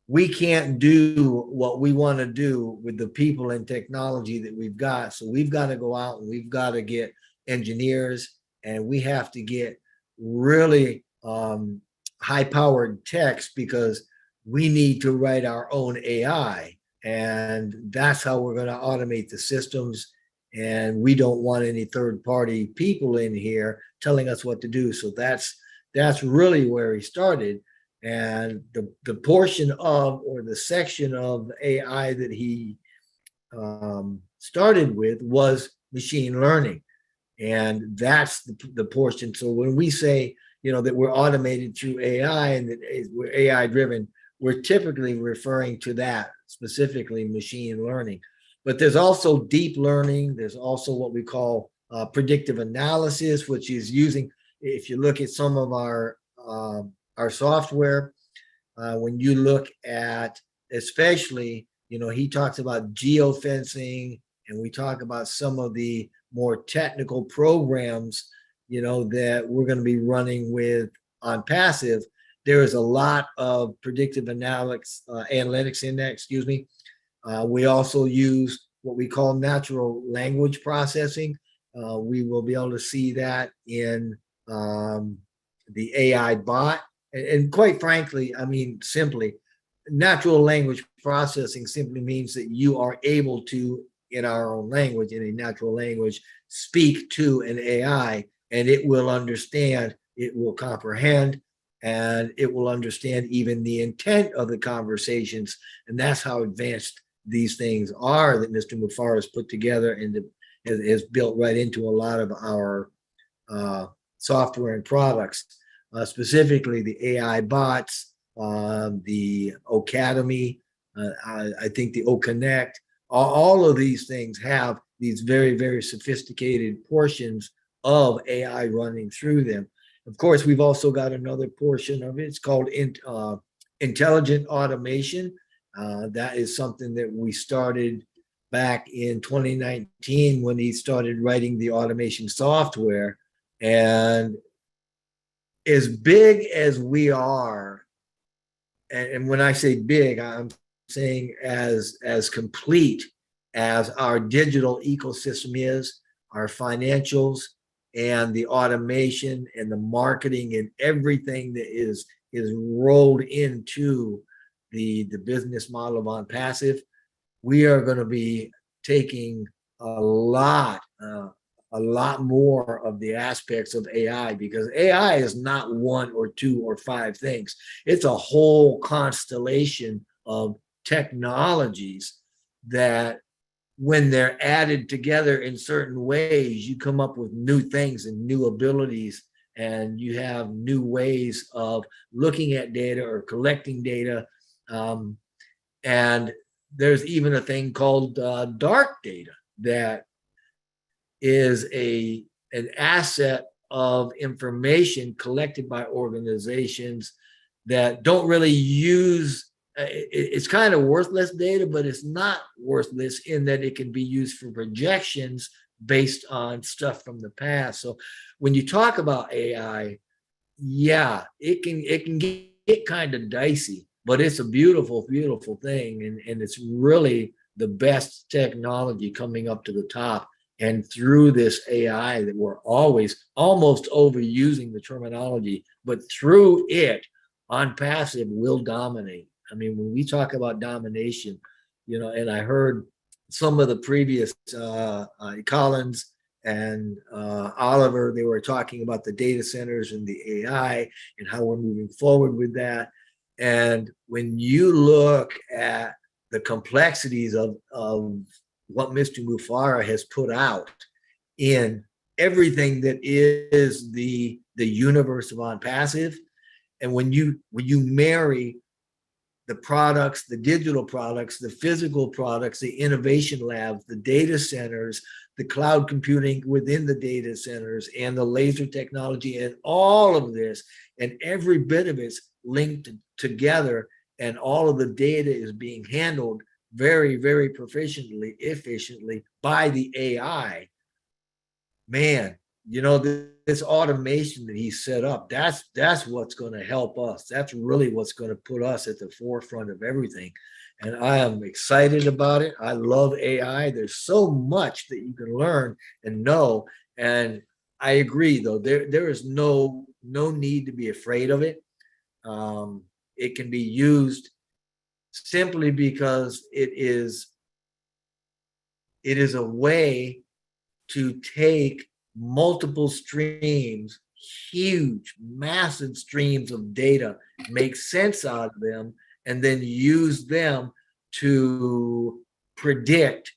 we can't do what we want to do with the people and technology that we've got. So we've got to go out and we've got to get engineers, and we have to get really high-powered techs, because we need to write our own AI. And that's how we're going to automate the systems. And we don't want any third-party people in here telling us what to do. So that's really where he started. And the portion of, or the section of AI that he started with was machine learning. And that's the portion. So when we say, that we're automated through AI and that we're AI driven, we're typically referring to that, specifically machine learning. But there's also deep learning. There's also what we call predictive analysis, which is using, if you look at some of our software, when you look at, especially, he talks about geofencing, and we talk about some of the more technical programs, that we're going to be running with on passive. There is a lot of predictive analytics in that, excuse me. We also use what we call natural language processing. We will be able to see that in the AI bot. And quite frankly, simply, natural language processing simply means that you are able to, in our own language, in a natural language, speak to an AI, and it will understand, it will comprehend, and it will understand even the intent of the conversations. And that's how advanced these things are that Mr. Mufar has put together and has built right into a lot of our software and products, specifically the AI bots, the Academy, I think the OConnect, all of these things have these very, very sophisticated portions of AI running through them. Of course, we've also got another portion of it. It's called intelligent automation. That is something that we started back in 2019 when he started writing the automation software. And as big as we are, and when I say big, I'm saying as complete as our digital ecosystem is, our financials and the automation and the marketing and everything that is rolled into the business model of OnPassive, we are going to be taking a lot more of the aspects of AI, because AI is not one or two or five things. It's a whole constellation of technologies that, when they're added together in certain ways, you come up with new things and new abilities, and you have new ways of looking at data or collecting data. And there's even a thing called dark data that is an asset of information collected by organizations that don't really use. It's kind of worthless data, but it's not worthless in that it can be used for projections based on stuff from the past. So when you talk about AI, yeah, it can get kind of dicey, but it's a beautiful, beautiful thing. And it's really the best technology coming up to the top. And through this AI that we're always almost overusing the terminology, but through it, OnPassive will dominate. When we talk about domination, and I heard some of the previous Collins and Oliver, they were talking about the data centers and the AI and how we're moving forward with that. And when you look at the complexities of what Mr. Mufara has put out in everything that is the universe of OnPassive, and when you marry the products, the digital products, the physical products, the innovation labs, the data centers, the cloud computing within the data centers, and the laser technology, and all of this, and every bit of it's linked together, and all of the data is being handled very, very efficiently by the AI. Man, you know, this automation that he set up, that's what's going to help us. That's really what's going to put us at the forefront of everything. And I am excited about it. I love AI. There's so much that you can learn and know. And I agree, though, there is no need to be afraid of it. It can be used simply because it is a way to take multiple streams, huge, massive streams of data, make sense out of them, and then use them to predict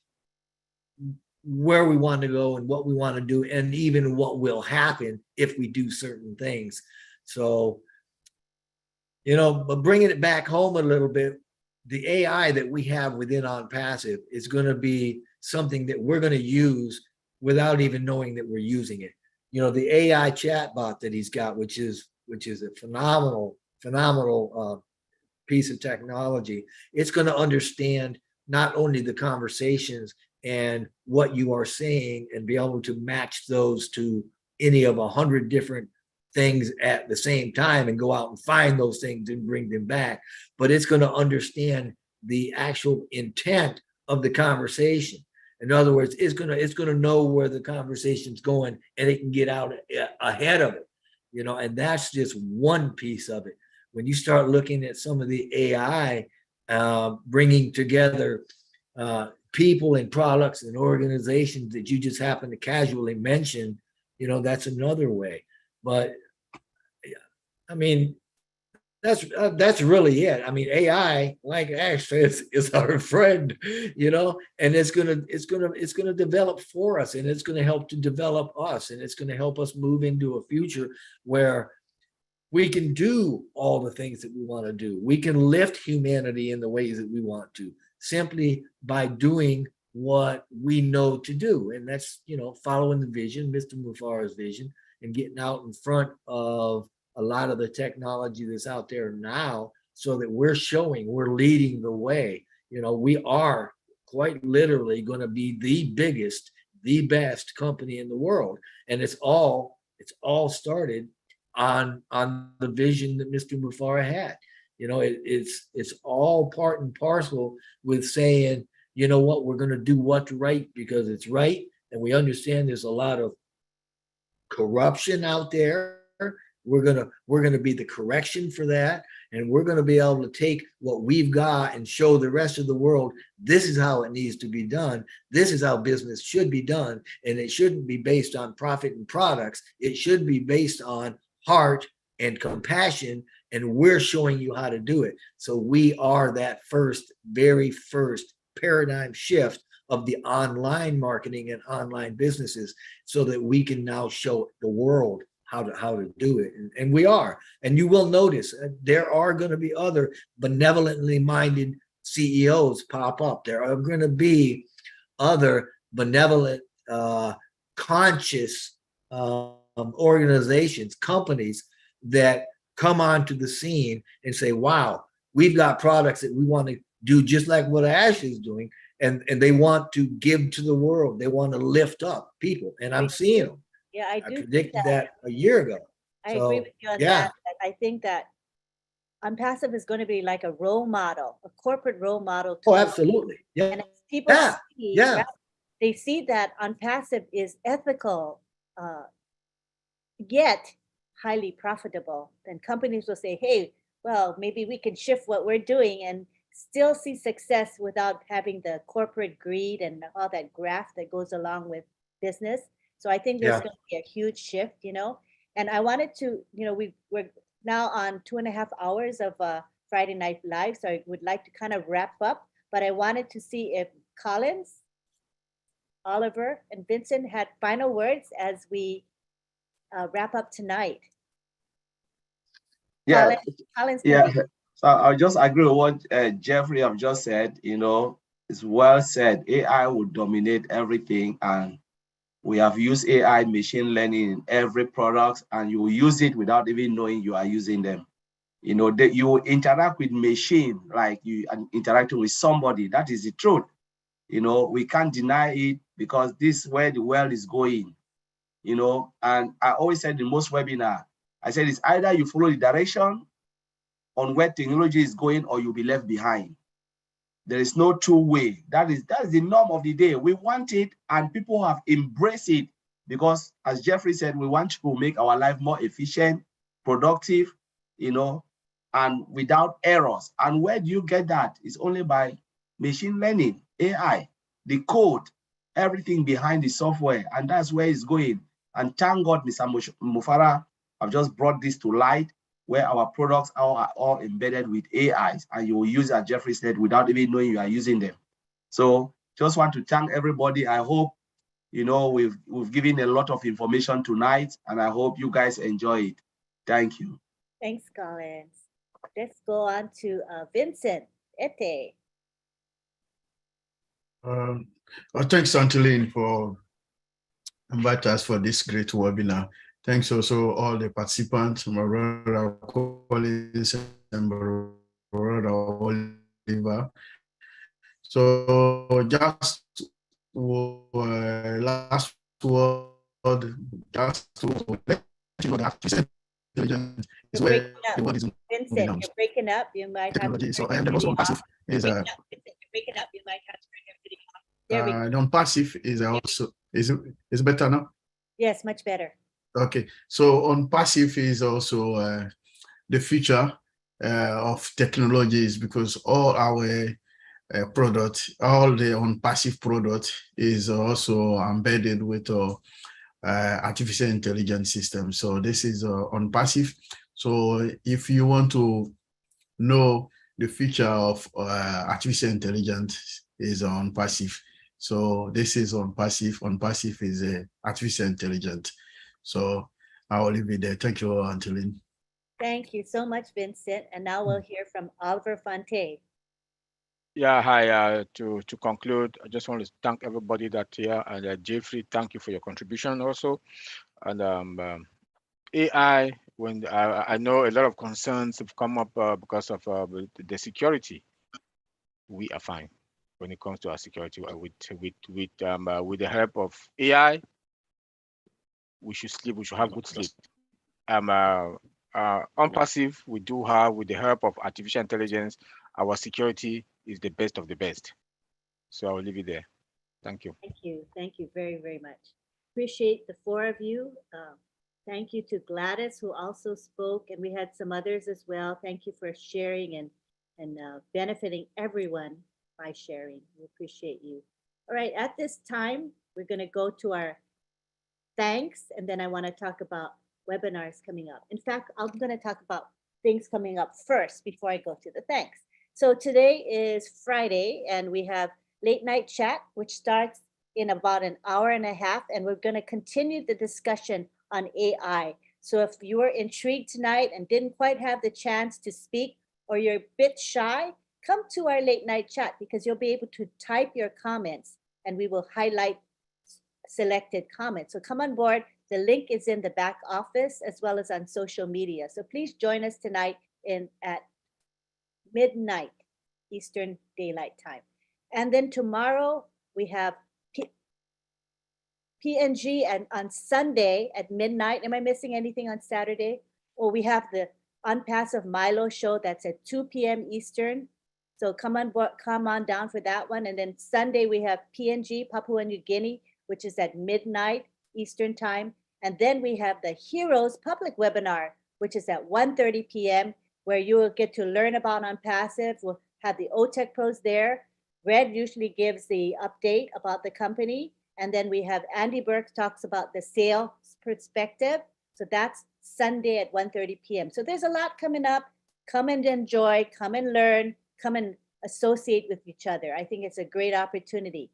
where we want to go and what we want to do, and even what will happen if we do certain things. So, you know, but bringing it back home a little bit, the AI that we have within OnPassive is going to be something that we're going to use without even knowing that we're using it. You know, the AI chatbot that he's got, which is a phenomenal piece of technology. It's going to understand not only the conversations and what you are saying and be able to match those to any of 100 different things at the same time and go out and find those things and bring them back, but it's going to understand the actual intent of the conversation. In other words, it's going to know where the conversation's going, and it can get out ahead of it, you know, and that's just one piece of it. When you start looking at some of the AI bringing together people and products and organizations that you just happen to casually mention, you know, that's another way. But I mean, that's really it. I mean, AI, like Ash says, is our friend, you know, and it's gonna develop for us, and it's gonna help to develop us, and it's gonna help us move into a future where we can do all the things that we want to do. We can lift humanity in the ways that we want to, simply by doing what we know to do. And that's, you know, following the vision, Mr. Mufara's vision, and getting out in front of a lot of the technology that's out there now, so that we're leading the way. You know, we are quite literally going to be the biggest, the best company in the world. And it's all started on the vision that Mr. Mufara had. You know, it's all part and parcel with saying, you know what, we're going to do what's right because it's right. And we understand there's a lot of corruption out there. We're gonna be the correction for that, and we're gonna be able to take what we've got and show the rest of the world this is how it needs to be done. This is how business should be done, and it shouldn't be based on profit and products. It should be based on heart and compassion, and we're showing you how to do it. So we are that very first paradigm shift of the online marketing and online businesses, so that we can now show the world how to do it. And we are. And you will notice there are going to be other benevolently minded CEOs pop up. There are going to be other benevolent, conscious organizations, companies that come onto the scene and say, wow, we've got products that we want to do just like what Ash is doing. And they want to give to the world. They want to lift up people. And I'm seeing them. Yeah, I do. Predicted that a year ago. I agree with you on that. I think that OnPassive is going to be like a role model, a corporate role model. Oh, absolutely. Yeah. And as people see, right, they see that OnPassive is ethical, yet highly profitable. Then companies will say, hey, well, maybe we can shift what we're doing and still see success without having the corporate greed and all that graft that goes along with business. So I think there's going to be a huge shift, you know, and I wanted to, you know, we're now on 2.5 hours of Friday Night Live. So I would like to kind of wrap up, but I wanted to see if Collins, Oliver, and Vincent had final words as we wrap up tonight. Yeah. Collins, yeah. So I'll just agree with what Jeffrey have just said. You know, it's well said. AI will dominate everything, and we have used AI, machine learning in every product, and you will use it without even knowing you are using them. You know, that you interact with machine like you are interacting with somebody. That is the truth. You know, we can't deny it because this is where the world is going. you know, and I always said in most webinar, I said it's either you follow the direction on where technology is going or you'll be left behind. There is no two way. That is the norm of the day. We want it and people have embraced it because, as Jeffrey said, we want to make our life more efficient, productive, you know, and without errors. And where do you get that? It's only by machine learning, AI, the code, everything behind the software, and that's where it's going. And thank God, Mr. Mufara have just brought this to light, where our products are all embedded with AIs, and you will use, as Jeffrey said, without even knowing you are using them. So just want to thank everybody. I hope, you know, we've given a lot of information tonight, and I hope you guys enjoy it. Thank you. Thanks, Collins. Let's go on to Vincent Ete. Thanks, Antolin, for inviting us for this great webinar. Thanks also all the participants, my brother Collins and brother Oliver. So just last word, just to let you know that intelligence is where the world is Vincent, you're breaking up. You might have to. So and also passive is you're breaking up. You might have to turn everything off. There we go. non-passive is also is better now. Yes, much better. Okay, so on passive is also the future of technologies, because all our product, all the on passive product is also embedded with artificial intelligence system. So this is on passive. So if you want to know the future of artificial intelligence is on passive. So this is on passive. On passive is artificial intelligence. So I will leave it there. Thank you, Antolin. Thank you so much, Vincent. And now we'll hear from Oliver Fonte. Yeah, hi. To conclude, I just want to thank everybody that's here, and Jeffrey, thank you for your contribution also. And AI, when I know a lot of concerns have come up because of the security, we are fine when it comes to our security. With the help of AI, we should sleep. We should have good sleep. On passive, we do have, with the help of artificial intelligence, our security is the best of the best. So I'll leave it there. Thank you. Thank you. Thank you very, very much. Appreciate the four of you. Thank you to Gladys, who also spoke, and we had some others as well. Thank you for sharing and benefiting everyone by sharing. We appreciate you. All right, at this time, we're going to go to our thanks, and then I want to talk about webinars coming up. In fact, I'm going to talk about things coming up first before I go to the thanks. So today is Friday, and we have late night chat, which starts in about an hour and a half, and we're going to continue the discussion on AI. So if you were intrigued tonight and didn't quite have the chance to speak, or you're a bit shy, come to our late night chat, because you'll be able to type your comments and we will highlight selected comments. So come on board. The link is in the back office as well as on social media. So please join us tonight at midnight Eastern Daylight Time. And then tomorrow we have PNG, and on Sunday at midnight. Am I missing anything on Saturday? Or we have the Unpassive Milo show that's at 2 p.m. Eastern. So come on down for that one. And then Sunday we have PNG, Papua New Guinea, which is at midnight Eastern Time. And then we have the Heroes public webinar, which is at 1:30 p.m., where you will get to learn about Unpassive. We'll have the OTech pros there. Red usually gives the update about the company. And then we have Andy Burke talks about the sales perspective. So that's Sunday at 1:30 p.m. So there's a lot coming up. Come and enjoy, come and learn, come and associate with each other. I think it's a great opportunity.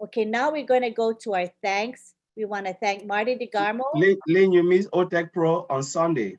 Okay, now we're going to go to our thanks. We want to thank Marty DeGarmo. Lynn, you missed OTech Pro on Sunday.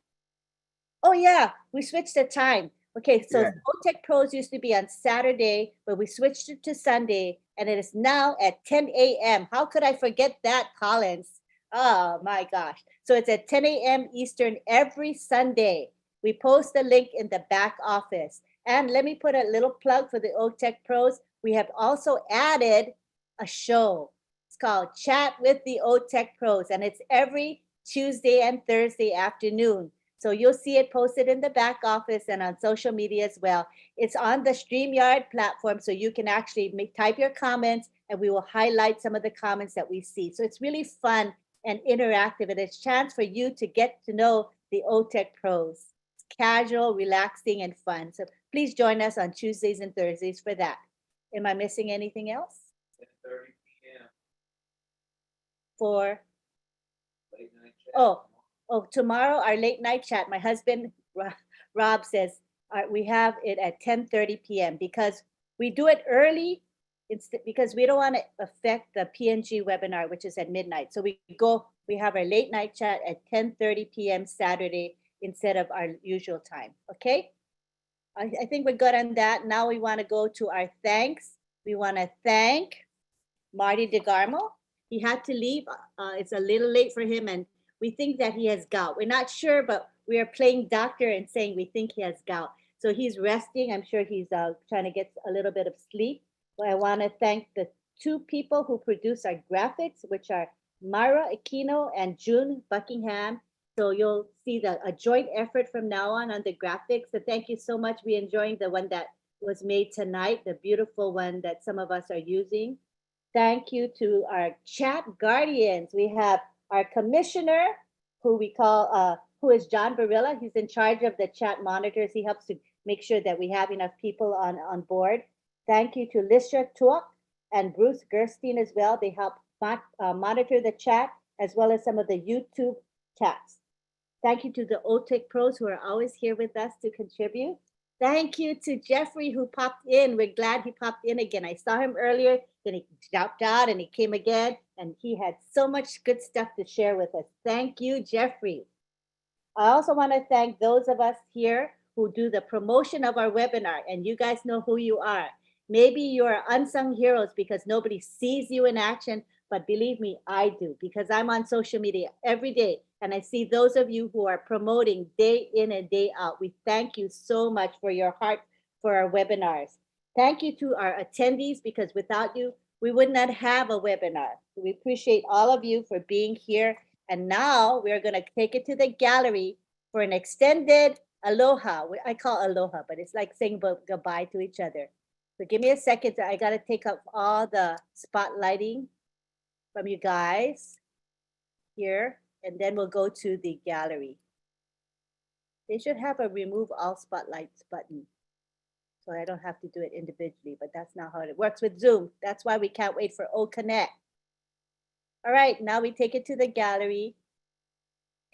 Oh yeah, we switched the time. Okay, so OTech Pros used to be on Saturday, but we switched it to Sunday, and it is now at 10 a.m. How could I forget that, Collins? Oh my gosh. So it's at 10 a.m. Eastern every Sunday. We post the link in the back office. And let me put a little plug for the OTech Pros. We have also added a show. It's called Chat with the OTech Pros, and it's every Tuesday and Thursday afternoon. So you'll see it posted in the back office and on social media as well. It's on the StreamYard platform, so you can actually type your comments and we will highlight some of the comments that we see. So it's really fun and interactive, and it's a chance for you to get to know the OTech Pros. It's casual, relaxing, and fun. So please join us on Tuesdays and Thursdays for that. Am I missing anything else? 10:30 p.m. For late night chat. Oh, tomorrow our late night chat. My husband Rob says we have it at 10:30 p.m. because we do it early. It's because we don't want to affect the PNG webinar, which is at midnight. So we have our late night chat at 10:30 p.m. Saturday instead of our usual time. Okay. I think we're good on that. Now we want to go to our thanks. We want to thank Marty DeGarmo. He had to leave. It's a little late for him, and we think that he has gout. We're not sure, but we are playing doctor and saying we think he has gout. So he's resting. I'm sure he's trying to get a little bit of sleep. But I want to thank the two people who produce our graphics, which are Myra Aquino and June Buckingham. So you'll see a joint effort from now on the graphics. So thank you so much. We're enjoying the one that was made tonight, the beautiful one that some of us are using. Thank you to our chat guardians. We have our commissioner, who we call, who is John Barilla. He's in charge of the chat monitors. He helps to make sure that we have enough people on board. Thank you to Lisha Tuak and Bruce Gerstein as well. They help monitor the chat as well as some of the YouTube chats. Thank you to the OTech Pros who are always here with us to contribute. Thank you to Jeffrey who popped in. We're glad he popped in again. I saw him earlier, then he dropped out and he came again, and he had so much good stuff to share with us. Thank you, Jeffrey. I also want to thank those of us here who do the promotion of our webinar, and you guys know who you are. Maybe you're unsung heroes because nobody sees you in action, but believe me, I do, because I'm on social media every day and I see those of you who are promoting day in and day out. We thank you so much for your heart for our webinars. Thank you to our attendees, because without you, we would not have a webinar. We appreciate all of you for being here. And now we're going to take it to the gallery for an extended aloha. I call aloha, but it's like saying goodbye to each other. So give me a second. I got to take up all the spotlighting from you guys here, and then we'll go to the gallery. They should have a remove all spotlights button, so I don't have to do it individually, but that's not how it works with Zoom. That's why we can't wait for O Connect. All right, now we take it to the gallery.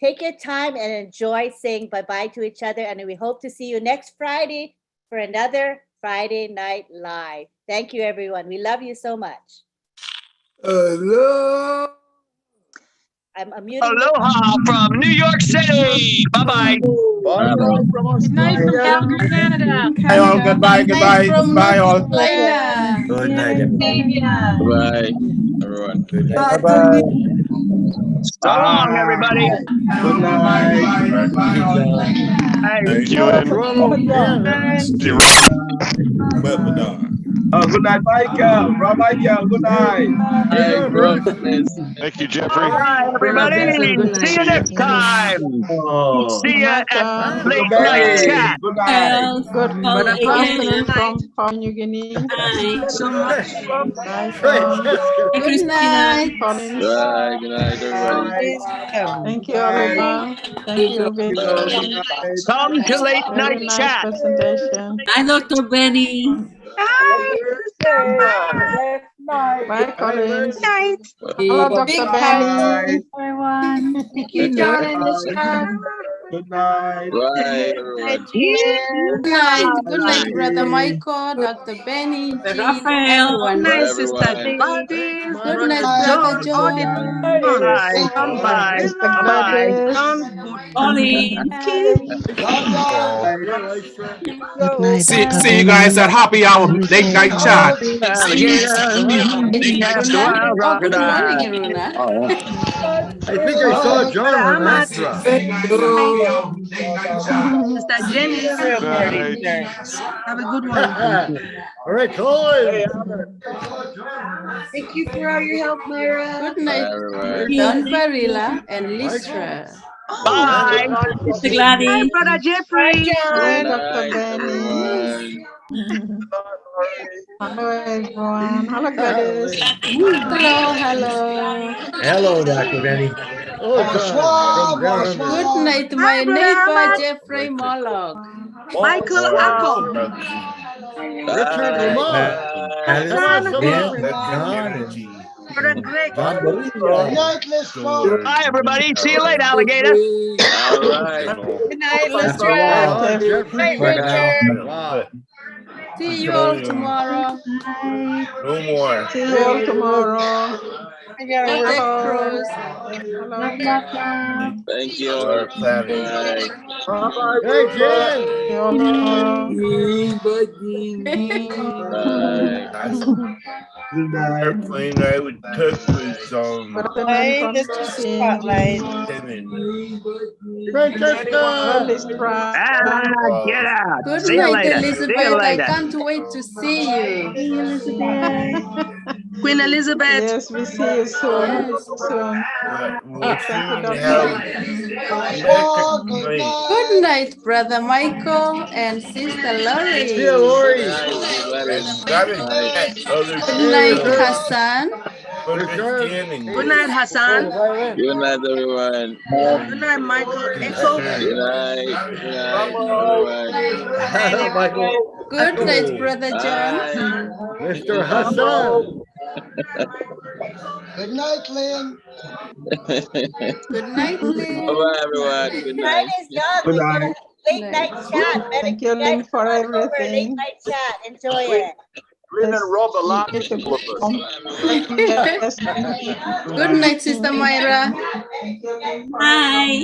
Take your time and enjoy saying bye-bye to each other, and we hope to see you next Friday for another Friday Night Live. Thank you, everyone. We love you so much. Hello. I'm muting. Aloha from New York City. Bye-bye. Bye from Good night from Calgary, Canada. Bye all. Goodbye. Goodbye. Bye all. Carolina. Good night, everybody. Bye, everyone. Good night. Bye bye. So long, everybody. Good night. Bye. Thank you. Oh, And from the Webinar. Oh, good night, Michael. Rob Michael, good night. Hi, promise. thank you, All Jeffrey. right, Brother everybody. Vincent, good See night. you next time. Oh, See ya at Bye. Late Night Blueberry, Chat. good night. Good Brother afternoon Francis. from Papua New Guinea. Thank you so much. Bye Right. from Good night. Collins. Bye. Good night, everybody. Thank you, Night. Oliver. Thank you, Hello, good Vincent. night. Come to Late Very Night nice Chat. presentation. Hi, Dr. Benny. Bye, Collins. Night. Hello, Bye. Dr. Benny. Night. Everyone. Thank you, John and Michelle. Good night. Bye, everyone. Good night, Brother Michael, Dr. Benny, Jean, everyone. Bye, Nice, Sister everyone. Gladys, Good Brother night, Brother John, all the John. Bye. John, Bye. Sister Bye. Gladys. Ollie. Good night, Dr. See you guys Benny. at happy hour late night chat. Alligator. Catch Good the night. wild Oh, good morning, crocodile. Iruna. Oh. think I saw John on Ahmad. Astra. Sister Jenny. Have a good one. All right, Colin. Thank you for all your help, Myra. Good night, everyone. Don Barilla and Listra. Bye. Mr. Gladys. Hi, Brother Jeffrey. Hi, Good Dr. night, Benny. everyone. Hello, everyone. Hello, Gladys. Hello. Hello, Dr. Benny. Oh, John, from down under. Good night, Hi, my Brother neighbor Ahmad. Jeffrey Moloch. Michael Akko. Richard Bye. Lamont. Bye. Come on, Yeah, Lamont. that's John and Brother Greg. John Good Barilla. night, Miss Folk. Bye, everybody. See you later, alligator. All right. Good night, That's Listra. right, on Jeffrey. Night, Richard. Wow. See you all tomorrow. No more. See you all tomorrow. Protect Hello. Rose. Hello. Thank you. Bye. Hey, Jen. See you all tomorrow. Bye. Airplane ride with Tuck was Hey, this is Spotlight. 7. Francesca. Get out. Good See you night, later. See you Elizabeth. I later. can't wait to see you. Queen Elizabeth. Yes, we see you soon. Yes. Soon. We'll Thank you, soon Doctor. have Good night, Brother Michael and Sister Lori. See you, Lori. Good night, Hassan. understanding. Good night, Hassan. Good night, everyone. Good night, Michael Echo. Good night. Good night, everyone. Hello, Michael. Good night, Brother John. Bye. Mr. Hassan. Good night, Lynn. Good night, Lynn. Bye-bye, everyone. Good night. Good night. Late night chat. Thank you, Lynn, for Late everything. night chat. Enjoy it. Lynn and Rob a lot. Good night, Sister Myra. Hi.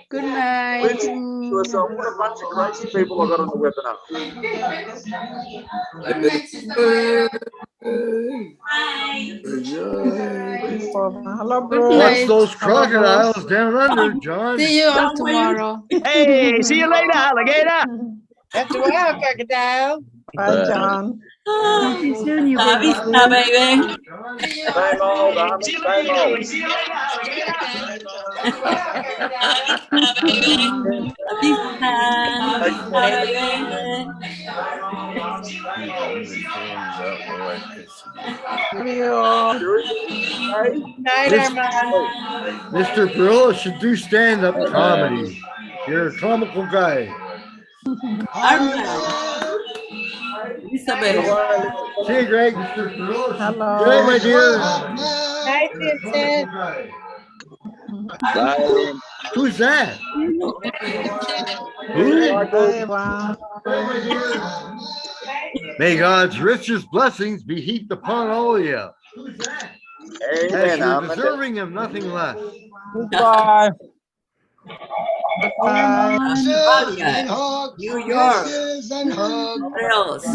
Good night. What a bunch of crazy people I got on the webinar. Good night, Sister Hello, Good bro. Watch night. those crocodiles down under, John. See you all tomorrow. Hey, see you later, alligator. That's a wild crocodile. Bye, John. See you soon, you vista, baby. Bang old, I'm See you bang later. old. See you later, alligator. La vista, baby. Love you all. Night, Armand. Mr. Perillo should do stand-up comedy. You're a comical guy. Armand. Vista, baby. See you, Greg. Hello. Good night, my dear. Night, Vincent. Bye. Who's that? Bye, everyone. May God's richest blessings be heaped upon all of you. As you're deserving of nothing less. Goodbye. Bye. And hugs. New York. Kisses and hugs. What else?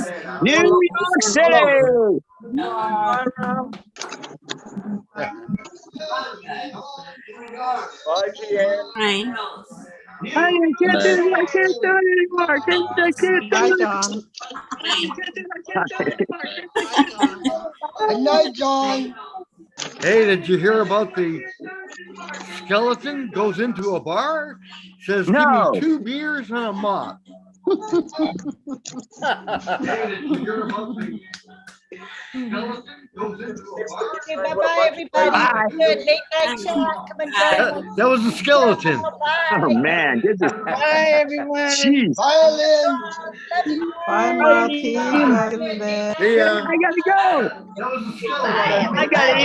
New York City. Bye, GM. Fine. I can't do it. I can't do it anymore. I can't do Bye, it. John. Good night, John. Hey, did you hear about the skeleton goes into a bar, says, give No. me 2 beers and a mop. Did you hear about the skeleton goes into a bar? Okay, bye-bye, everybody. Bye. Good late night chat. Come and join us. That was a skeleton. Oh man, good to Bye, everyone. jeez. Bye, Lynn. Bye, Marty. Bye, Elizabeth. See ya. I gotta go. That was a skeleton. I gotta eat.